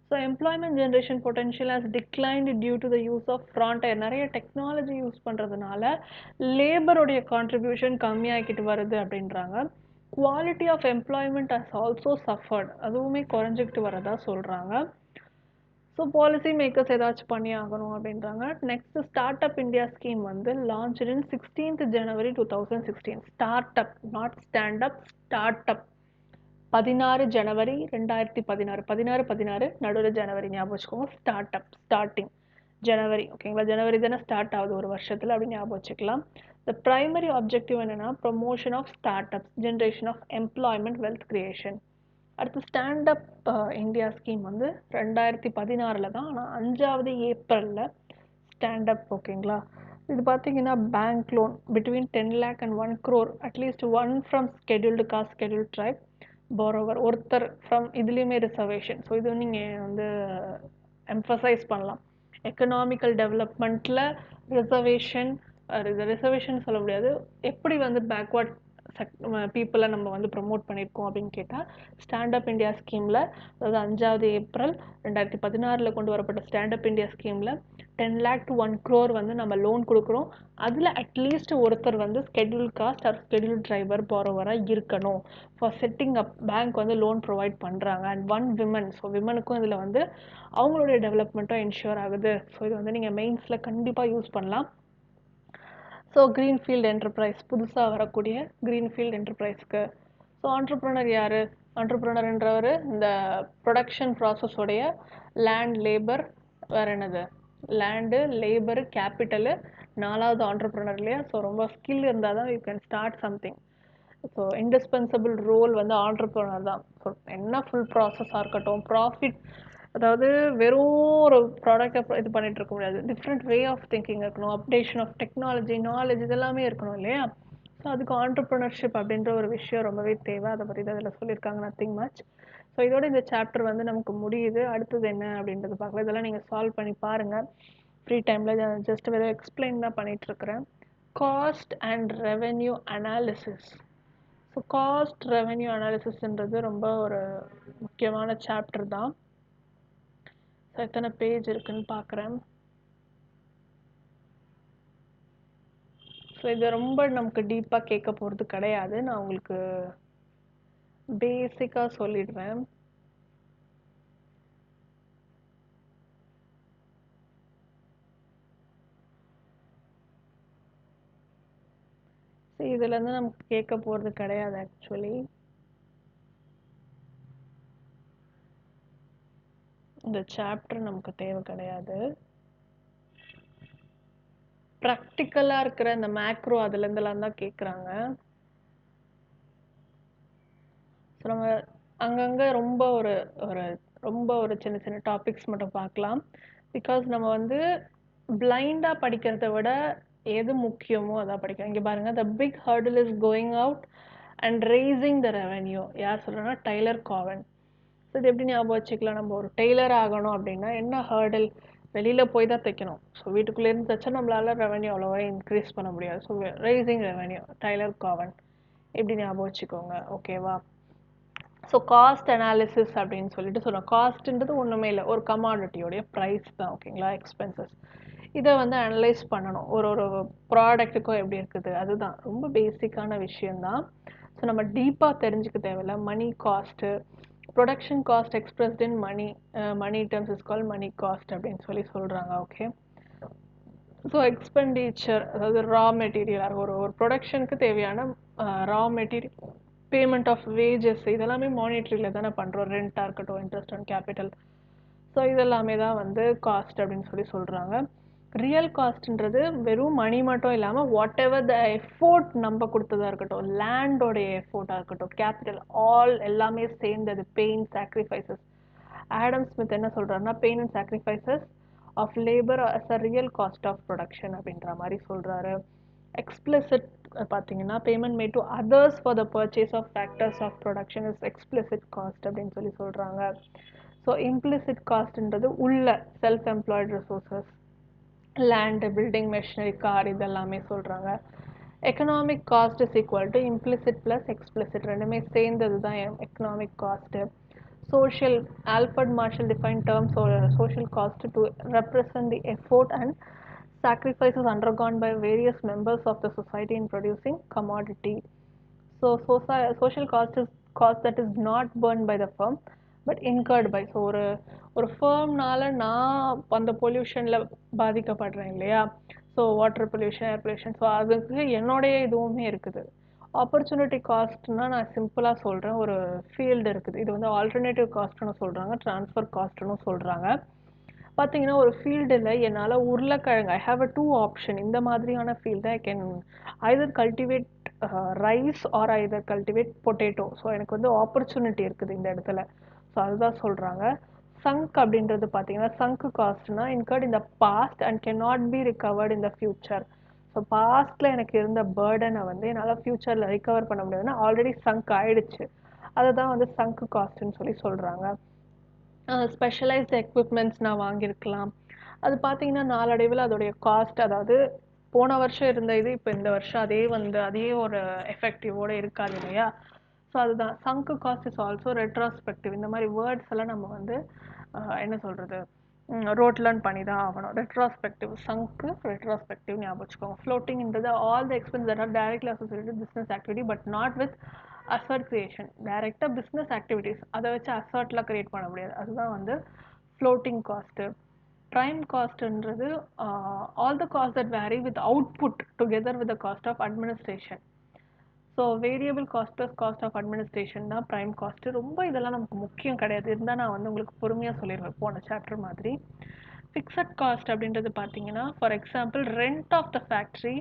So employment generation potential has declined due to the use of frontier. நிறைய டெக்னாலஜி யூஸ் பண்ணுறதுனால லேபருடைய கான்ட்ரிபியூஷன் கம்மியாகிக்கிட்டு வருது அப்படின்றாங்க. Quality of employment has also suffered. அதுவுமே குறைஞ்சிக்கிட்டு வரதா சொல்கிறாங்க. ஸோ பாலிசி மேக்கர்ஸ் ஏதாச்சும் பண்ணி ஆகணும் அப்படின்றாங்க. Next start up India scheme வந்து launch in 16th January 2016. Start up, not stand up, start up. 16 ஜனவரி 2016. 16 நடுவில் ஜனவரி ஞாபகம் வச்சுக்கோங்க. Start up, starting January. ஓகேங்களா? ஜனவரி தானே ஸ்டார்ட் ஆகுது ஒரு வருஷத்தில் அப்படின்னு ஞாபகம் வச்சுக்கலாம். த ப்ரைமரி ஆப்ஜெக்டிவ் என்னன்னா promotion of start ups, generation of employment, wealth creation. அடுத்து ஸ்டாண்ட் அப் இந்தியா ஸ்கீம் வந்து 2016 தான். ஆனால் 5வது ஏப்ரலில் ஸ்டாண்ட் அப். ஓகேங்களா? இது பார்த்தீங்கன்னா bank loan between 10 lakh and 1 crore at least one from scheduled caste, scheduled tribe borrower, ஒருத்தர் ஃப்ரம் இதுலேயுமே ரிசர்வேஷன். ஸோ இது நீங்கள் வந்து எம்ஃபசைஸ் பண்ணலாம். எக்கனாமிக்கல் டெவலப்மெண்ட்டில் ரிசர்வேஷன், ரிசர்வேஷன் சொல்ல முடியாது, எப்படி வந்து பேக்வர்ட் பீப்புளை நம்ம வந்து ப்ரமோட் பண்ணியிருக்கோம் அப்படின்னு கேட்டால் ஸ்டாண்டப் இந்தியா ஸ்கீமில், அதாவது 5வது ஏப்ரல் 2016 கொண்டு வரப்பட்ட ஸ்டாண்டப் இந்தியா ஸ்கீமில் 10 lakh to 1 crore வந்து நம்ம லோன் கொடுக்குறோம். அதில் அட்லீஸ்ட் ஒருத்தர் வந்து schedule caste or schedule tribe பாரோவராக இருக்கணும். ஃபார் செட்டிங் அப் பேங்க் வந்து லோன் ப்ரொவைட் பண்ணுறாங்க. அண்ட் ஒன் விமன், ஸோ விமனுக்கும் இதில் வந்து அவங்களுடைய டெவலப்மெண்ட்டும் என்ஷூர் ஆகுது. ஸோ இது வந்து நீங்கள் மெயின்ஸில் கண்டிப்பாக யூஸ் பண்ணலாம். ஸோ க்ரீன்ஃபீல்டு என்டர்பிரைஸ், புதுசாக வரக்கூடிய க்ரீன்ஃபீல்டு என்டர்பிரைஸ்க்கு. ஸோ ஆண்டர்ப்ரனர் யார்? ஆண்டர்ப்ரனர்ன்றவர் இந்த ப்ரொடக்ஷன் ப்ராசஸோடைய லேண்ட், லேபர், வேறு என்னது, லேண்டு, லேபரு, கேபிட்டலு, 4வது ஆண்டர்ப்ரனர் இல்லையா? ஸோ ரொம்ப ஸ்கில் இருந்தால் தான் you can start something. So indispensable role வந்து ஆண்டர்ப்ரனர் தான். ஸோ என்ன ஃபுல் ப்ராசஸாக இருக்கட்டும், ப்ராஃபிட், அதாவது வெறும் ஒரு ப்ராடக்டை இது பண்ணிட்டு இருக்க முடியாது. டிஃப்ரெண்ட் வே ஆஃப் திங்கிங் இருக்கணும், அப்டேஷன் ஆஃப் டெக்னாலஜி, நாலேஜ் இதெல்லாமே இருக்கணும் இல்லையா? ஸோ அதுக்கு ஆண்டர்ப்ரனர்ஷிப் அப்படின்ற ஒரு விஷயம் ரொம்பவே தேவை. அதை பற்றி தான் இதில் சொல்லியிருக்காங்க, நத்திங் மச். ஸோ இதோட இந்த சாப்டர் வந்து நமக்கு முடியுது. அடுத்தது என்ன அப்படின்றது பார்க்கலாம். இதெல்லாம் நீங்கள் சால்வ் பண்ணி பாருங்கள் ஃப்ரீ டைமில். ஜஸ்ட் வெறும் எக்ஸ்பிளைன் தான் பண்ணிகிட்ருக்கிறேன். Cost and revenue analysis. So cost revenue அனாலிசிஸ்ன்றது ரொம்ப ஒரு முக்கியமான சாப்டர் தான். ஸோ எத்தனை பேஜ் இருக்குன்னு பார்க்குறேன். ஸோ இது ரொம்ப நமக்கு டீப்பாக கேட்க போகிறது கிடையாது. நான் உங்களுக்கு பேசிக்காக சொல்லிடுறேன். ஸோ இதுலேருந்து நமக்கு கேட்க போகிறது கிடையாது ஆக்சுவலி. இந்த சாப்டர் நமக்கு தேவை கிடையாது. ப்ராக்டிக்கலாக இருக்கிற இந்த மேக்ரோ அதுலேருந்துலாம் தான் கேட்குறாங்க. ஸோ நம்ம அங்கங்கே ரொம்ப ஒரு ஒரு ரொம்ப ஒரு சின்ன சின்ன டாபிக்ஸ் மட்டும் பார்க்கலாம். பிகாஸ் நம்ம வந்து பிளைண்டாக படிக்கிறத விட எது முக்கியமோ அதான் படிக்கலாம். இங்கே பாருங்கள், the big hurdle is going out and raising the revenue. யார் சொல்கிறேன்னா டைலர் காவன். ஸோ இது எப்படி ஞாபகம் வச்சுக்கலாம்? நம்ம ஒரு டெய்லர் ஆகணும் அப்படின்னா என்ன ஹர்டில்? வெளியில் போய் தான் தைக்கணும். ஸோ வீட்டுக்குள்ளேருந்து தைச்சா நம்மளால ரெவென்யூ அவ்வளோவா இன்க்ரீஸ் பண்ண முடியாது. ஸோ ரேசிங் ரெவென்யூ, டைலர் காவன் எப்படி ஞாபகம் வச்சுக்கோங்க. ஓகேவா? ஸோ காஸ்ட் அனாலிசிஸ் அப்படின்னு சொல்லிட்டு சொல்லுவோம். காஸ்ட்ன்றது ஒன்றுமே இல்லை, ஒரு கமாடிட்டியோடைய ப்ரைஸ் தான். ஓகேங்களா? எக்ஸ்பென்சஸ். இதை வந்து அனலைஸ் பண்ணணும். ஒரு ஒரு ப்ராடக்ட்டுக்கும் எப்படி இருக்குது, அதுதான் ரொம்ப பேசிக்கான விஷயந்தான். ஸோ நம்ம டீப்பாக தெரிஞ்சுக்க தேவையில்ல. Money cost, production cost expressed in money, money terms is call money cost அப்படின்னு சொல்லி சொல்கிறாங்க. ஓகே. ஸோ எக்ஸ்பெண்டிச்சர், அதாவது ரா மெட்டீரியல், ஒரு ஒரு ப்ரொடக்ஷனுக்கு தேவையான raw material, payment of wages, இதெல்லாமே மானிட்ரியில் தானே பண்ணுறோம். ரெண்ட்டாக இருக்கட்டும், இன்ட்ரெஸ்ட் ஆன் கேபிட்டல். ஸோ இதெல்லாமே தான் வந்து காஸ்ட் அப்படின்னு சொல்லி சொல்கிறாங்க. ரியல் காஸ்ட்ன்றது வெறும் மணி மட்டும் இல்லாமல் வாட் எவர் த எஃபோர்ட் நம்ம கொடுத்ததாக இருக்கட்டும், லேண்டோடைய எஃபோர்ட்டாக இருக்கட்டும், கேபிட்டல், ஆல் எல்லாமே சேர்ந்தது. Pain, sacrifices. ஆடம் ஸ்மித் என்ன சொல்கிறாருன்னா, pain and sacrifices of labor as a real cost of production அப்படின்ற மாதிரி சொல்றாரு. Explicit பார்த்தீங்கன்னா payment made to others for the purchase of factors of production is explicit cost அப்படின்னு சொல்றாங்க. ஸோ implicit costன்றது உள்ள self employed resources, land, building, machinery, car இதெல்லாமே சொல்றாங்க. Economic cost is equal to implicit plus explicit ரெண்டுமே சேர்ந்தது தான் economic cost. Social Alfred Marshall define terms social cost to represent the effort and sacrifices undergone by various members of the society in producing commodity. So social cost is cost that is not borne by the firm but incurred by. So ஒரு ஃபேர்ம்னால நான் அந்த பொல்யூஷனில் பாதிக்கப்படுறேன் இல்லையா, so water pollution, air pollution, so அதுக்கு என்னுடைய இதுவுமே இருக்குது. ஆப்பர்ச்சுனிட்டி காஸ்ட்னா நான் சிம்பிளாக சொல்கிறேன், ஒரு ஃபீல்டு இருக்குது, இது வந்து ஆல்டர்னேட்டிவ் காஸ்ட்னு சொல்கிறாங்க, ட்ரான்ஸ்ஃபர் காஸ்ட்னு சொல்கிறாங்க. பார்த்தீங்கன்னா ஒரு ஃபீல்டில் என்னால் உருளைக்கிழங்கு I have a two option, இந்த மாதிரியான field I can either cultivate rice or either cultivate potato. So எனக்கு வந்து ஆப்பர்ச்சுனிட்டி இருக்குது இந்த இடத்துல. ஸோ அதுதான் சொல்கிறாங்க. சங்க் அப்படின்றது பார்த்தீங்கன்னா சங்க் காஸ்ட்னா incurred in the past and can not be recovered in the future. So பாஸ்ட்டில் எனக்கு இருந்த பேர்டனை வந்து என்னால் ஃப்யூச்சரில் ரிகவர் பண்ண முடியாதுன்னா ஆல்ரெடி சங்க் ஆயிடுச்சு, அதை தான் வந்து சங்க் காஸ்ட்னு சொல்கிறாங்க. ஸ்பெஷலைஸ்டு எக்யூப்மெண்ட்ஸ் நான் வாங்கியிருக்கலாம், அது பார்த்தீங்கன்னா நாளடைவில் அதோடைய காஸ்ட், அதாவது போன வருஷம் இருந்த இது இப்போ இந்த வருஷம் அதே ஒரு எஃபெக்டிவோடு இருக்காது இல்லையா. ஸோ அதுதான் chunk cost is also retrospective. இந்த மாதிரி வேர்ட்ஸ் எல்லாம் நம்ம வந்து என்ன சொல்கிறது, ரோட் லேர்ன் பண்ணி தான் ஆகணும். ரெட்ராஸ்பெக்டிவ், சங்க்கு ரெட்ராஸ்பெக்டிவ் ஞாபகம் வச்சுக்கோங்க. ஃப்ளோட்டிங்ன்றது all the expense that are directly associated business activity but not with asset creation. டைரெக்டாக பிஸ்னஸ் ஆக்டிவிட்டீஸ் அதை வச்சு அசர்ட்லாம் கிரியேட் பண்ண முடியாது, அதுதான் வந்து ஃப்ளோட்டிங் காஸ்ட்டு. ப்ரைம் காஸ்ட்ன்றது all the cost that vary with output together with the cost of administration. So variable cost plus cost of administration தான் ப்ரைம் காஸ்ட்டு. ரொம்ப இதெல்லாம் நமக்கு முக்கியம் கிடையாது, இருந்தால் நான் வந்து உங்களுக்கு பொறுமையாக சொல்லிடுவேன் போன சாப்டர் மாதிரி. ஃபிக்ஸட் காஸ்ட் அப்படின்றது பார்த்தீங்கன்னா for example rent of the factory,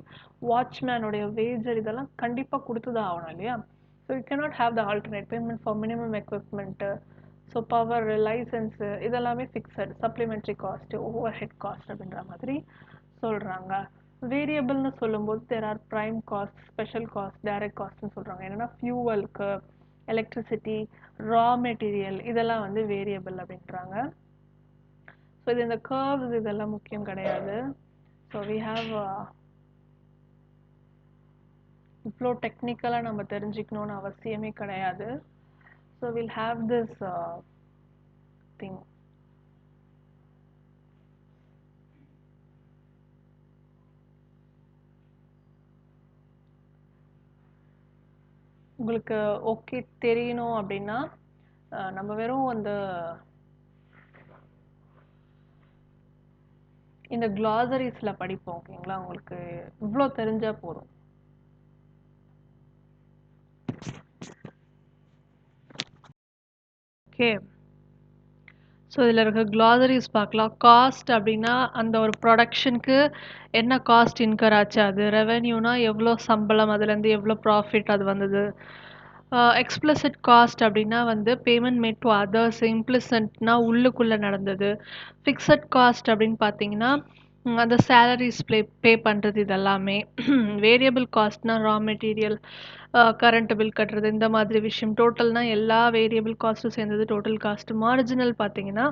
வாட்ச்மேனுடைய வேஜர், இதெல்லாம் கண்டிப்பாக கொடுத்து தான் ஆகணும் இல்லையா. So you cannot have the alternate payment for minimum equipment, so power, licence, இதெல்லாமே fixed. Supplementary cost, overhead cost அப்படின்ற மாதிரி சொல்கிறாங்க. வேரியபிள்னு சொல்லும்போது there are prime cost, special cost, direct காஸ்ட்னு சொல்கிறாங்க. என்னென்னா ஃபியூவலுக்கு, எலக்ட்ரிசிட்டி, ரா மெட்டீரியல், இதெல்லாம் வந்து வேரியபிள் அப்படின்றாங்க. ஸோ இது இந்த கர்வ்ஸ் இதெல்லாம் முக்கியம் கிடையாது. ஸோ வி ஹாவ் இவ்வளோ டெக்னிக்கலாக நம்ம தெரிஞ்சுக்கணுன்னு அவசியமே கிடையாது. So will have this thing. உங்களுக்கு ஓகே தெரியணும் அப்படின்னா நம்ம வெறும் அந்த இந்த க்ளாசரிஸில் படிப்போம் ஓகேங்களா, உங்களுக்கு இவ்வளோ தெரிஞ்சால் போதும். ஓகே, ஸோ இதில் இருக்க க்ளாசரிஸ் பார்க்கலாம். காஸ்ட் அப்படின்னா அந்த ஒரு ப்ரொடக்ஷனுக்கு என்ன காஸ்ட் இன்கர் ஆச்சு, அது ரெவென்யூனா எவ்வளோ சம்பளம், அதுலேருந்து எவ்வளோ ப்ராஃபிட் அது வந்தது. எக்ஸ்பிளிசிட் காஸ்ட் அப்படின்னா வந்து பேமெண்ட் மேட் டு அதர்ஸ், இம்ப்ளிசிட்னா உள்ளுக்குள்ளே நடந்தது. ஃபிக்ஸட் காஸ்ட் அப்படின்னு பார்த்தீங்கன்னா அந்த சேலரிஸ் பே பண்ணுறது இதெல்லாமே. வேரியபிள் காஸ்ட்னா ரா மெட்டீரியல், கரண்ட் பில் கட்டுறது, இந்த மாதிரி விஷயம். டோட்டல்னா எல்லா வேரியபிள் காஸ்ட்டும் சேர்ந்தது டோட்டல் காஸ்ட். மார்ஜினல் பார்த்தீங்கன்னா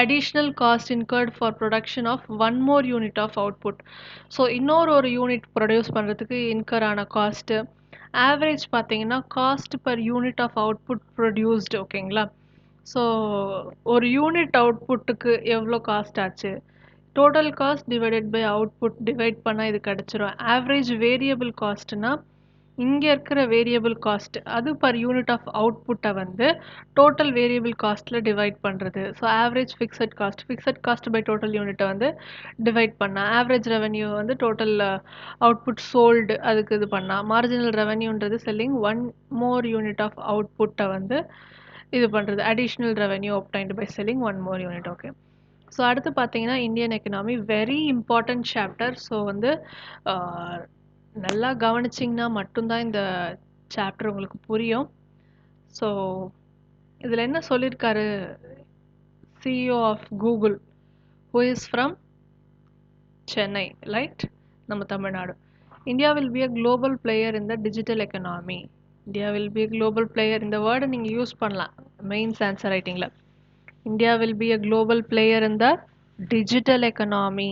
additional cost incurred for production of one more unit of output. So ஒரு யூனிட் ப்ரொடியூஸ் பண்ணுறதுக்கு இன்கர் ஆன காஸ்ட்டு. ஆவரேஜ் பார்த்தீங்கன்னா cost per unit of output produced ஓகேங்களா. ஸோ ஒரு யூனிட் அவுட்புட்டுக்கு எவ்வளோ காஸ்ட் ஆச்சு, total cost divided by output divide பண்ணால் இது கிடச்சிரும். ஆவரேஜ் வேரியபிள் காஸ்ட்னா இங்கே இருக்கிற வேரியபிள் காஸ்ட் அது பர் யூனிட் ஆஃப் அவுட்புட்டை வந்து டோட்டல் வேரியபிள் காஸ்ட்டில் டிவைட் பண்ணுறது. So average fixed cost by total யூனிட்டை வந்து டிவைட் பண்ணால். ஆவரேஜ் ரெவன்யூ வந்து டோட்டல் அவுட்புட் சோல்டு அதுக்கு இது பண்ணால். மார்ஜினல் ரெவன்யூன்றது selling one more unit of அவுட்புட்டை வந்து இது பண்ணுறது. Additional revenue obtained by selling one more unit. Okay, so அடுத்து பார்த்தீங்கன்னா Indian economy, very important chapter. So வந்து நல்லா கவனிச்சிங்கன்னா மட்டும்தான் இந்த சாப்டர் உங்களுக்கு புரியும். ஸோ இதில் என்ன சொல்லியிருக்காரு CEO of Google, who is from Chennai, right? நம்ம Tamil Nadu. India will be a global player in the digital economy. India will be a global player. இந்த வேர்டை நீங்கள் யூஸ் பண்ணலாம் மெயின்ஸ் ஆன்சர் ரைட்டிங்கில். India will be a global player in the digital economy.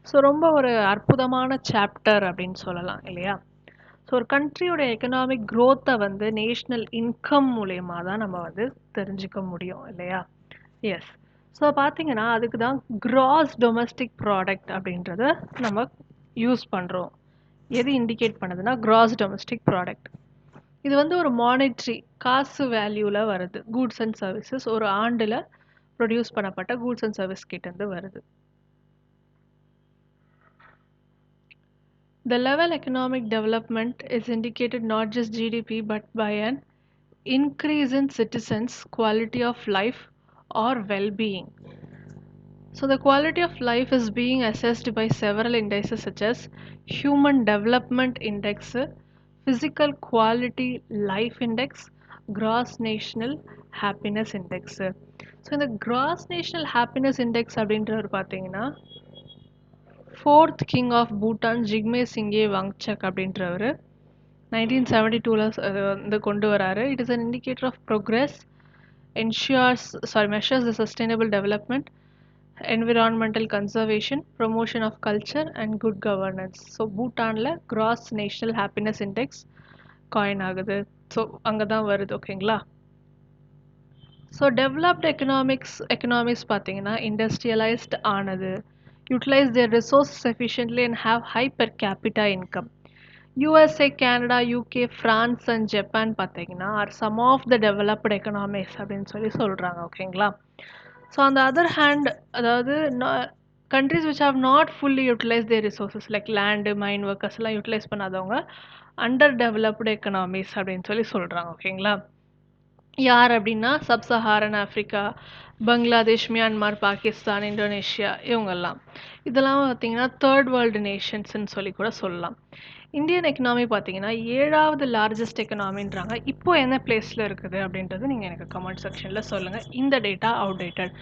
So ரொம்ப ஒரு அற்புதமான சாப்டர் அப்படின்னு சொல்லலாம் இல்லையா? ஸோ ஒரு கண்ட்ரியோட எக்கனாமிக் க்ரோத்தை வந்து நேஷ்னல் இன்கம் மூலயமா தான் நம்ம வந்து தெரிஞ்சுக்க முடியும் இல்லையா? எஸ். ஸோ பார்த்தீங்கன்னா அதுக்கு தான் கிராஸ் டொமஸ்டிக் ப்ராடக்ட் அப்படின்றத நம்ம யூஸ் பண்ணுறோம். எது இண்டிகேட் பண்ணுதுன்னா கிராஸ் டொமஸ்டிக் ப்ராடக்ட். இது வந்து ஒரு மானிட்ரி காசு வேல்யூவில் வருது. கூட்ஸ் அண்ட் சர்வீசஸ் ஒரு ஆண்டில் ப்ரொடியூஸ் பண்ணப்பட்ட கூட்ஸ் அண்ட் சர்வீஸ் கிட்டேருந்து வருது. The level economic development is indicated not just GDP but by an increase in citizens' quality of life or well-being. So the quality of life is being assessed by several indices such as Human Development Index, Physical Quality Life Index, Gross National Happiness Index. So இந்த Gross National Happiness Index அப்படின்றவர் பார்த்தீங்கன்னா fourth king of Bhutan Jigme Singye Wangchuck அப்படின்றவர் 1972 வந்து கொண்டு வராரு. It is an indicator of progress, measures the sustainable development, environmental conservation, promotion of culture and good governance. So பூட்டானில் gross national happiness index coin ஆகுது. ஸோ அங்கே தான் வருது ஓகேங்களா? ஸோ டெவலப்டு எக்கனாமிக்ஸ் பார்த்தீங்கன்னா இண்டஸ்ட்ரியலைஸ்ட் ஆனது, utilize their resources efficiently and have high per capita income. USA, Canada, UK, France and Japan பார்த்தீங்கன்னா are some of the developed economies அப்படின்னு சொல்கிறாங்க ஓகேங்களா? So on the other hand அதாவது countries which have not fully utilized their resources like land, mine workers எல்லாம் யூட்டிலைஸ் பண்ணாதவங்க அண்டர் டெவலப்டு எக்கனாமிஸ் அப்படின்னு சொல்கிறாங்க ஓகேங்களா? யார் அப்படின்னா சப்சஹாரன் Africa, Bangladesh, Myanmar, Pakistan, Indonesia இவங்கெல்லாம். இதெல்லாம் பார்த்தீங்கன்னா தேர்ட் வேர்ல்டு நேஷன்ஸ்ன்னு கூட சொல்லலாம். இந்தியன் எக்கனாமி பார்த்தீங்கன்னா 7வது லார்ஜஸ்ட் எக்கனாமின்றாங்க. இப்போ என்ன பிளேஸில் இருக்குது அப்படின்றது நீங்கள் எனக்கு கமெண்ட் செக்ஷனில் சொல்லுங்கள். இந்த data outdated.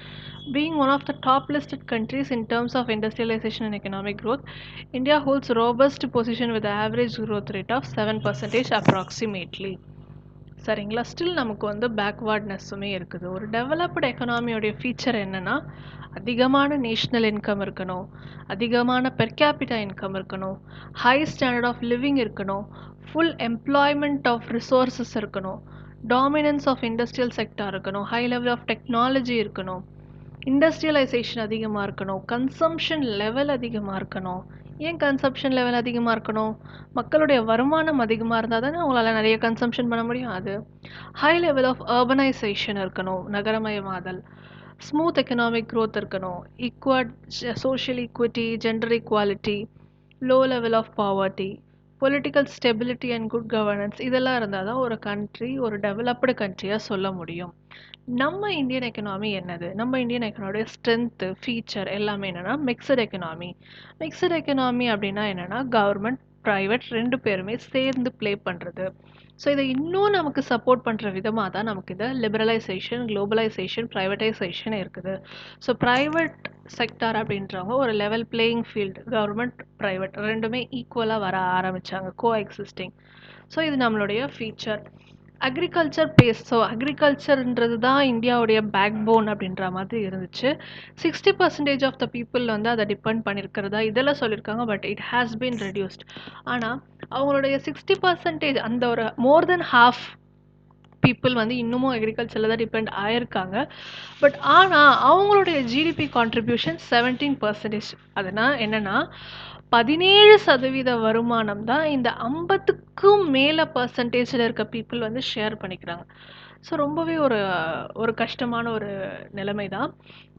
Being one of the top listed countries in terms of industrialization and economic growth, India holds robust position with the average growth rate of 7% approximately. சரிங்களா? ஸ்டில் நமக்கு வந்து பேக்வேர்ட்னஸுமே இருக்குது. ஒரு டெவலப்டு எக்கனாமியோடைய ஃபீச்சர் என்னென்னா அதிகமான நேஷ்னல் இன்கம் இருக்கணும், அதிகமான பெர் கேபிட்டா இன்கம் இருக்கணும், ஹை ஸ்டாண்டர்ட் ஆஃப் லிவிங் இருக்கணும், ஃபுல் எம்ப்ளாய்மெண்ட் ஆஃப் ரிசோர்ஸஸ் இருக்கணும், டாமினன்ஸ் ஆஃப் இண்டஸ்ட்ரியல் செக்டார் இருக்கணும், ஹை லெவல் ஆஃப் டெக்னாலஜி இருக்கணும், இண்டஸ்ட்ரியலைசேஷன் அதிகமாக இருக்கணும், கன்சம்ஷன் லெவல் அதிகமாக இருக்கணும். ஏன் கன்சம்ஷன் லெவல் அதிகமாக இருக்கணும்? மக்களுடைய வருமானம் அதிகமாக இருந்தால் தானே அவங்களால நிறைய கன்சம்ஷன் பண்ண முடியும். அது ஹை லெவல் ஆஃப் அர்பனைசேஷன் இருக்கணும், நகரமயமாதல், ஸ்மூத் எக்கனாமிக் க்ரோத் இருக்கணும், social equity, gender equality, low level of poverty, political stability and good governance இதெல்லாம் இருந்தால் தான் ஒரு கண்ட்ரி ஒரு டெவலப்டு கண்ட்ரியாக சொல்ல முடியும். நம்ம இந்தியன் எக்கனாமி என்னது? நம்ம இந்தியன் எக்கனாமியோட ஸ்ட்ரென்த்து ஃபீச்சர் எல்லாமே என்னென்னா மிக்சட் எக்கனாமி. மிக்சட் எக்கனாமி அப்படின்னா என்னென்னா கவர்மெண்ட் ப்ரைவேட் ரெண்டு பேருமே சேர்ந்து ப்ளே பண்ணுறது. ஸோ இதை இன்னும் நமக்கு சப்போர்ட் பண்ணுற விதமாக தான் நமக்கு இதை லிபரலைசேஷன், குளோபலைசேஷன், ப்ரைவேட்டைசேஷன் இருக்குது. ஸோ ப்ரைவேட் செக்டார் அப்படின்றவங்க ஒரு level playing field, government private ரெண்டுமே ஈக்குவலாக வர ஆரம்பித்தாங்க, கோ எக்ஸிஸ்டிங். ஸோ இது நம்மளுடைய ஃபீச்சர். Agriculture base. ஸோ அக்ரிகல்ச்சர்ன்றது தான் இந்தியாவுடைய பேக் போன் அப்படின்ற மாதிரி இருந்துச்சு. 60% ஆஃப் த பீப்புள் வந்து அதை டிபெண்ட் பண்ணியிருக்கிறதா இதெல்லாம் சொல்லியிருக்காங்க. But it has been reduced. ஆனால் அவங்களுடைய 60% அந்த ஒரு மோர் தென் ஹாஃப் பீப்புள் வந்து இன்னமும் அக்ரிகல்ச்சரில் தான் டிபெண்ட் ஆயிருக்காங்க. பட் ஆனால் அவங்களுடைய ஜிடிபி கான்ட்ரிபியூஷன் 17%. அதுனா என்னென்னா 17% வருமானம் தான் இந்த 50க்கும் மேலே பர்சன்டேஜில் இருக்க பீப்புள் வந்து ஷேர் பண்ணிக்கிறாங்க. ஸோ ரொம்பவே ஒரு கஷ்டமான ஒரு நிலைமை தான்.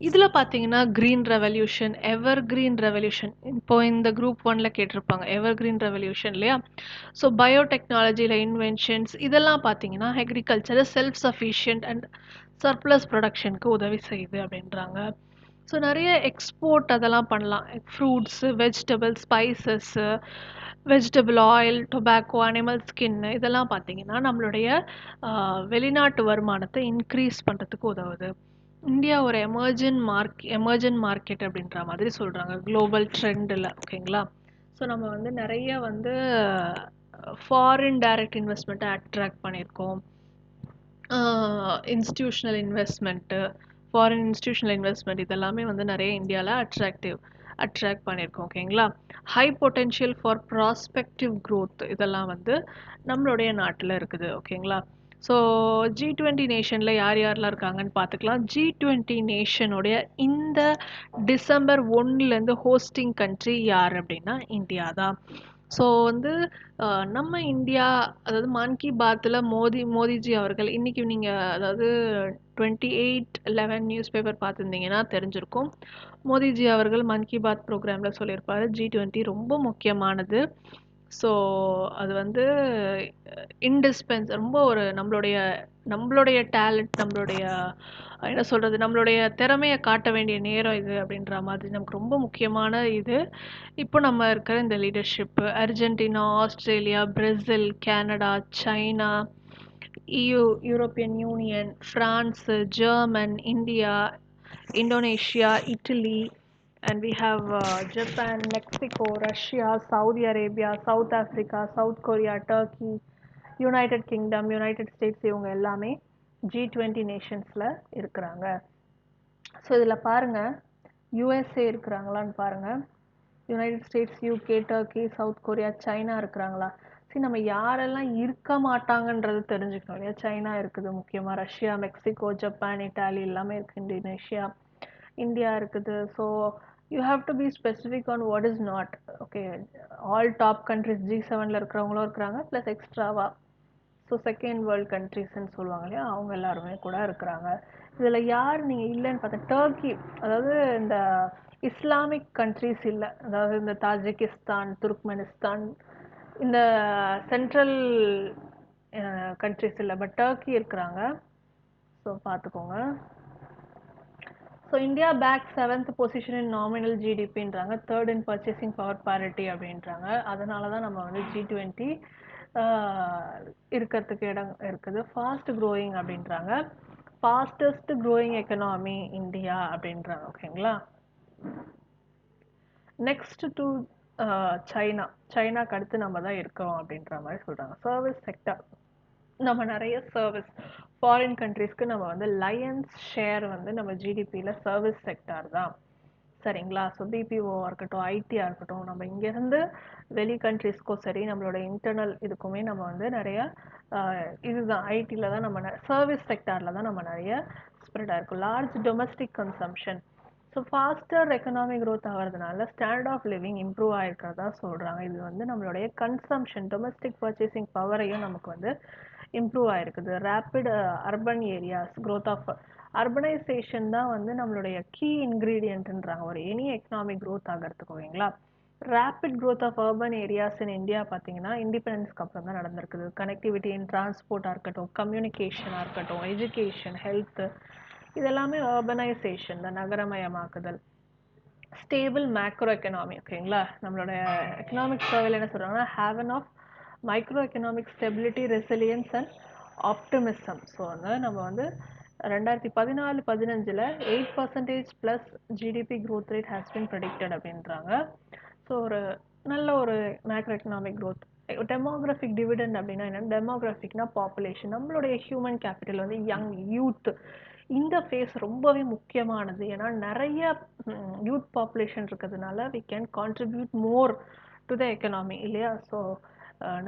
இதில் பார்த்தீங்கன்னா க்ரீன் ரெவல்யூஷன், எவர் கிரீன் ரெவல்யூஷன், இப்போ இந்த குரூப் 1ல் கேட்டிருப்பாங்க எவர் கிரீன் ரெவல்யூஷன் இல்லையா? ஸோ பயோடெக்னாலஜியில் இன்வென்ஷன்ஸ் இதெல்லாம் பார்த்தீங்கன்னா அக்ரிகல்ச்சரை செல்ஃப் சஃபிஷியன்ட் அண்ட் சர்ப்ளஸ் ப்ரொடக்ஷனுக்கு உதவி செய்யுது அப்படின்றாங்க. ஸோ நிறைய எக்ஸ்போர்ட் அதெல்லாம் பண்ணலாம். Fruits, vegetable, spices, vegetable oil, tobacco, animal skin இதெல்லாம் பார்த்தீங்கன்னா நம்மளுடைய வெளிநாட்டு வருமானத்தை இன்க்ரீஸ் பண்ணுறதுக்கு உதவுது. இந்தியா ஒரு எமர்ஜென்ட் மார்க்கெட் அப்படின்ற மாதிரி சொல்றாங்க குளோபல் ட்ரெண்டில். ஓகேங்களா? ஸோ நம்ம வந்து நிறைய வந்து ஃபாரின் டைரக்ட் இன்வெஸ்ட்மெண்ட்டை அட்ராக்ட் பண்ணியிருக்கோம். Institutional investment, foreign institutional investment இதெல்லாமே வந்து நிறைய இந்தியாவில் அட்ராக்ட் பண்ணியிருக்கோம். ஓகேங்களா? High potential for prospective growth இதெல்லாம் வந்து நம்மளுடைய நாட்டில் இருக்குது. ஓகேங்களா? ஸோ G20 நேஷனில் யார் யாரெல்லாம் இருக்காங்கன்னு பார்த்துக்கலாம். G20 நேஷனுடைய இந்த டிசம்பர் 1லேருந்து ஹோஸ்டிங் கண்ட்ரி யார் அப்படின்னா இந்தியா தான். ஸோ வந்து நம்ம இந்தியா, அதாவது மன் கி பாத்தில் மோடிஜி அவர்கள் இன்னைக்கு நீங்கள் அதாவது 28/11 நியூஸ் பேப்பர் பார்த்துருந்தீங்கன்னா தெரிஞ்சிருக்கும். மோடிஜி அவர்கள் மன் கி பாத் ப்ரோக்ராமில் சொல்லியிருப்பாரு G20 ரொம்ப முக்கியமானது. ஸோ அது வந்து ரொம்ப ஒரு நம்மளுடைய நம்மளுடைய டேலண்ட், நம்மளுடைய என்ன சொல்கிறது, நம்மளுடைய திறமையை காட்ட வேண்டிய நேரம் இது அப்படின்ற மாதிரி நமக்கு ரொம்ப முக்கியமான இது. இப்போ நம்ம இருக்கிற இந்த leadership Argentina, Australia, Brazil, Canada, China, European union, France, German, India, Indonesia, Italy, and we have Japan, Mexico, Russia, Saudi Arabia, South Africa, South Korea, Turkey, United kingdom, United states இவங்க எல்லாமே G20 நேஷன்ஸில் இருக்கிறாங்க. ஸோ இதில் பாருங்கள், யூஎஸ்ஏ இருக்கிறாங்களான்னு பாருங்கள். United states, UK, Turkey, south Korea, China இருக்கிறாங்களா? சரி, நம்ம யாரெல்லாம் இருக்க மாட்டாங்கன்றது தெரிஞ்சுக்கணும் இல்லையா? சைனா இருக்குது முக்கியமாக, ரஷ்யா, மெக்சிகோ, ஜப்பான், இட்டாலி எல்லாமே இருக்குது, இந்தோனேஷியா, இந்தியா இருக்குது. So you have to be specific on what is not. Okay, all top countries G7ல் இருக்கிறவங்களும் இருக்கிறாங்க, ப்ளஸ் எக்ஸ்ட்ராவா ஸோ செகண்ட் வேர்ல்ட் கண்ட்ரிஸ்ன்னு சொல்லுவாங்க இல்லையா, அவங்க எல்லாருமே கூட இருக்கிறாங்க. இதில் யார் நீங்கள் இல்லைன்னு பார்த்தா டர்க்கி, அதாவது இந்த இஸ்லாமிக் கண்ட்ரிஸ் இல்லை, அதாவது இந்த தாஜிகிஸ்தான், துர்க்மெனிஸ்தான், இந்த சென்ட்ரல் கண்ட்ரிஸ் இல்லை, பட் டர்க்கி இருக்கிறாங்க. ஸோ பார்த்துக்கோங்க. So India bag 7th position in nominal ஜிடிபின்றாங்க, 3rd in purchasing power parity அப்படின்றாங்க. அதனால தான் நம்ம வந்து G20 இருக்கிறதுக்கு இடம் இருக்குது. ஃபாஸ்ட் க்ரோயிங் அப்படின்றாங்க, ஃபாஸ்டஸ்ட் க்ரோயிங் எக்கனாமி இந்தியா அப்படின்றாங்க. ஓகேங்களா? நெக்ஸ்ட் டு சைனாக்கு அடுத்து நம்ம தான் இருக்கோம் அப்படின்ற மாதிரி சொல்கிறாங்க. சர்வீஸ் செக்டர், நம்ம நிறைய சர்வீஸ் ஃபாரின் கண்ட்ரீஸ்க்கு நம்ம வந்து லயன்ஸ் ஷேர் வந்து நம்ம ஜிடிபியில் சர்வீஸ் செக்டார் தான். சரிங்களா? ஸோ பிபிஓவாக இருக்கட்டும், ஐடியாக இருக்கட்டும், நம்ம இங்கேருந்து வெளி கண்ட்ரீஸ்க்கோ சரி, நம்மளோட இன்டர்னல் இதுக்குமே நம்ம வந்து நிறைய இதுதான் ஐடியில் தான், நம்ம சர்வீஸ் செக்டாரில் தான் நம்ம நிறைய ஸ்ப்ரெட் ஆகிருக்கும். Large domestic consumption, so faster economic growth ஆகிறதுனால ஸ்டாண்டர்ட் ஆஃப் லிவிங் இம்ப்ரூவ் ஆகிருக்கிறதா சொல்கிறாங்க. இது வந்து நம்மளுடைய கன்சம்ஷன், டொமஸ்டிக் பர்ச்சேசிங் பவரையும் நமக்கு வந்து இம்ப்ரூவ் ஆகிருக்குது. Rapid urban areas growth of urbanisation தான் வந்து நம்மளுடைய கீ இன்க்ரீடியன்ட்ன்றாங்க ஒரு எனி எக்கனாமிக் க்ரோத் ஆகிறதுக்கு. ஓகேங்களா? Rapid growth of urban areas in India பார்த்தீங்கன்னா இண்டிபெண்டன்ஸ்க்கு அப்புறம் தான் நடந்திருக்குது. கனெக்டிவிட்டி இன் டிரான்ஸ்போர்ட்டாக இருக்கட்டும், கம்யூனிகேஷனாக இருக்கட்டும், எஜுகேஷன், ஹெல்த்து, இதெல்லாமே அர்பனைசேஷன் தான், நகரமயமாக்குதல். Stable macro economy. ஓகேங்களா? நம்மளோட எக்கனாமிக் சர்வேல என்ன சொல்கிறாங்கன்னா haven of micro economic stability, resilience and optimism. So வந்து நம்ம வந்து 2014-15 8% plus GDP growth rate has been predicted அப்படின்றாங்க. ஸோ ஒரு நல்ல ஒரு macro economic growth. Demographic dividend அப்படின்னா என்ன? டெமோக்ராஃபிக்னா பாப்புலேஷன், நம்மளுடைய ஹியூமன் கேபிட்டல் வந்து யங் யூத், இந்த ஃபேஸ் ரொம்பவே முக்கியமானது. ஏன்னா நிறைய யூத் பாப்புலேஷன் இருக்கிறதுனால we can contribute more to the economy இல்லையா? ஸோ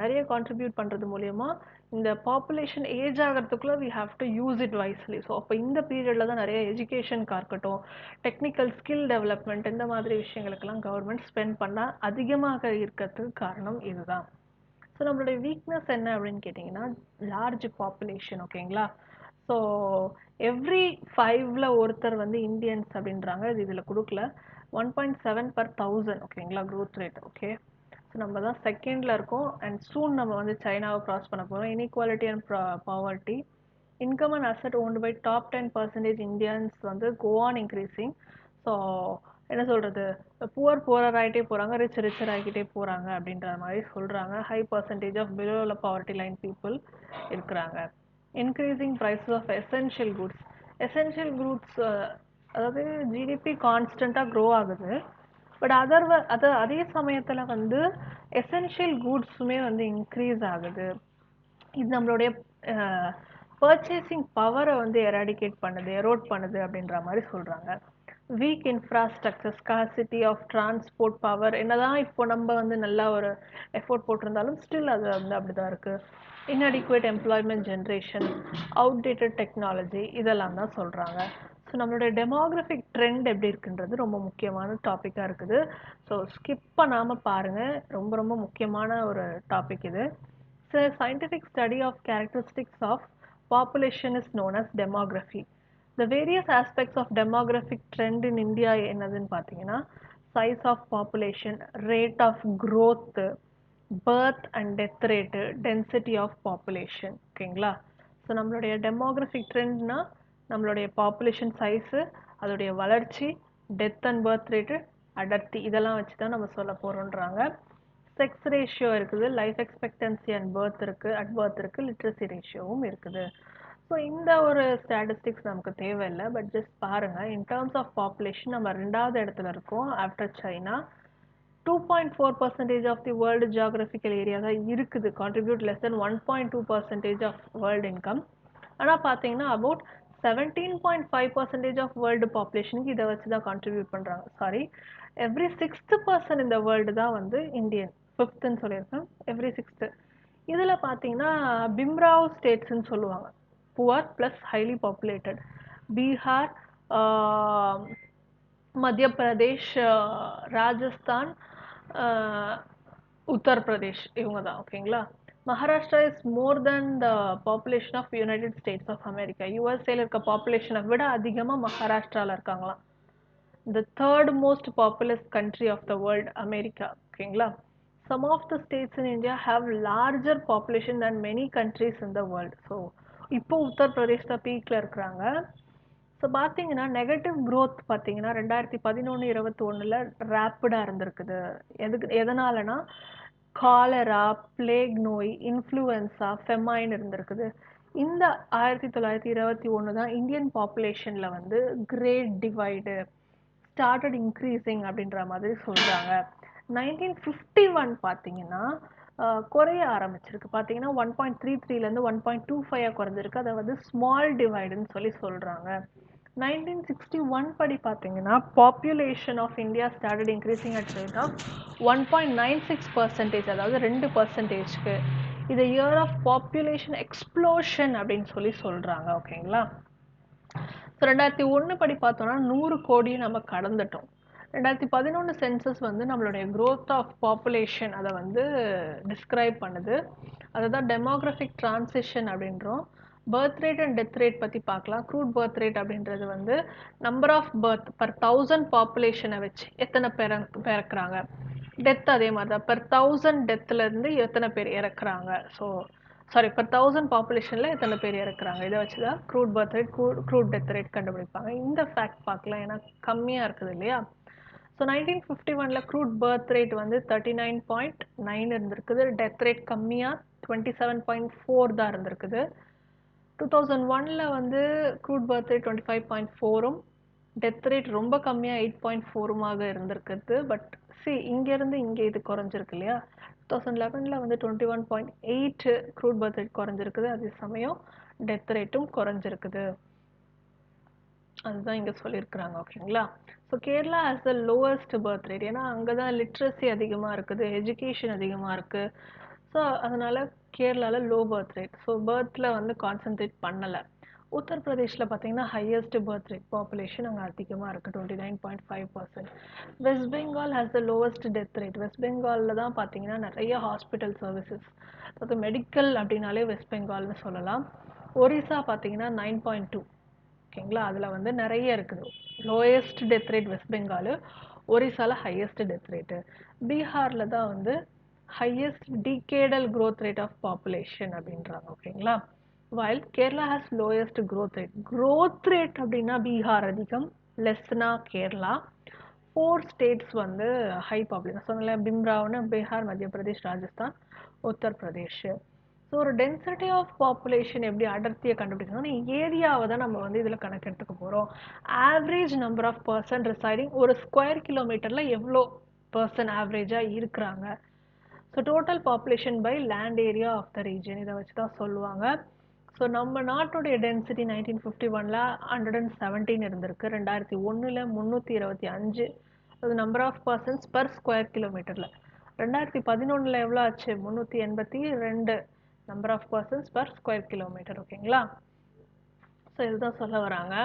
நிறைய கான்ட்ரிபியூட் பண்ணுறது மூலயமா இந்த population age ஆகிறதுக்குள்ளே we have to use it wisely. So அப்போ இந்த பீரியடில் தான் நிறைய எஜுகேஷனுக்காக இருக்கட்டும், டெக்னிக்கல் ஸ்கில் டெவலப்மெண்ட், இந்த மாதிரி விஷயங்களுக்கெல்லாம் கவர்மெண்ட் ஸ்பெண்ட் பண்ணால் அதிகமாக இருக்கிறதுக்கு காரணம் இதுதான். ஸோ நம்மளுடைய வீக்னஸ் என்ன அப்படின்னு கேட்டிங்கன்னா லார்ஜ் பாப்புலேஷன். ஓகேங்களா? ஸோ எவ்ரி 5ல் ஒருத்தர் வந்து இந்தியன்ஸ் அப்படின்றாங்க. இது இதில் கொடுக்கல. 1.7 per 1000. ஓகேங்களா? Growth rate. ஓகே, ஸோ நம்ம தான் செகண்டில் இருக்கோம் அண்ட் சூன் நம்ம வந்து சைனாவை க்ராஸ் பண்ண போகிறோம். Inequality and poverty, income and asset owned by top 10% Indians வந்து கோ ஆன் இன்க்ரீஸிங். ஸோ என்ன சொல்கிறது, புவர் ஆகிட்டே போகிறாங்க, ரிச்சர் ஆகிக்கிட்டே போகிறாங்க அப்படின்ற மாதிரி சொல்கிறாங்க. High percentage of below poverty line people இருக்கிறாங்க. Increasing prices of essential goods, essential groups அதாவது ஜிடிபி கான்ஸ்டண்ட்டாக க்ரோ ஆகுது. பட் அதே சமயத்தில் வந்து எசென்ஷியல் கூட்ஸுமே வந்து இன்க்ரீஸ் ஆகுது. இது நம்மளுடைய பர்ச்சேசிங் பவரை வந்து எராடிகேட் பண்ணுது, எரோட் பண்ணுது அப்படின்ற மாதிரி சொல்கிறாங்க. Weak infrastructure, scarcity of transport power, என்னதான் இப்போ நம்ம வந்து நல்லா ஒரு எஃபோர்ட் போட்டிருந்தாலும் ஸ்டில் அது வந்து அப்படிதான் இருக்குது. இன்அடிக்குவேட் எம்ப்ளாய்மெண்ட் ஜென்ரேஷன், அவுடேட்டட் டெக்னாலஜி, இதெல்லாம் தான் சொல்கிறாங்க. ஸோ நம்மளுடைய டெமோக்ராஃபிக் ட்ரெண்ட் எப்படி இருக்குன்றது ரொம்ப முக்கியமான டாப்பிக்காக இருக்குது. ஸோ ஸ்கிப் பண்ணாமல் பாருங்கள், ரொம்ப ரொம்ப முக்கியமான ஒரு டாபிக் இது. So, scientific study of characteristics of population is known as demography. The various aspects of demographic trend in India என்னதுன்னு பார்த்தீங்கன்னா, size of population, rate of growth, birth and death rate, density of population. ஓகேங்களா? ஸோ நம்மளுடைய டெமோக்ராஃபிக் ட்ரெண்ட்னா நம்மளுடைய பாப்புலேஷன் சைஸு, அதோடைய வளர்ச்சி, டெத் அண்ட் பர்த் ரேட்டு, அடர்த்தி, இதெல்லாம் வச்சு தான் நம்ம சொல்ல போகிறோன்றாங்க. செக்ஸ் ரேஷியோ இருக்குது, லைஃப் எக்ஸ்பெக்டன்சி அண்ட் பர்த் இருக்குது, அட் பர்த் இருக்குது, லிட்ரஸி ரேஷியோவும் இருக்குது. ஸோ இந்த ஒரு ஸ்டாட்டிஸ்டிக்ஸ் நமக்கு தேவையில்லை, பட் ஜஸ்ட் பாருங்கள். இன் டேர்ம்ஸ் ஆஃப் பாப்புலேஷன் நம்ம 2வது இடத்துல இருக்கோம் after China. 2.4% of the world geographical area தான் இருக்குது, contribute less than 1.2% of world income. ஆனால் பார்த்தீங்கன்னா அபவுட் 17.5% ஆஃப் வேர்ல்டு பாப்புலேஷனுக்கு இதை வச்சு தான் கான்ட்ரிபியூட் பண்ணுறாங்க. சாரி, எவ்ரி 6th பர்சன் இந்த வேர்ல்டு தான் வந்து இந்தியன். 5th சொல்லியிருக்கேன், எவ்ரி 6th. இதில் பார்த்தீங்கன்னா பிம்ராவ் ஸ்டேட்ஸ்ன்னு சொல்லுவாங்க, poor plus highly populated. Bihar, Madhya Pradesh, Rajasthan, Uttar Pradesh, இவங்க தான். ஓகேங்களா? Maharashtra is more then the population of United States of America. யூஎஸ்ஏல இருக்க பாப்புலேஷனை விட அதிகமாக மகாராஷ்டிராவில் இருக்காங்களாம். The third most populous country of the world, America. ஓகேங்களா? Some of the states in India have larger population than many countries in the world. So இப்போ உத்தரப்பிரதேஷ் தான் பீக்ல இருக்கிறாங்க. ஸோ பார்த்தீங்கன்னா நெகட்டிவ் க்ரோத் பார்த்தீங்கன்னா 2011-21 ரேப்பிடாக இருந்திருக்குது. எதனாலனா காலரா, பிளேக் நோய், இன்ஃப்ளூயன்ஸா, ஃபெமைன் இருந்திருக்குது. இந்த 1921 தான் இந்தியன் பாப்புலேஷனில் வந்து கிரேட் டிவைடு ஸ்டார்டட் இன்க்ரீசிங் அப்படின்ற மாதிரி சொல்கிறாங்க. 1951 பார்த்தீங்கன்னா குறைய ஆரம்பிச்சிருக்கு. பார்த்தீங்கன்னா 1.33லேருந்து 1.25 குறைஞ்சிருக்கு. அதை வந்து ஸ்மால் டிவைடுன்னு சொல்லி சொல்கிறாங்க. 1961 படி பார்த்தீங்கன்னா population of India started increasing at rate of 1.96%, அதாவது 2%. இது இயர் ஆஃப் பாப்புலேஷன் எக்ஸ்ப்ளோஷன் அப்படின்னு சொல்லி சொல்கிறாங்க. ஓகேங்களா? ஸோ 2001 படி பார்த்தோம்னா 100 கோடி நம்ம கடந்துட்டோம். 2011 சென்சஸ் வந்து நம்மளுடைய growth ஆஃப் பாப்புலேஷன் அதை வந்து டிஸ்கிரைப் பண்ணுது. அதுதான் டெமோக்ராஃபிக் டிரான்சிஷன் அப்படின்றோம். Birth rate and death rate பற்றி பார்க்கலாம். க்ரூட் பர்த் ரேட் அப்படின்றது வந்து நம்பர் ஆஃப் பர்த் பர் 1000 பாப்புலேஷனை வச்சு எத்தனை பிறக்கிறாங்க. டெத் அதே மாதிரி தான், பர் 1000 டெத்துலேருந்து எத்தனை பேர் இறக்குறாங்க. ஸோ சாரி, பர் 1000 பாப்புலேஷனில் எத்தனை பேர் இறக்குறாங்க, இதை வச்சு தான் crude birth rate, crude death rate கண்டுபிடிப்பாங்க. இந்த ஃபேக்ட் பார்க்கலாம், ஏன்னா கம்மியாக இருக்குது இல்லையா. ஸோ 1951 க்ரூட் பர்த் ரேட் வந்து 39.9 இருந்திருக்குது. டெத் ரேட் கம்மியாக 27.4 தான் இருந்திருக்குது. 2001 வந்து க்ரூட் பர்த் ரேட் 25.4ம், டெத் ரேட் ரொம்ப கம்மியாக 8.4மாக இருந்திருக்குது. பட் இங்கேருந்து இங்கே இது குறைஞ்சிருக்கு இல்லையா. 2011 வந்து 21.8 க்ரூட் பர்த் ரேட் குறைஞ்சிருக்குது. அதே சமயம் டெத் ரேட்டும் குறைஞ்சிருக்குது. அதுதான் இங்கே சொல்லியிருக்கிறாங்க. ஓகேங்களா? So Kerala has the lowest birth rate, ஏன்னா அங்கே தான் லிட்ரஸி அதிகமாக இருக்குது, எஜுகேஷன் அதிகமாக இருக்குது. ஸோ அதனால் கேரளாவில் லோ பர்த் ரேட். ஸோ பர்த்தில் வந்து கான்சன்ட்ரேட் பண்ணலை. உத்தரப்பிரதேஷில் பார்த்தீங்கன்னா ஹையஸ்ட் பர்த் ரேட், பாப்புலேஷன் அங்கே அதிகமாக இருக்குது, 29.5%. West Bengal has the lowest death rate. West பெங்காலில் தான் பார்த்தீங்கன்னா நிறைய ஹாஸ்பிட்டல் சர்வீசஸ், அதாவது மெடிக்கல் அப்படின்னாலே வெஸ்ட் பெங்கால்னு சொல்லலாம். ஒரிசா பார்த்தீங்கன்னா 9.2. ஓகேங்களா? அதில் வந்து நிறைய இருக்குது. Lowest death rate West Bengal, ஒரிசாவில் ஹையஸ்ட் டெத் ரேட்டு. பீகாரில் தான் வந்து highest decadal growth rate of population அப்படின்றாங்க. ஓகேங்களா? While Kerala has lowest growth rate. growth rate அப்படின்னா பீகார் அதிகம், லெஸ்னா கேரளா. 4 states வந்து ஹை பாப்புலேஷன் சொன்னல, பிம்ராவ்னு பீகார், மத்திய பிரதேஷ், ராஜஸ்தான், உத்தரப்பிரதேஷ். ஸோ ஒரு டென்சிட்டி ஆஃப் பாப்புலேஷன் எப்படி அடர்த்தியை கண்டுபிடிக்கணும்னா ஏரியாவை தான் நம்ம வந்து இதில் கணக்கெடுத்துக்க போகிறோம். Average number of person residing ஒரு ஸ்கொயர் கிலோமீட்டரில் எவ்வளோ பர்சன் ஆவரேஜாக இருக்கிறாங்க. So total population by land area of the region இதை வச்சு தான் சொல்லுவாங்க. ஸோ நம்ம நாட்டுடைய டென்சிட்டி 1951 117 இருந்திருக்கு. 2001 325. அது number of persons per square கிலோமீட்டரில். 2011 எவ்வளோ ஆச்சு? 382 number of persons per square kilometre. ஓகேங்களா? ஸோ இதுதான் சொல்ல வராங்க.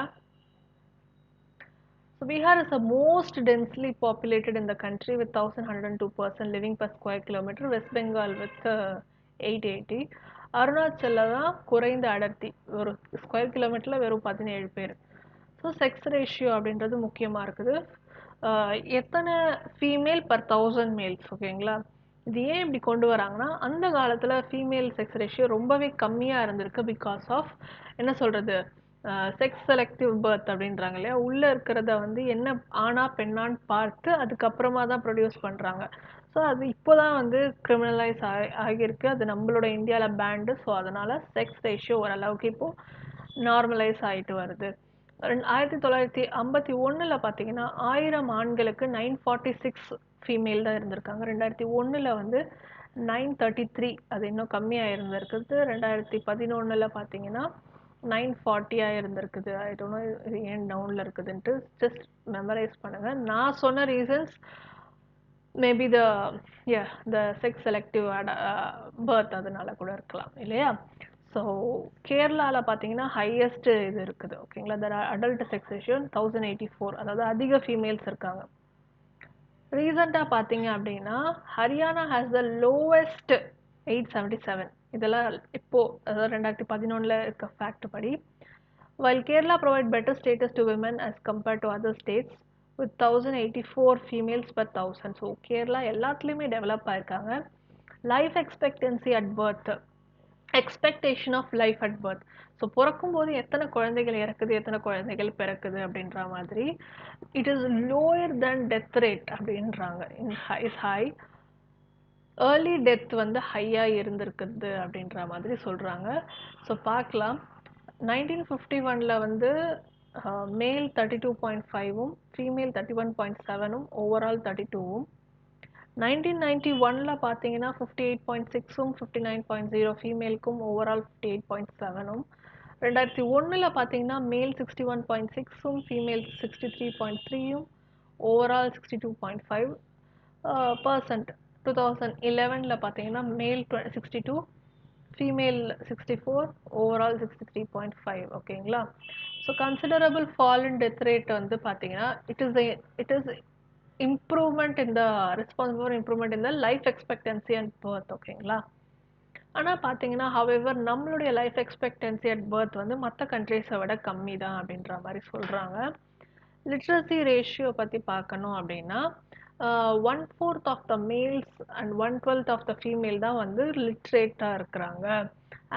So Bihar is the most densely populated in the country with 1102 person living per square kilometer. West Bengal with 880. அருணாச்சல்ல தான் குறைந்த அடர்த்தி, ஒரு ஸ்கொயர் கிலோமீட்டரில் வெறும் 17 பேர். ஸோ செக்ஸ் ரேஷியோ அப்படின்றது முக்கியமாக இருக்குது. எத்தனை ஃபீமேல் பர் 1000 மேல்ஸ். ஓகேங்களா? இது ஏன் இப்படி கொண்டு வராங்கன்னா அந்த காலத்தில் ஃபீமேல் செக்ஸ் ரேஷியோ ரொம்பவே கம்மியாக இருந்திருக்கு. பிகாஸ் ஆஃப் என்ன சொல்கிறது, செக்ஸ் செலக்டிவ் பர்த் அப்படின்றாங்க இல்லையா, உள்ளே இருக்கிறத வந்து என்ன ஆணா பெண்ணான்னு பார்த்து அதுக்கப்புறமா தான் ப்ரொடியூஸ் பண்ணுறாங்க. ஸோ அது இப்போ தான் வந்து கிரிமினலைஸ் ஆகியிருக்கு. அது நம்மளோட இந்தியாவில் பேண்டு. ஸோ அதனால் செக்ஸ் ரேஷியோ ஓரளவுக்கு இப்போது நார்மலைஸ் ஆகிட்டு வருது. 1951 பார்த்தீங்கன்னா 1000 ஆண்களுக்கு 946 ஃபீமேல் தான் இருந்திருக்காங்க. 2001 வந்து 933, அது இன்னும் கம்மியாக இருந்திருக்குது. 2011 பார்த்தீங்கன்னா 940 இருந்திருக்குது. ஐ டோன்ட் நோ இது ஏன் டவுனில் இருக்குதுன்ட்டு. ஜஸ்ட் மெமரைஸ் பண்ணுங்கள். நான் சொன்ன reasons maybe the sex selective birth அதனால கூட இருக்கலாம் இல்லையா. ஸோ கேரளாவில் பார்த்தீங்கன்னா ஹையஸ்ட் இது இருக்குது. ஓகேங்களா? த அடல்ட் செக்ஸ் ரேஷியோ 1084, அதாவது அதிக ஃபீமேல்ஸ் இருக்காங்க. ரீசெண்டாக பார்த்தீங்க அப்படின்னா ஹரியானா ஹேஸ் த லோவஸ்ட் 877. இதெல்லாம் இப்போது, அதாவது 2011 இருக்க ஃபேக்ட் படி. While Kerala provide better status to women as compared to other states with 1084 females per 1000. So Kerala எல்லாத்துலேயுமே டெவலப் ஆயிருக்காங்க. Life expectancy at birth, expectation of life at birth. So பிறக்கும் போது எத்தனை குழந்தைகள் இறக்குது, எத்தனை குழந்தைகள் பிறக்குது அப்படின்ற மாதிரி. It is lower than death rate அப்படின்றாங்க. Is high. ஏர்லி டெத் வந்து ஹையாக இருந்திருக்குது அப்படின்ற மாதிரி சொல்கிறாங்க. ஸோ பார்க்கலாம். 1951 வந்து மேல் 32.5, ஃபீமேல் 31.7, ஓவரால் 32. 1991 பார்த்தீங்கன்னா 58.6, 59.0 ஃபீமேலுக்கும், ஓவரால் 58.7. 2001 பார்த்தீங்கன்னா மேல் 61.6, ஃபீமேல் 63.3, ஓவரால் 62.5%. 2011 பார்த்தீங்கன்னா மேல் 62, ஃபீமேல் 64, ஓவரால் 63.5. ஓகேங்களா? So considerable fall in death rate வந்து பார்த்தீங்கன்னா it is improvement in the responsible improvement in the life expectancy and birth. ஓகேங்களா? ஆனால் பார்த்தீங்கன்னா ஹவெவர் நம்மளுடைய லைஃப் எக்ஸ்பெக்டன்சி அட் பர்த் வந்து மற்ற கண்ட்ரீஸை விட கம்மி தான் அப்படின்ற மாதிரி சொல்கிறாங்க. லிட்ரஸி ரேஷியோ பற்றி பார்க்கணும் அப்படின்னா 1/4 of the males and 1/12 of the female தான் வந்து லிட்ரேட்டாக இருக்கிறாங்க.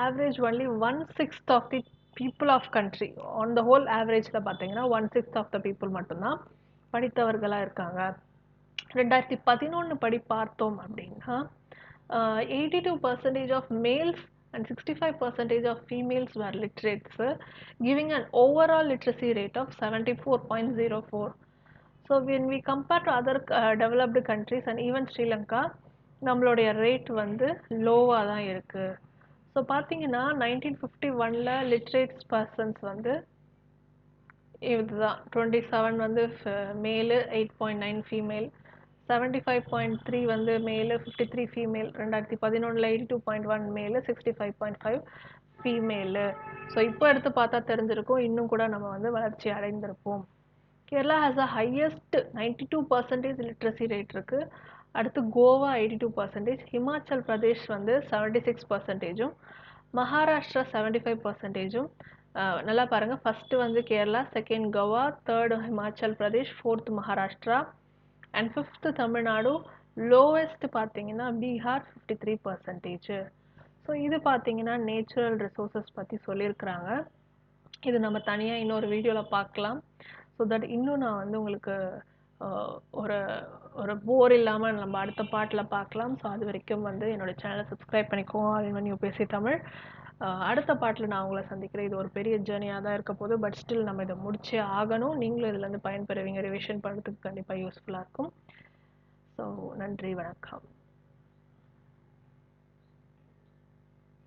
Average only 1/6 of the people of country. On the whole ஆவரேஜில் பார்த்தீங்கன்னா 1/6 ஆஃப் த பீப்புள் மட்டும்தான் படித்தவர்களாக இருக்காங்க. 2011 படி பார்த்தோம் அப்படின்னா 82% of males and 65% of females were literates, giving an overall literacy rate of 74.04. So when we compare to other developed countries and even Sri Lanka, நம்மளுடைய ரேட் வந்து லோவாக தான் இருக்குது. ஸோ பார்த்தீங்கன்னா 1951 லிட்ரேட்ஸ் பர்சன்ஸ் வந்து இதுதான். 27 வந்து மேலு, 8.9 ஃபீமேல், 75.3 வந்து மேலு, 53 ஃபீமேல். 2011 82.1 மேலு, 65.5 ஃபீமேலு. ஸோ இப்போ எடுத்து பார்த்தா தெரிஞ்சிருக்கும், இன்னும் கூட நம்ம வந்து வளர்ச்சி அடைந்திருப்போம். Kerala has a highest 92% literacy rate இருக்குது. அடுத்து கோவா 82%, ஹிமாச்சல் பிரதேஷ் வந்து 76%, மகாராஷ்டிரா 75%. நல்லா பாருங்கள், ஃபஸ்ட்டு வந்து Kerala, second Goa, third Himachal Pradesh, fourth Maharashtra and fifth Tamil Nadu. Lowest பார்த்தீங்கன்னா பீகார் 53%. ஸோ இது பார்த்தீங்கன்னா நேச்சுரல் ரிசோர்ஸஸ் பற்றி சொல்லியிருக்கிறாங்க. இது நம்ம தனியாக இன்னொரு வீடியோவில் பார்க்கலாம். ஸோ தட் இன்னும் நான் வந்து உங்களுக்கு ஒரு ஒரு போர் இல்லாமல் நம்ம அடுத்த பாட்டில் பார்க்கலாம். ஸோ அது வரைக்கும் வந்து என்னோட சேனலை சப்ஸ்கிரைப் பண்ணிக்கோங்க. All in one UPSC Tamil. அடுத்த பாட்டில் நான் உங்களை சந்திக்கிறேன். இது ஒரு பெரிய ஜேர்னியாக தான் இருக்க போகுது. பட் ஸ்டில் நம்ம இதை முடிச்சே ஆகணும். நீங்களும் இதுலேருந்து பயன்பெறுவீங்க. ரிவிஷன் பண்ணுறதுக்கு கண்டிப்பாக யூஸ்ஃபுல்லாக இருக்கும். ஸோ நன்றி, வணக்கம்.